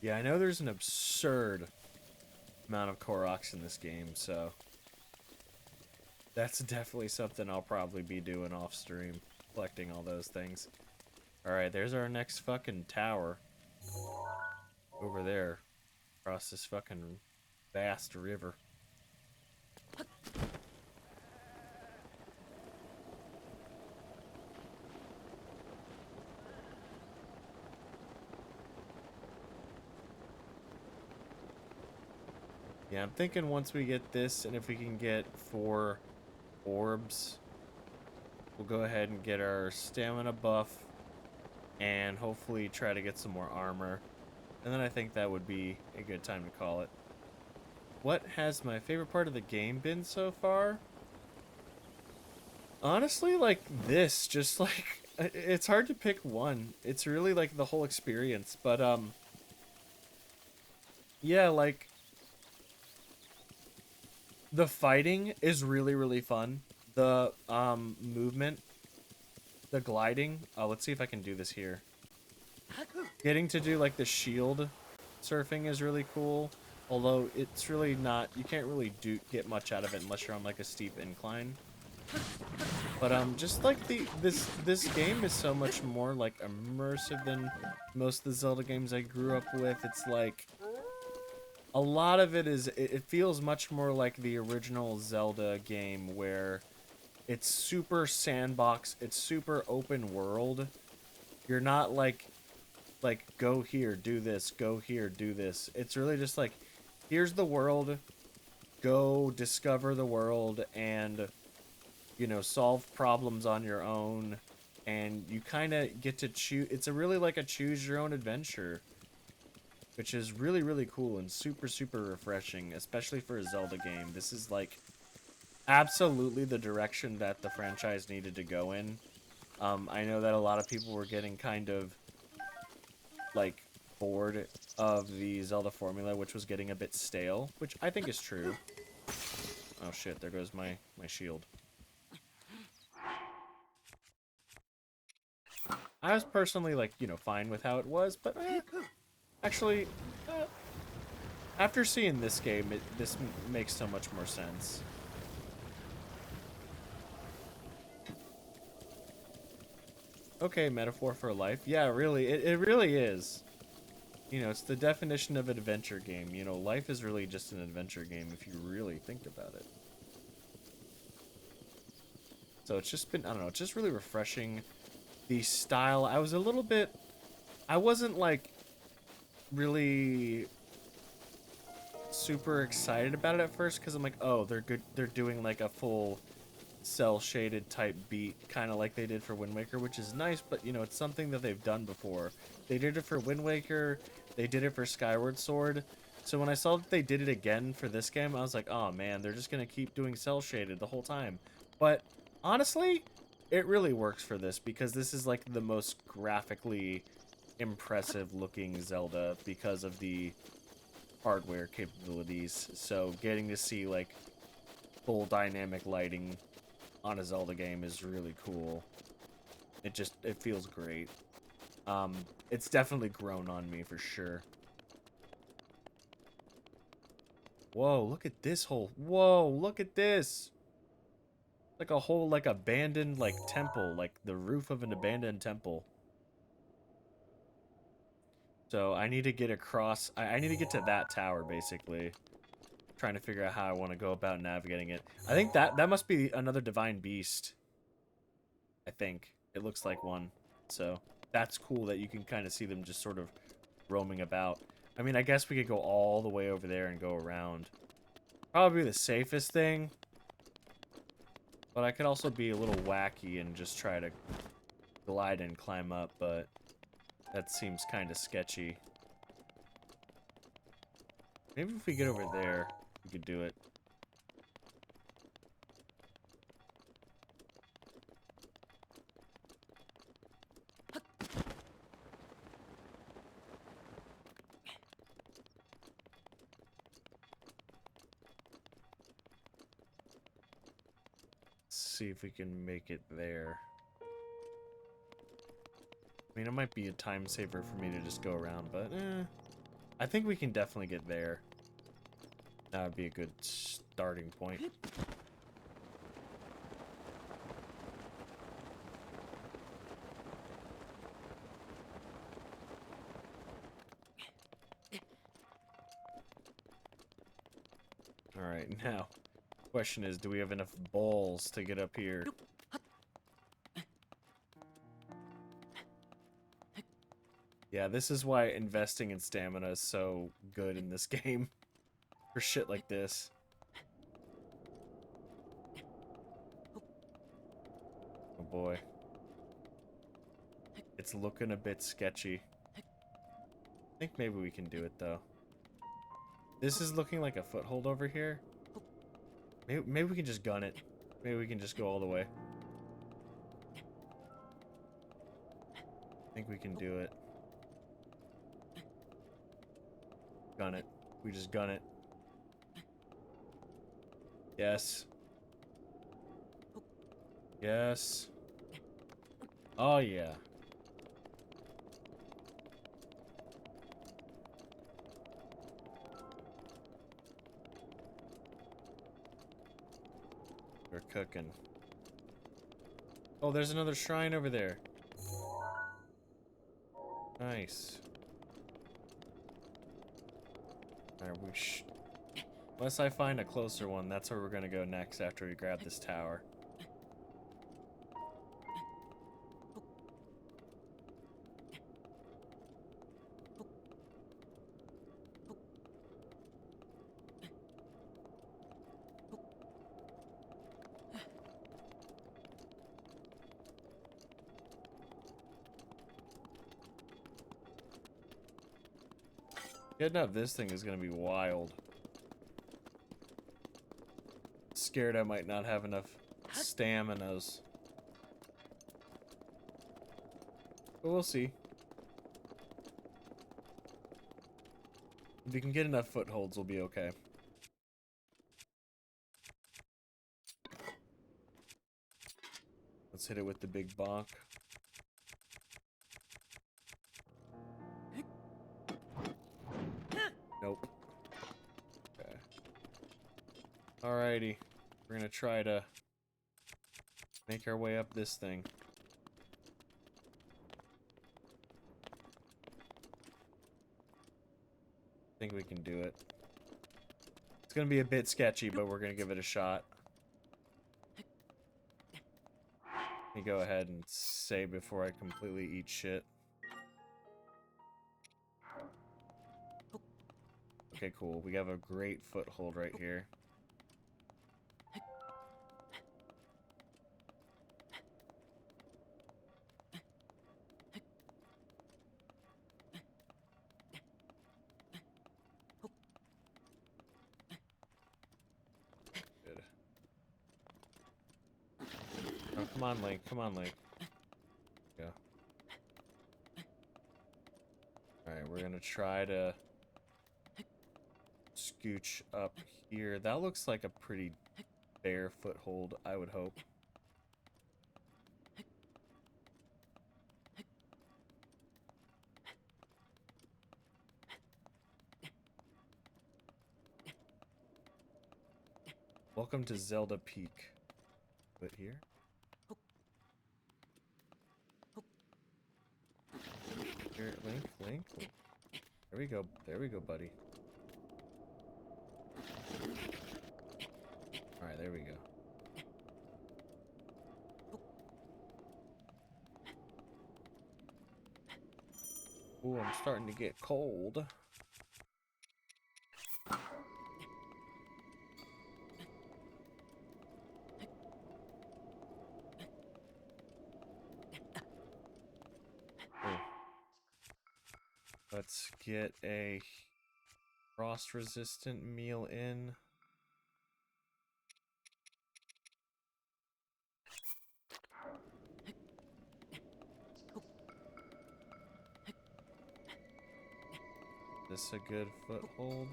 Yeah, I know there's an absurd amount of Koroks in this game, so that's definitely something I'll probably be doing off stream, collecting all those things. Alright, there's our next fucking tower. Over there, across this fucking vast river. Yeah, I'm thinking once we get this, and if we can get 4 orbs, we'll go ahead and get our stamina buff, and hopefully try to get some more armor. And then I think that would be a good time to call it. What has my favorite part of the game been so far? Honestly, like this, just like, it's hard to pick one. It's really like the whole experience, but yeah, like, the fighting is really, really fun. The movement, the gliding. Oh, let's see if I can do this here. Getting to do like the shield surfing is really cool. Although it's really not, you can't really get much out of it unless you're on like a steep incline. But just like this game is so much more like immersive than most of the Zelda games I grew up with. It's like a lot of it is, it feels much more like the original Zelda game where it's super sandbox, it's super open world. You're not like go here, do this, go here, do this. It's really just like, here's the world, go discover the world and, you know, solve problems on your own, and you kind of get to choose. It's a really like a choose your own adventure, which is really, really cool and super, super refreshing, especially for a Zelda game. This is like absolutely the direction that the franchise needed to go in. I know that a lot of people were getting kind of like bored of the Zelda formula, which was getting a bit stale, which I think is true. Oh shit, there goes my shield. I was personally like, you know, fine with how it was, but actually, after seeing this game, this makes so much more sense. Okay, metaphor for life. Yeah, really, it really is. You know, it's the definition of an adventure game. You know, life is really just an adventure game if you really think about it. So it's just been, I don't know, it's just really refreshing. The style, I was a little bit, I wasn't like really super excited about it at first because I'm like, oh, they're doing like a full cell shaded type beat, kind of like they did for Wind Waker, which is nice, but you know, it's something that they've done before. They did it for Wind Waker, they did it for Skyward Sword. So when I saw that they did it again for this game, I was like, oh man, they're just gonna keep doing cell shaded the whole time. But honestly, it really works for this because this is like the most graphically impressive looking Zelda because of the hardware capabilities. So getting to see like full dynamic lighting on a Zelda game is really cool. It feels great. It's definitely grown on me for sure. Whoa, look at this whole, whoa, look at this. Like a whole, like, abandoned, like, temple, like the roof of an abandoned temple. So I need to get across, I need to get to that tower, basically. Trying to figure out how I want to go about navigating it. I think that must be another divine beast. I think. It looks like one. So that's cool that you can kind of see them just sort of roaming about. I mean, I guess we could go all the way over there and go around. Probably the safest thing. But I could also be a little wacky and just try to glide and climb up, but that seems kind of sketchy. Maybe if we get over there, we could do it. see if we can make it there. I mean, it might be a time saver for me to just go around, but I think we can definitely get there. That would be a good starting point. Alright, now, question is, do we have enough balls to get up here? Yeah, this is why investing in stamina is so good in this game. For shit like this. Oh boy. It's looking a bit sketchy. I think maybe we can do it though. This is looking like a foothold over here. Maybe we can just gun it. Maybe we can just go all the way. I think we can do it. Gun it. We just gun it. Yes. Yes. Oh yeah. We're cooking. Oh, there's another shrine over there. Nice. Alright, unless I find a closer one, that's where we're gonna go next after we grab this tower. Getting up this thing is gonna be wild. Scared I might not have enough staminas. But we'll see. If we can get enough footholds, we'll be okay. Let's hit it with the big bonk. Nope. Okay. Alrighty. We're gonna try to make our way up this thing. I think we can do it. It's gonna be a bit sketchy, but we're gonna give it a shot. Let me go ahead and save before I completely eat shit. Okay, cool. We have a great foothold right here. Good. Oh, come on, Link. Come on, Link. Go. Alright, we're gonna try to scooch up here. That looks like a pretty bare foothold, I would hope. Welcome to Zelda Peak. Put here. Here, Link, Link. There we go. There we go, buddy. Alright, there we go. Ooh, I'm starting to get cold. Ooh. Let's get a frost-resistant meal in. Is this a good foothold?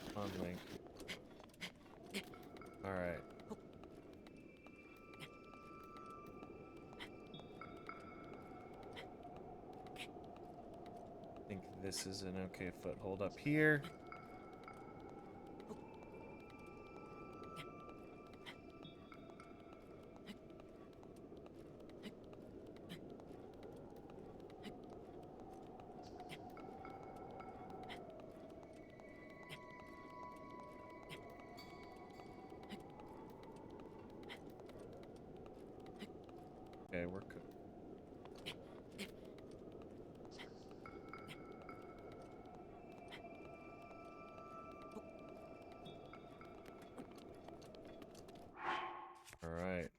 Come on, Link. this is an okay foothold up here. Okay, we're good. All right.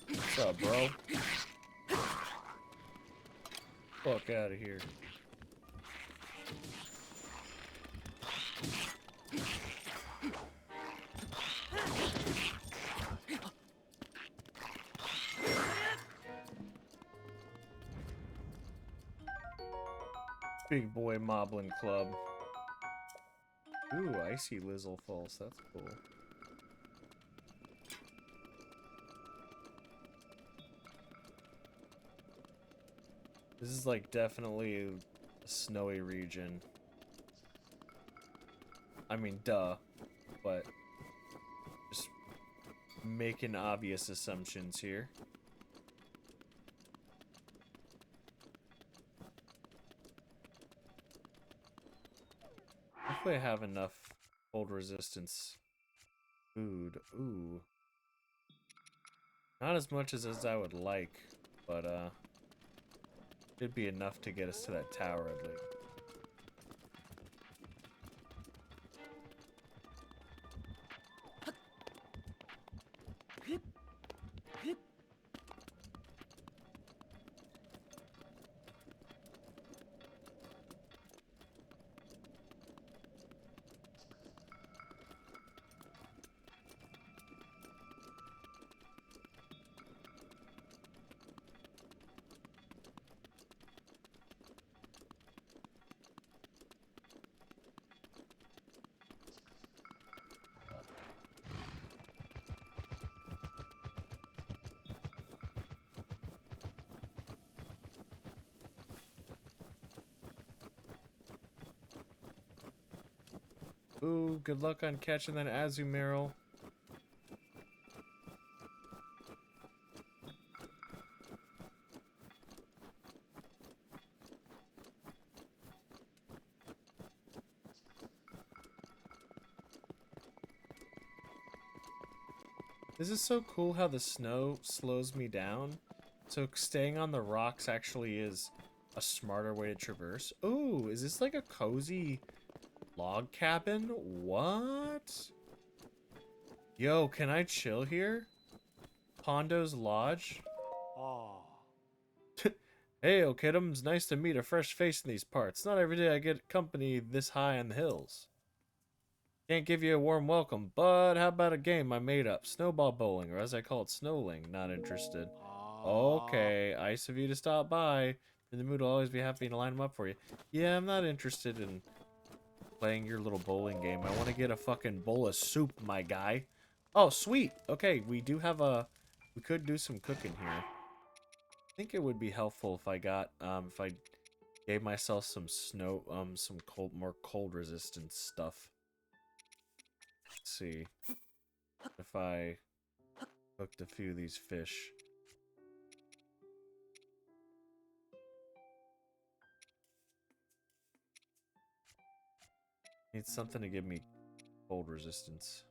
What's up, bro? Fuck out of here. Big boy Moblin Club. Ooh, Icy Lizzle Falls. That's cool. This is like definitely a snowy region. I mean, duh, but just making obvious assumptions here. Hopefully I have enough cold resistance food. Ooh. Not as much as I would like, but should be enough to get us to that tower at least. Ooh, good luck on catching that Azumarill. This is so cool how the snow slows me down. So staying on the rocks actually is a smarter way to traverse. Ooh, is this like a cozy log cabin? What? Yo, can I chill here? Pondo's Lodge? Oh. Hey, Okidums, nice to meet a fresh face in these parts. Not every day I get company this high in the hills. Can't give you a warm welcome, but how about a game I made up? Snowball bowling, or as I call it, snowling. Not interested. Okay, nice of you to stop by. In the mood, I'll always be happy to line them up for you. Yeah, I'm not interested in playing your little bowling game. I want to get a fucking bowl of soup, my guy. Oh, sweet. Okay, we do have a... We could do some cooking here. I think it would be helpful if I got, if I gave myself some snow, some more cold resistance stuff. Let's see if I cooked a few of these fish. Need something to give me cold resistance.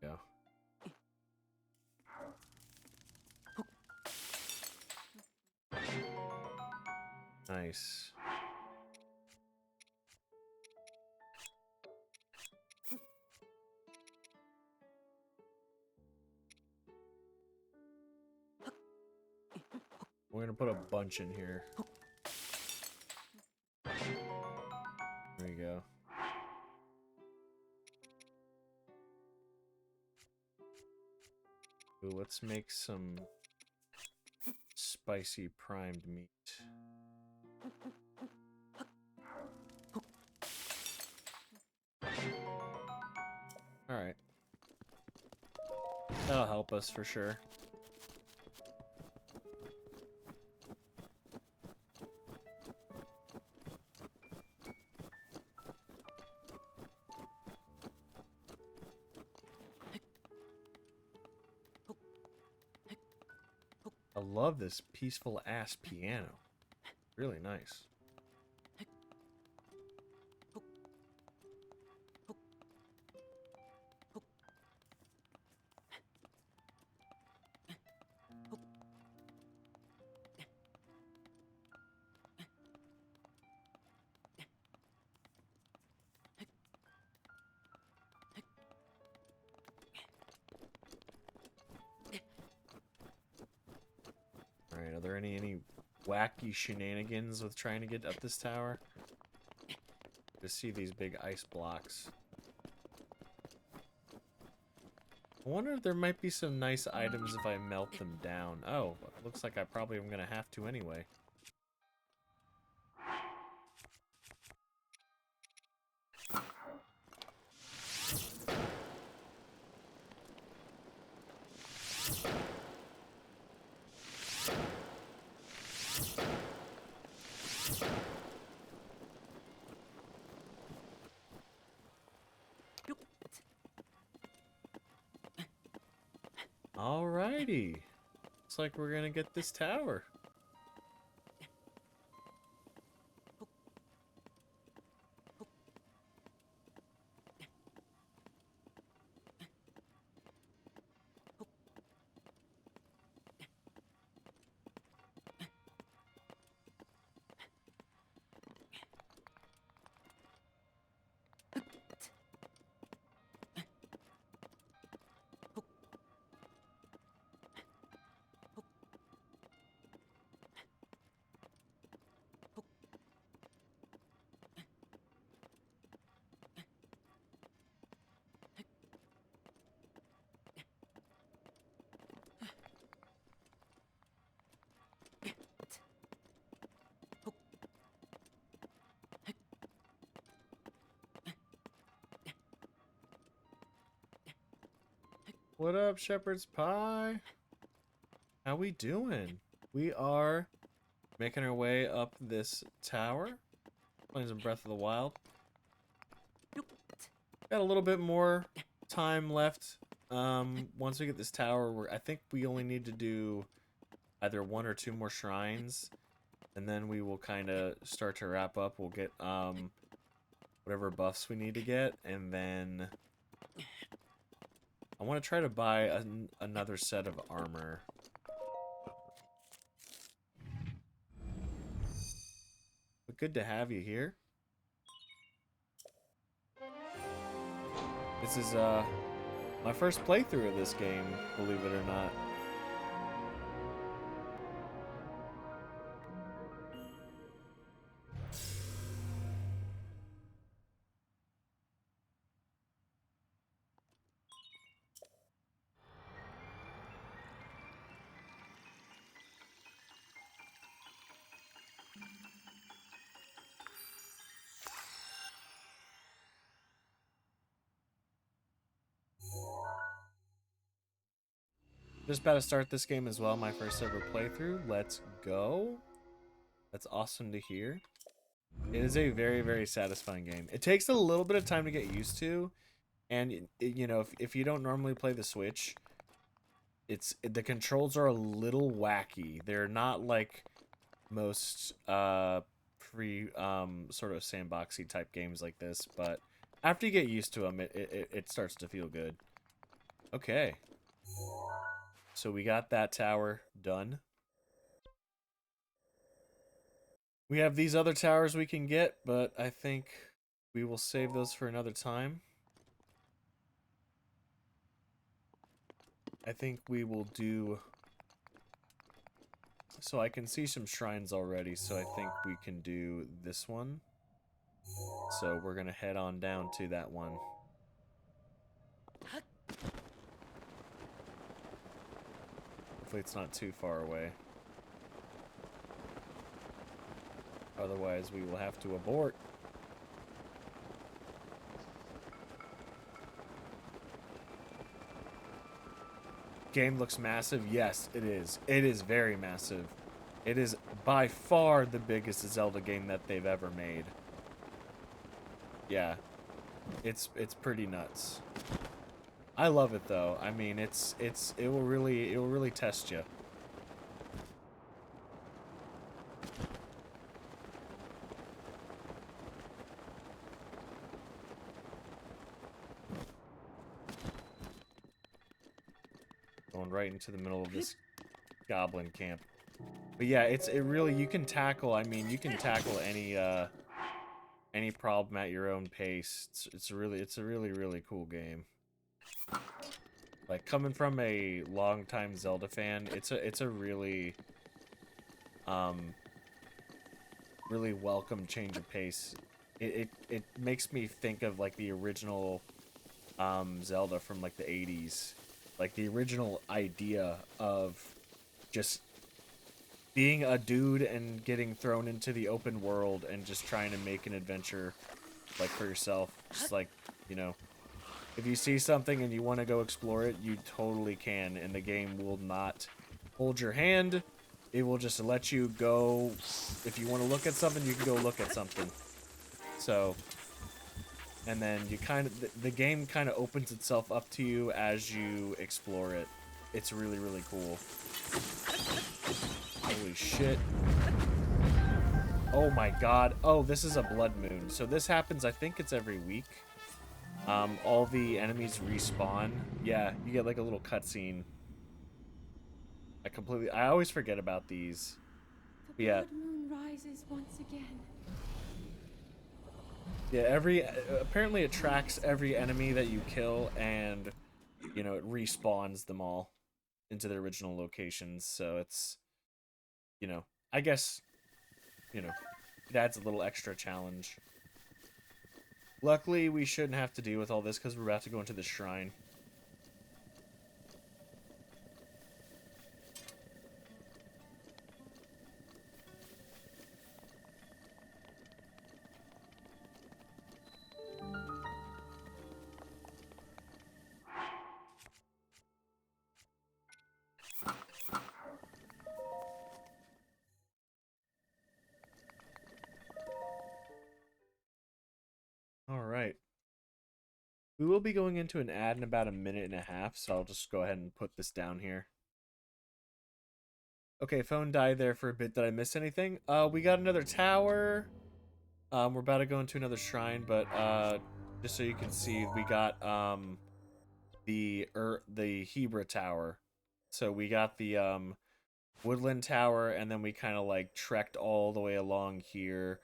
Yeah. Nice. We're gonna put a bunch in here. There we go. Ooh, let's make some spicy primed meat. Alright. That'll help us for sure. I love this peaceful ass piano. Really nice. Alright, are there any wacky shenanigans with trying to get up this tower? Just see these big ice blocks. I wonder if there might be some nice items if I melt them down. Oh, looks like I probably am gonna have to anyway. Alrighty. Looks like we're gonna get this tower. What up, Shepherd's Pie? How we doing? We are making our way up this tower. Playing some Breath of the Wild. Got a little bit more time left. Once we get this tower, I think we only need to do either 1 or 2 more shrines, and then we will kind of start to wrap up. We'll get whatever buffs we need to get, and then I want to try to buy another set of armor. But good to have you here. This is my first playthrough of this game, believe it or not. Just about to start this game as well, my first ever playthrough. Let's go. That's awesome to hear. It is a very, very satisfying game. It takes a little bit of time to get used to, and you know, if you don't normally play the Switch, the controls are a little wacky. They're not like most free sort of sandboxy type games like this, but after you get used to them, it starts to feel good. Okay. So we got that tower done. We have these other towers we can get, but I think we will save those for another time. I think we will do... So I can see some shrines already, so I think we can do this one. So we're going to head on down to that one. Hopefully it's not too far away. otherwise we will have to abort. Game looks massive. Yes, it is. It is very massive. It is by far the biggest Zelda game that they've ever made. Yeah. It's pretty nuts. I love it though. I mean, it will really test you. Going right into the middle of this goblin camp. But yeah, it really, you can tackle, I mean, you can tackle any problem at your own pace. It's a really cool game. Like, coming from a longtime Zelda fan, it's a really really welcome change of pace. It makes me think of like the original Zelda from like the 80s. Like the original idea of just being a dude and getting thrown into the open world and just trying to make an adventure like for yourself. Just like, you know, if you see something and you want to go explore it, you totally can, and the game will not hold your hand. It will just let you go. If you want to look at something, you can go look at something. So, and then you kind of, the game kind of opens itself up to you as you explore it. It's really cool. Holy shit. Oh my god. Oh, this is a blood moon. So this happens, I think it's every week. All the enemies respawn. Yeah, you get like a little cutscene. I always forget about these. The Yeah. blood moon rises once again. Yeah, apparently it tracks every enemy that you kill and, you know, it respawns them all into their original locations. So it's, you know, I guess, you know, it adds a little extra challenge. Luckily, we shouldn't have to deal with all this because we're about to go into the shrine. Alright. We will be going into an ad in about a minute and a half, so I'll just go ahead and put this down here. Okay, phone died there for a bit. Did I miss anything? We got another tower. We're about to go into another shrine, but just so you can see, we got the Hebra Tower. So we got the Woodland Tower, and then we kind of like trekked all the way along here.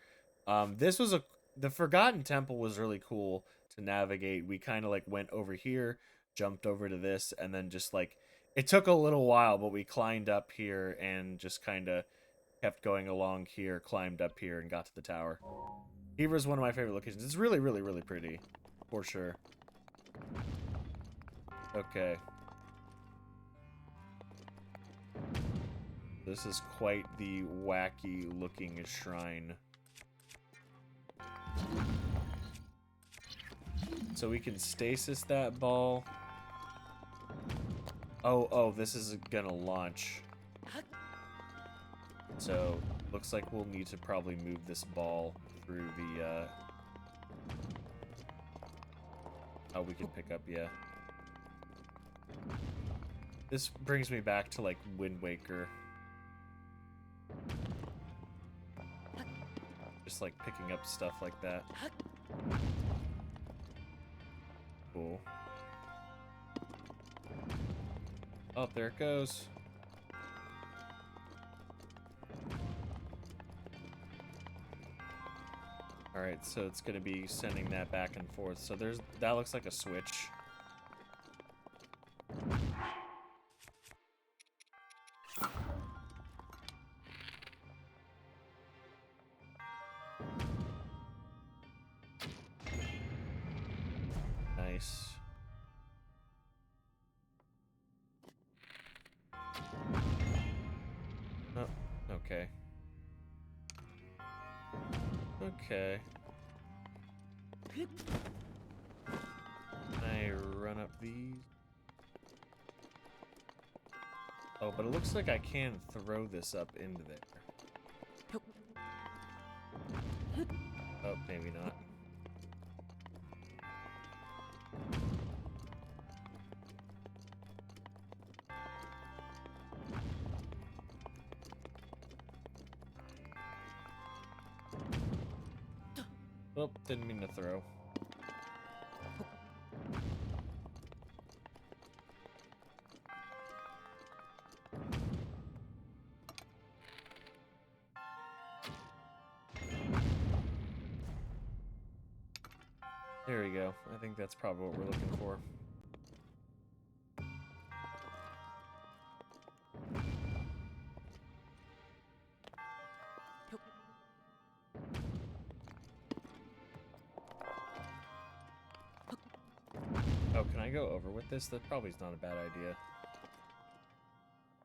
This was the Forgotten Temple was really cool to navigate. We kind of like went over here, jumped over to this, and then just like it took a little while, but we climbed up here and just kind of kept going along here, climbed up here, and got to the tower. Heber is one of my favorite locations. It's really pretty, for sure. Okay. This is quite the wacky looking shrine. So we can stasis that ball. Oh, this is gonna launch. So, looks like we'll need to probably move this ball through the, Oh, we can pick up, yeah. This brings me back to, like, Wind Waker. Just, like, picking up stuff like that. Cool. Oh, there it goes. Alright, so it's gonna be sending that back and forth. So that looks like a switch. Nice. Oh, okay. Okay. Can I run up these? Oh, but it looks like I can throw this up into there. Oh, maybe not. Oh, didn't mean to throw. There we go. I think that's probably what we're looking for. Oh, can I go over with this? That probably is not a bad idea.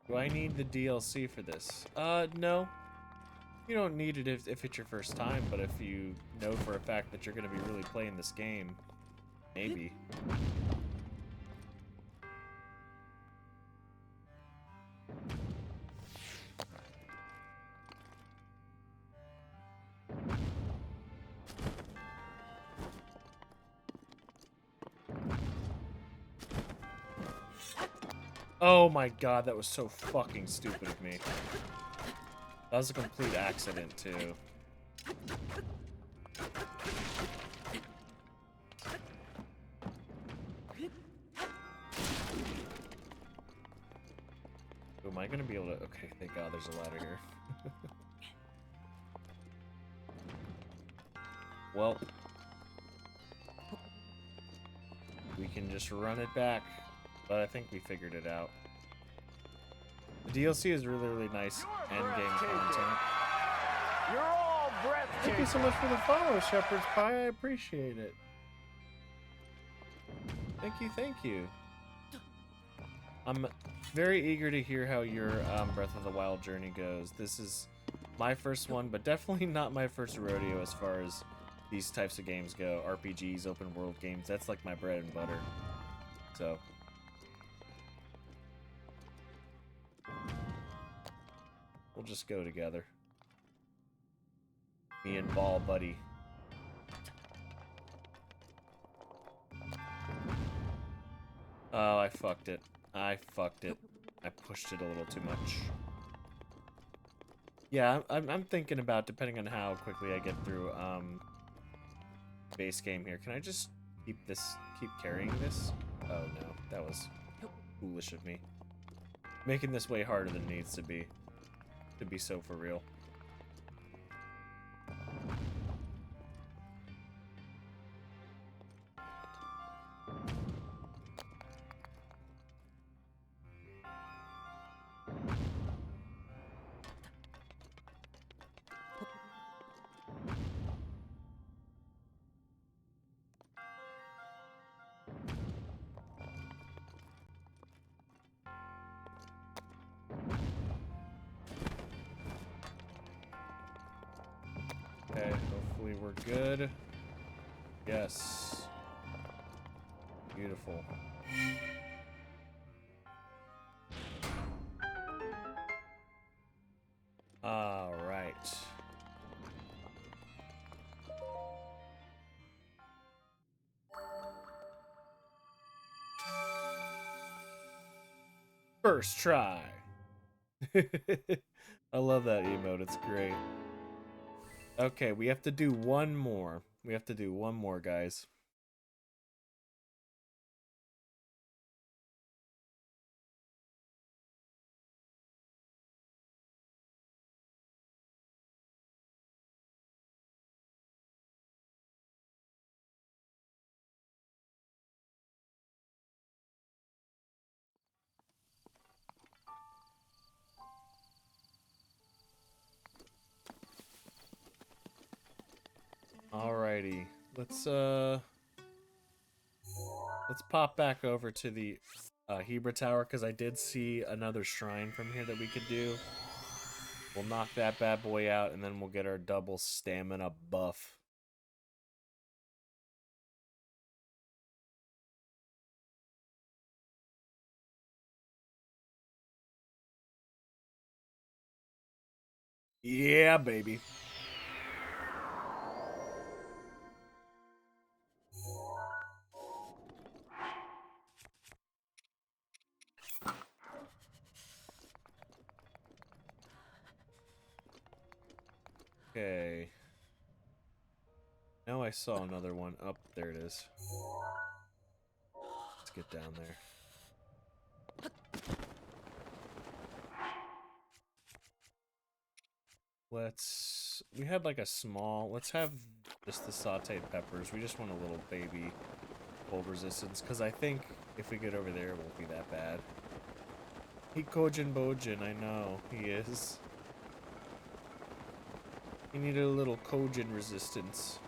Do I need the DLC for this? No. You don't need it if it's your first time, but if you know for a fact that you're going to be really playing this game, maybe. Oh my god, that was so fucking stupid of me. That was a complete accident, too. Oh, am I gonna be able to... Okay, thank god there's a ladder here. Well... we can just run it back. But I think we figured it out. The DLC is really, really nice endgame content. You're all breathtaking. Thank you so much for the follow, Shepherd's Pie. I appreciate it. Thank you, thank you. I'm very eager to hear how your Breath of the Wild journey goes. This is my first one, but definitely not my first rodeo as far as these types of games go. RPGs, open world games, that's like my bread and butter. So... we'll just go together. Me and Ball Buddy. Oh, I fucked it. I fucked it. I pushed it a little too much. Yeah, I'm thinking about, depending on how quickly I get through base game here. Can I just keep carrying this? Oh no, that was foolish of me. Making this way harder than it needs to be. To be so for real. Okay, hopefully we're good. Yes. Beautiful. All right. First try. I love that emote. It's great. Okay, we have to do one more. We have to do one more, guys. Alrighty. Let's pop back over to the Hebra Tower, because I did see another shrine from here that we could do. We'll knock that bad boy out, and then we'll get our double stamina buff. Yeah, baby. Okay. Now I saw another one. Up there it is. Let's get down there. We had like a small, let's have just the sauteed peppers. We just want a little baby cold resistance, because I think if we get over there, it won't be that bad. He Kojin Bojin, I know, he is. He needed a little Kojin resistance.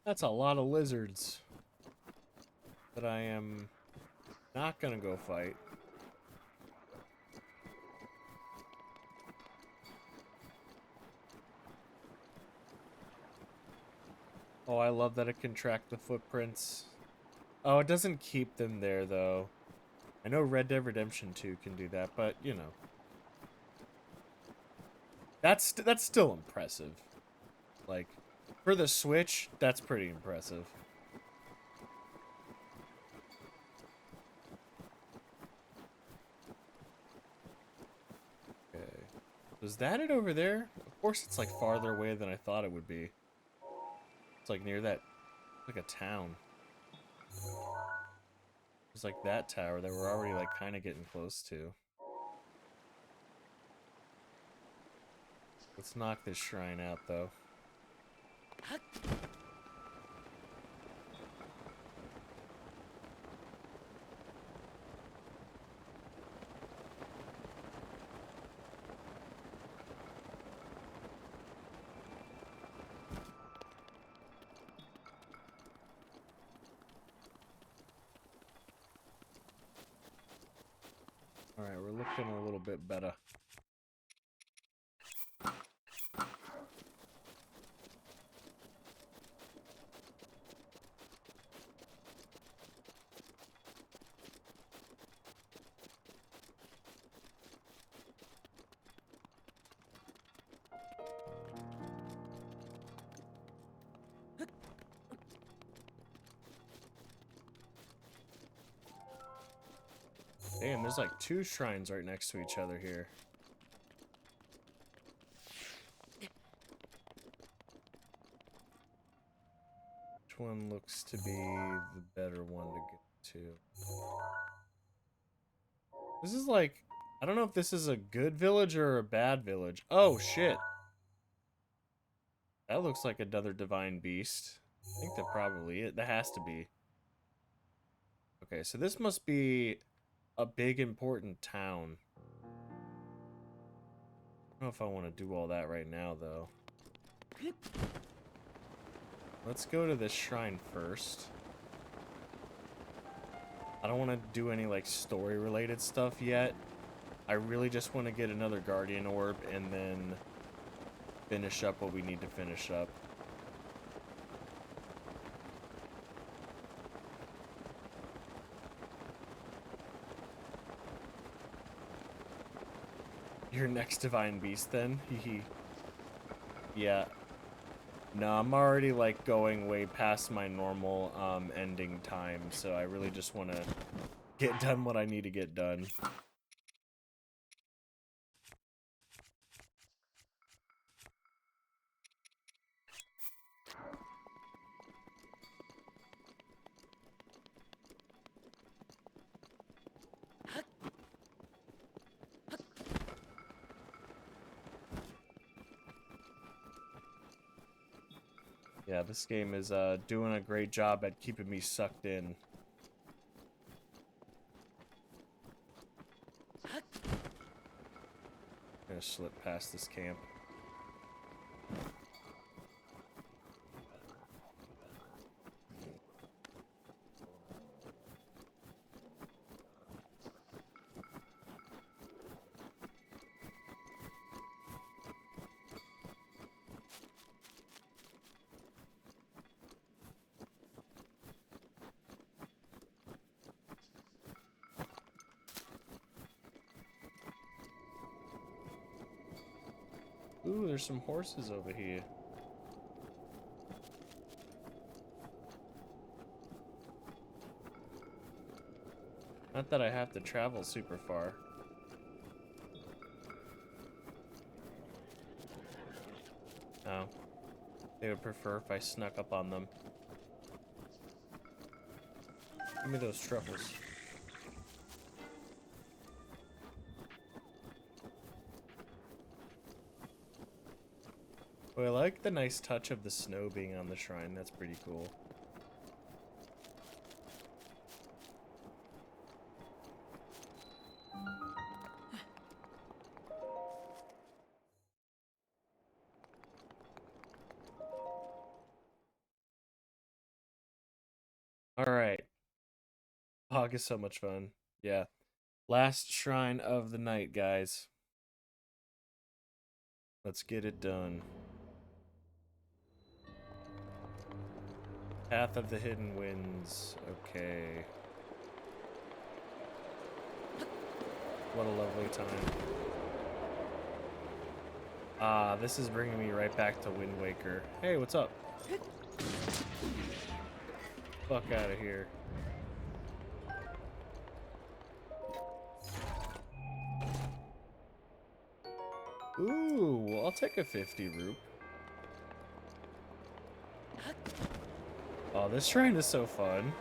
That's a lot of lizards that I am not gonna go fight. Oh, I love that it can track the footprints. Oh, it doesn't keep them there, though. I know Red Dead Redemption 2 can do that, but, you know. That's still impressive. Like, for the Switch, that's pretty impressive. Okay. Was that it over there? Of course it's, like, farther away than I thought it would be. It's, like, near that... like a town. It's like that tower that we're already, like, kind of getting close to. Let's knock this shrine out, though. Alright, we're looking a little bit better. Damn, there's like 2 shrines right next to each other here. Which one looks to be the better one to get to? This is like... I don't know if this is a good village or a bad village. Oh, shit. That looks like another divine beast. I think that probably it. That has to be. Okay, so this must be a big important town. I don't know if I want to do all that right now, though. Let's go to this shrine first. I don't want to do any, like, story-related stuff yet. I really just want to get another Guardian Orb and then finish up what we need to finish up. Your next Divine Beast, then? Hehe. Yeah. No, I'm already, like, going way past my normal, ending time, so I really just want to get done what I need to get done. Yeah, this game is doing a great job at keeping me sucked in. Gonna slip past this camp. Ooh, there's some horses over here. Not that I have to travel super far. Oh. They would prefer if I snuck up on them. Give me those truffles. Well, I like the nice touch of the snow being on the shrine. That's pretty cool. Alright. Hog is so much fun. Yeah. Last shrine of the night, guys. Let's get it done. Path of the Hidden Winds. Okay. What a lovely time. Ah, this is bringing me right back to Wind Waker. Hey, what's up? Fuck out of here. Ooh, I'll take a 50 root. Oh, this shrine is so fun.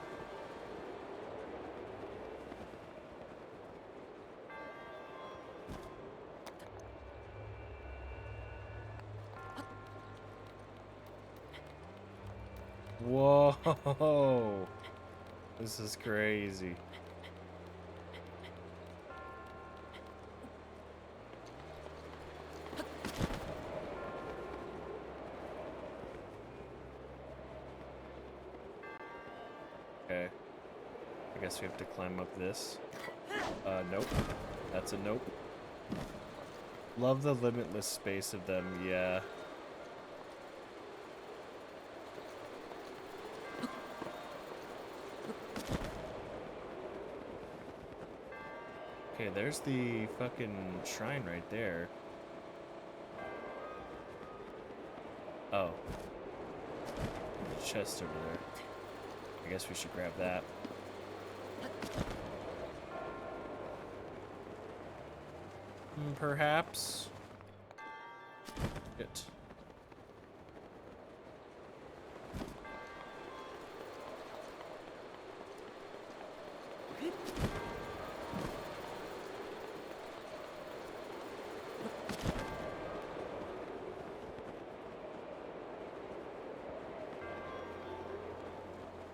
Whoa. This is crazy. Okay. I guess we have to climb up this. Nope. That's a nope. Love the limitless space of them, yeah. Okay, there's the fucking shrine right there. Oh. Chest over there. I guess we should grab that. Perhaps. Shit.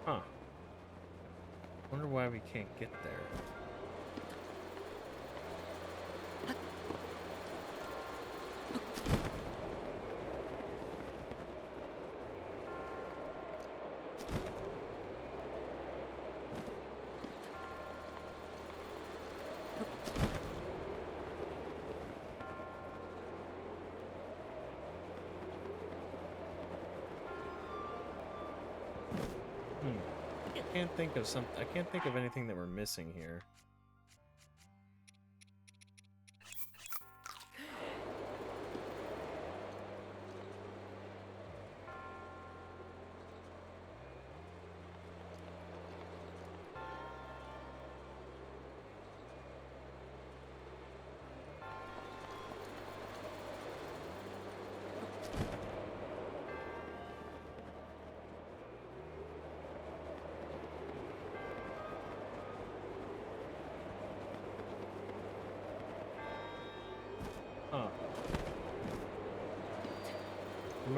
Huh. Wonder why we can't get there. I can't think of anything that we're missing here.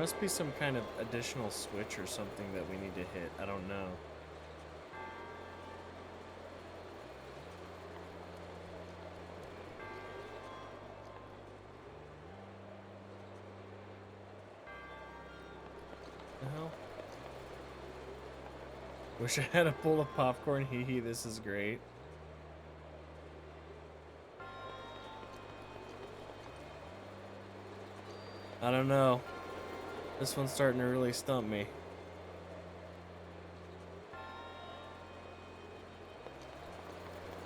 must be some kind of additional switch or something that we need to hit. I don't know. The hell? Wish I had a bowl of popcorn. Hee hee, this is great. I don't know. This one's starting to really stump me.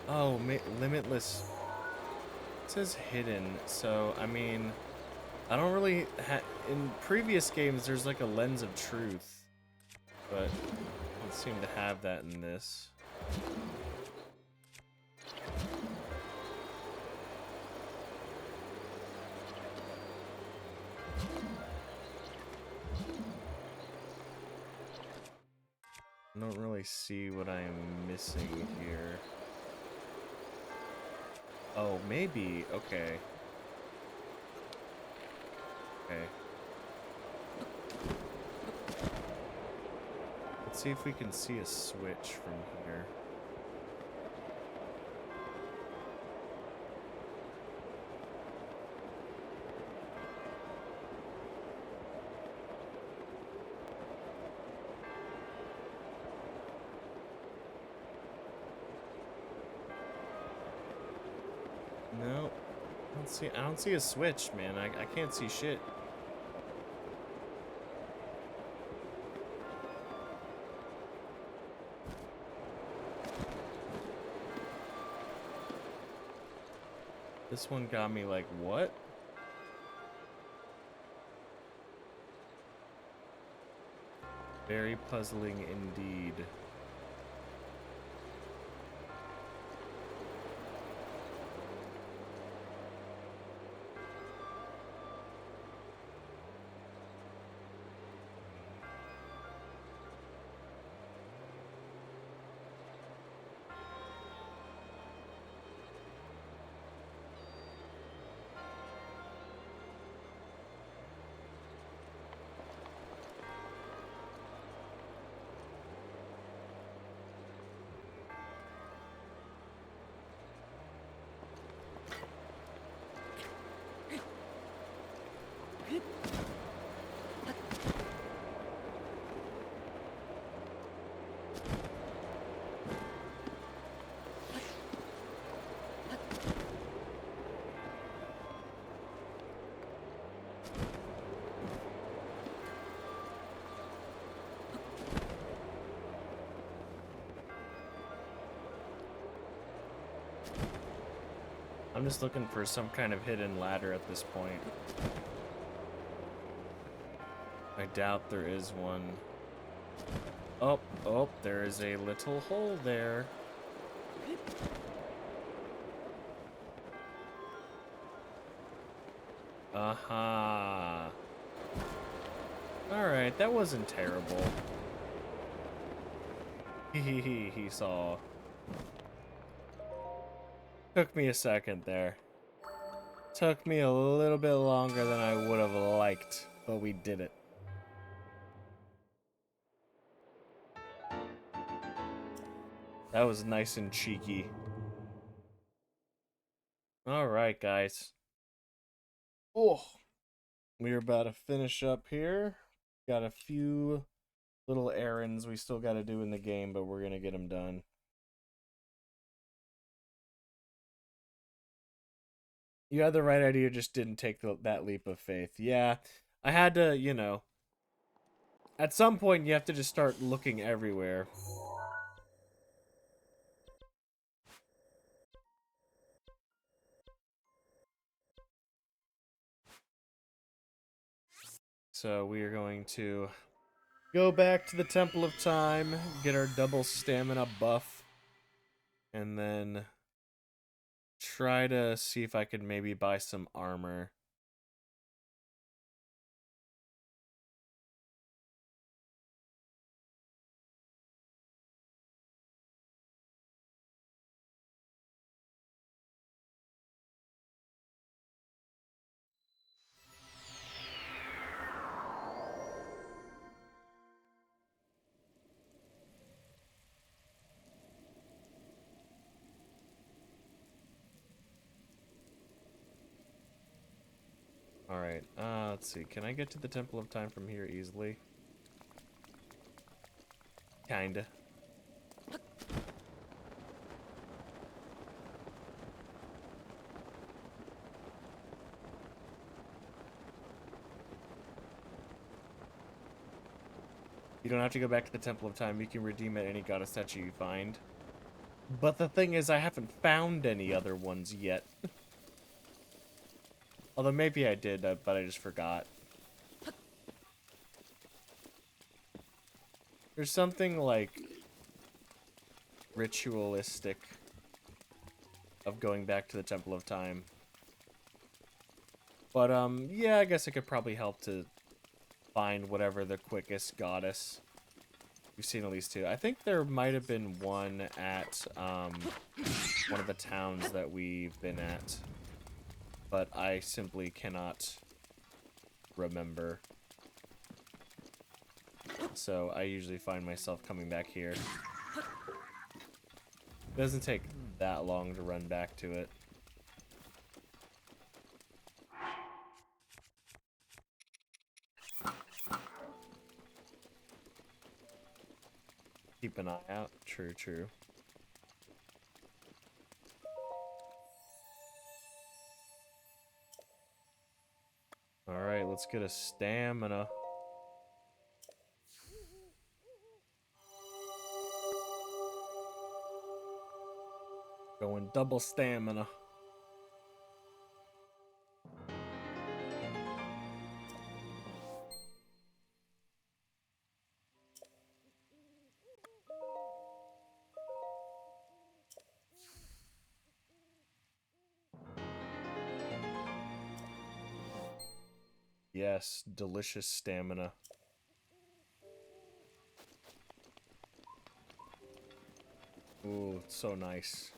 Oh, limitless. It says hidden, so I mean, I don't really in previous games there's like a lens of truth, but I don't seem to have that in this. I don't really see what I am missing here. Oh, maybe. Okay. Okay. Let's see if we can see a switch from here. No. I don't see a switch, man. I can't see shit. This one got me like, what? Very puzzling indeed. I'm just looking for some kind of hidden ladder at this point. I doubt there is one. Oh, oh, there is a little hole there. Aha. Alright, that wasn't terrible. He saw. Took me a second there. Took me a little bit longer than I would have liked, but we did it. That was nice and cheeky. Alright, guys. Oh, we're about to finish up here. Got a few little errands we still got to do in the game, but we're going to get them done. You had the right idea, just didn't take that leap of faith. Yeah, I had to, you know. At some point, you have to just start looking everywhere. So we are going to go back to the Temple of Time, get our double stamina buff, and then try to see if I could maybe buy some armor. Alright, let's see. Can I get to the Temple of Time from here easily? Kinda. You don't have to go back to the Temple of Time. You can redeem at any goddess statue you find. But the thing is, I haven't found any other ones yet. Although maybe I did, but I just forgot. There's something, like, ritualistic of going back to the Temple of Time. But, yeah, I guess it could probably help to find whatever the quickest goddess. We've seen at least two. I think there might have been one at, one of the towns that we've been at. But I simply cannot remember. So I usually find myself coming back here. It doesn't take that long to run back to it. Keep an eye out. True, true. Alright, let's get a stamina. Going double stamina. Yes, delicious stamina. Ooh, it's so nice.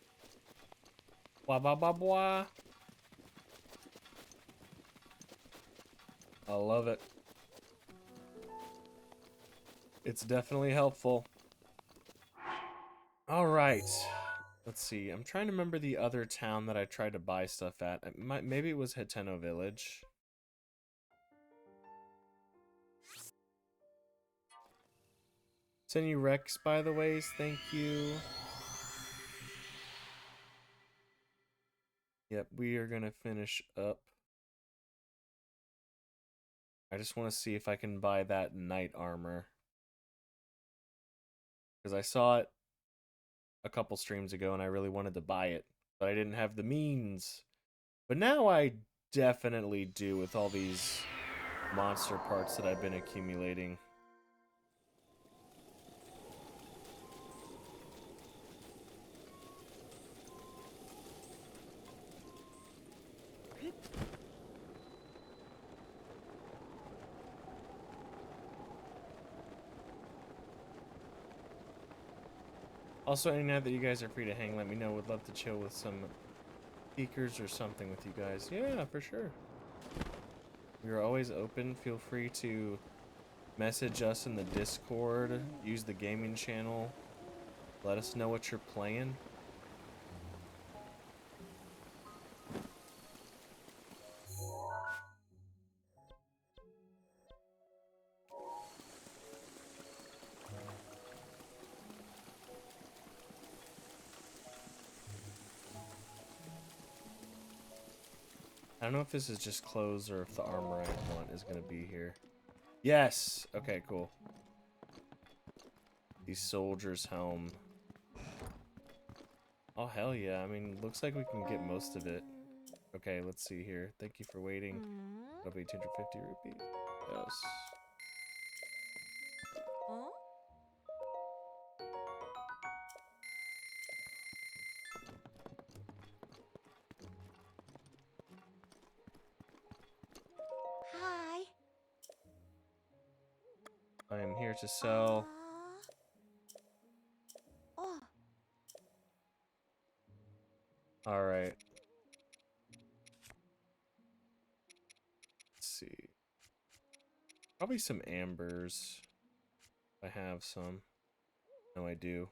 Blah, blah, blah, blah. I love it. It's definitely helpful. Alright. Let's see. I'm trying to remember the other town that I tried to buy stuff at. Maybe it was Hateno Village. Send you Rex, by the ways. Thank you. Yep, we are gonna finish up. I just want to see if I can buy that knight armor. Because I saw it a couple streams ago and I really wanted to buy it. But I didn't have the means. But now I definitely do with all these monster parts that I've been accumulating. Also, any night that you guys are free to hang, let me know. Would love to chill with some speakers or something with you guys. Yeah, for sure. We're always open. Feel free to message us in the Discord. Use the gaming channel. Let us know what you're playing. I don't know if this is just clothes or if the armor I want is going to be here. Yes! Okay, cool. The soldier's helm. Oh, hell yeah. I mean, looks like we can get most of it. Okay, let's see here. Thank you for waiting. That'll be 250 rupees. Yes. Hi. I am here to sell. Oh. Alright. Let's see. Probably some ambers. I have some. No, I do.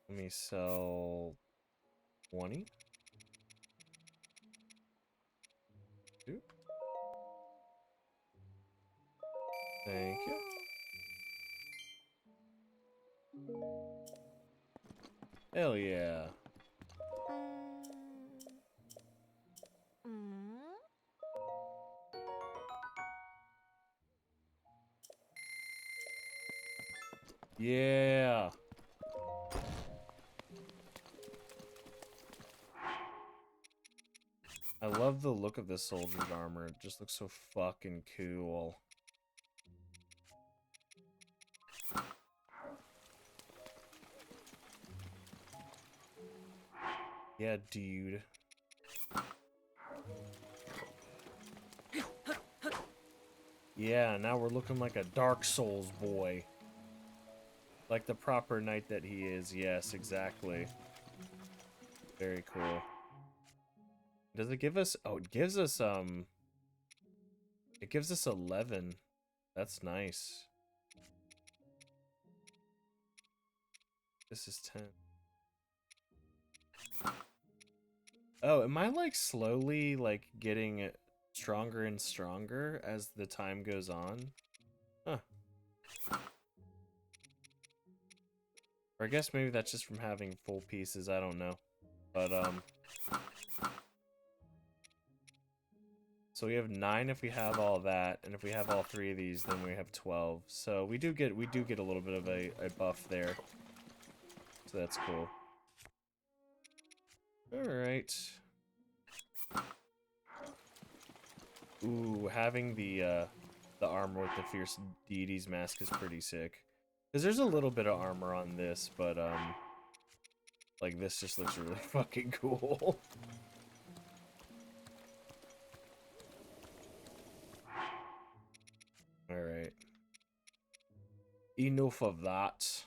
Let me sell 20. Two. Thank you. Hell yeah. Yeah. I love the look of this soldier's armor. It just looks so fucking cool. Yeah, dude. Yeah, now we're looking like a Dark Souls boy. Like the proper knight that he is. Yes, exactly. Very cool. Does it give us... Oh, it gives us, It gives us 11. That's nice. This is 10. Oh, am I, like, slowly, like, getting stronger and stronger as the time goes on? Huh. Or I guess maybe that's just from having full pieces, I don't know. But, so we have 9 if we have all that, and if we have all 3 of these, then we have 12. So we do get a little bit of a buff there. So that's cool. Alright. Ooh, having the armor with the Fierce Deity's Mask is pretty sick. Because there's a little bit of armor on this, but, like, this just looks really fucking cool. Alright. Enough of that.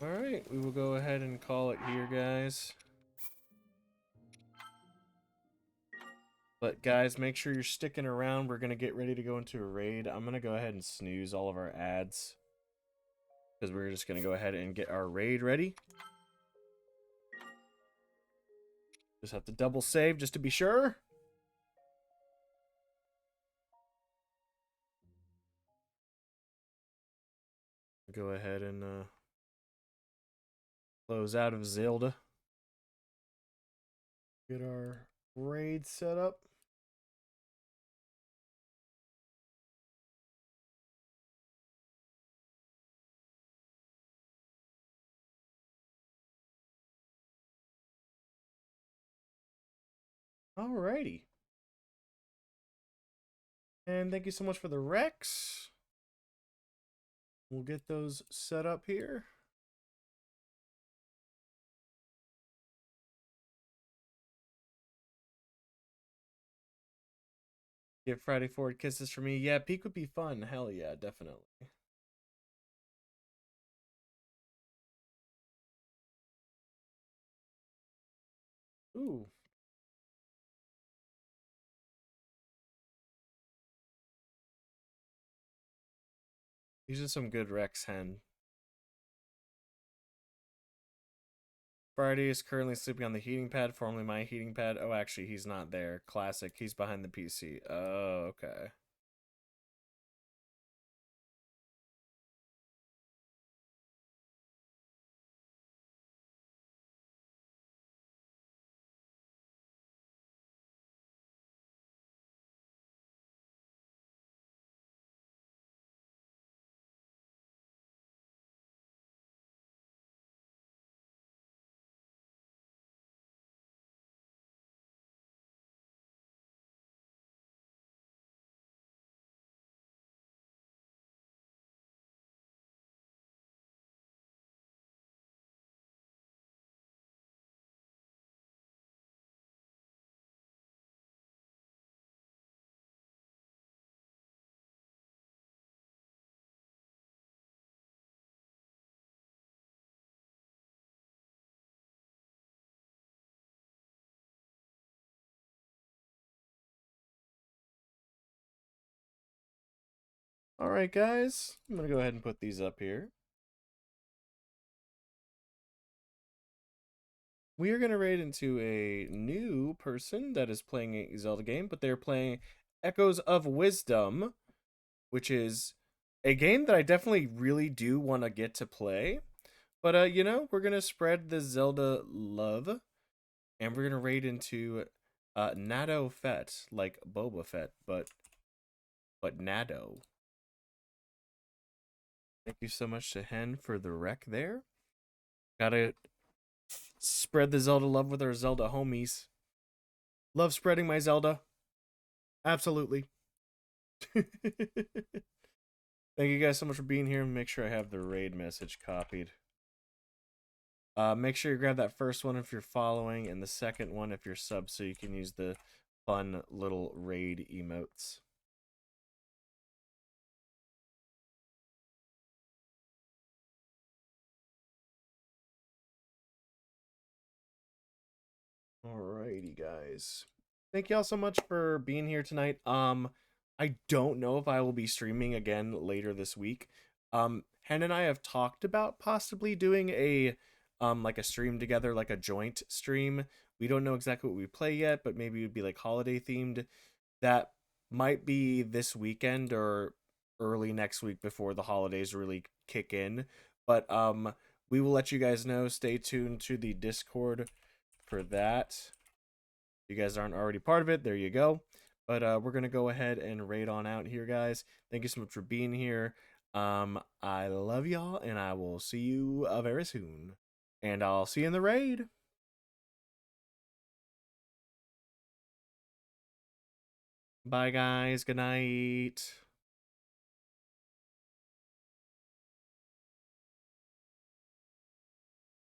Alright, we will go ahead and call it here, guys. But guys, make sure you're sticking around. We're going to get ready to go into a raid. I'm going to go ahead and snooze all of our ads. Because we're just going to go ahead and get our raid ready. Just have to double save just to be sure. Go ahead and close out of Zelda. Get our raid set up. Alrighty. And thank you so much for the Rex. We'll get those set up here. Get Friday forward kisses for me. Yeah, peak would be fun. Hell yeah, definitely. Ooh. These are some good Rex Hen. Friday is currently sleeping on the heating pad, formerly my heating pad. Oh, actually, he's not there. Classic. He's behind the PC. Oh, okay. All right, guys. I'm going to go ahead and put these up here. We are going to raid into a new person that is playing a Zelda game, but they're playing Echoes of Wisdom, which is a game that I definitely really do want to get to play. But, you know, we're going to spread the Zelda love, and we're going to raid into Nado Fett, like Boba Fett, but Nado. Thank you so much to Hen for the rec there. Gotta spread the Zelda love with our Zelda homies. Love spreading my Zelda. Absolutely. Thank you guys so much for being here. Make sure I have the raid message copied. Make sure you grab that first one if you're following, and the second one if you're sub, so you can use the fun little raid emotes. Alrighty, guys. Thank y'all so much for being here tonight. I don't know if I will be streaming again later this week. Hen and I have talked about possibly doing a like a stream together, like a joint stream. We don't know exactly what we play yet, but maybe it would be like holiday themed. That might be this weekend or early next week before the holidays really kick in. But we will let you guys know. Stay tuned to the Discord for that. If you guys aren't already part of it, there you go. But we're gonna go ahead and raid on out here, guys. Thank you so much for being here. I love y'all, and I will see you very soon. And I'll see you in the raid. Bye, guys. Good night.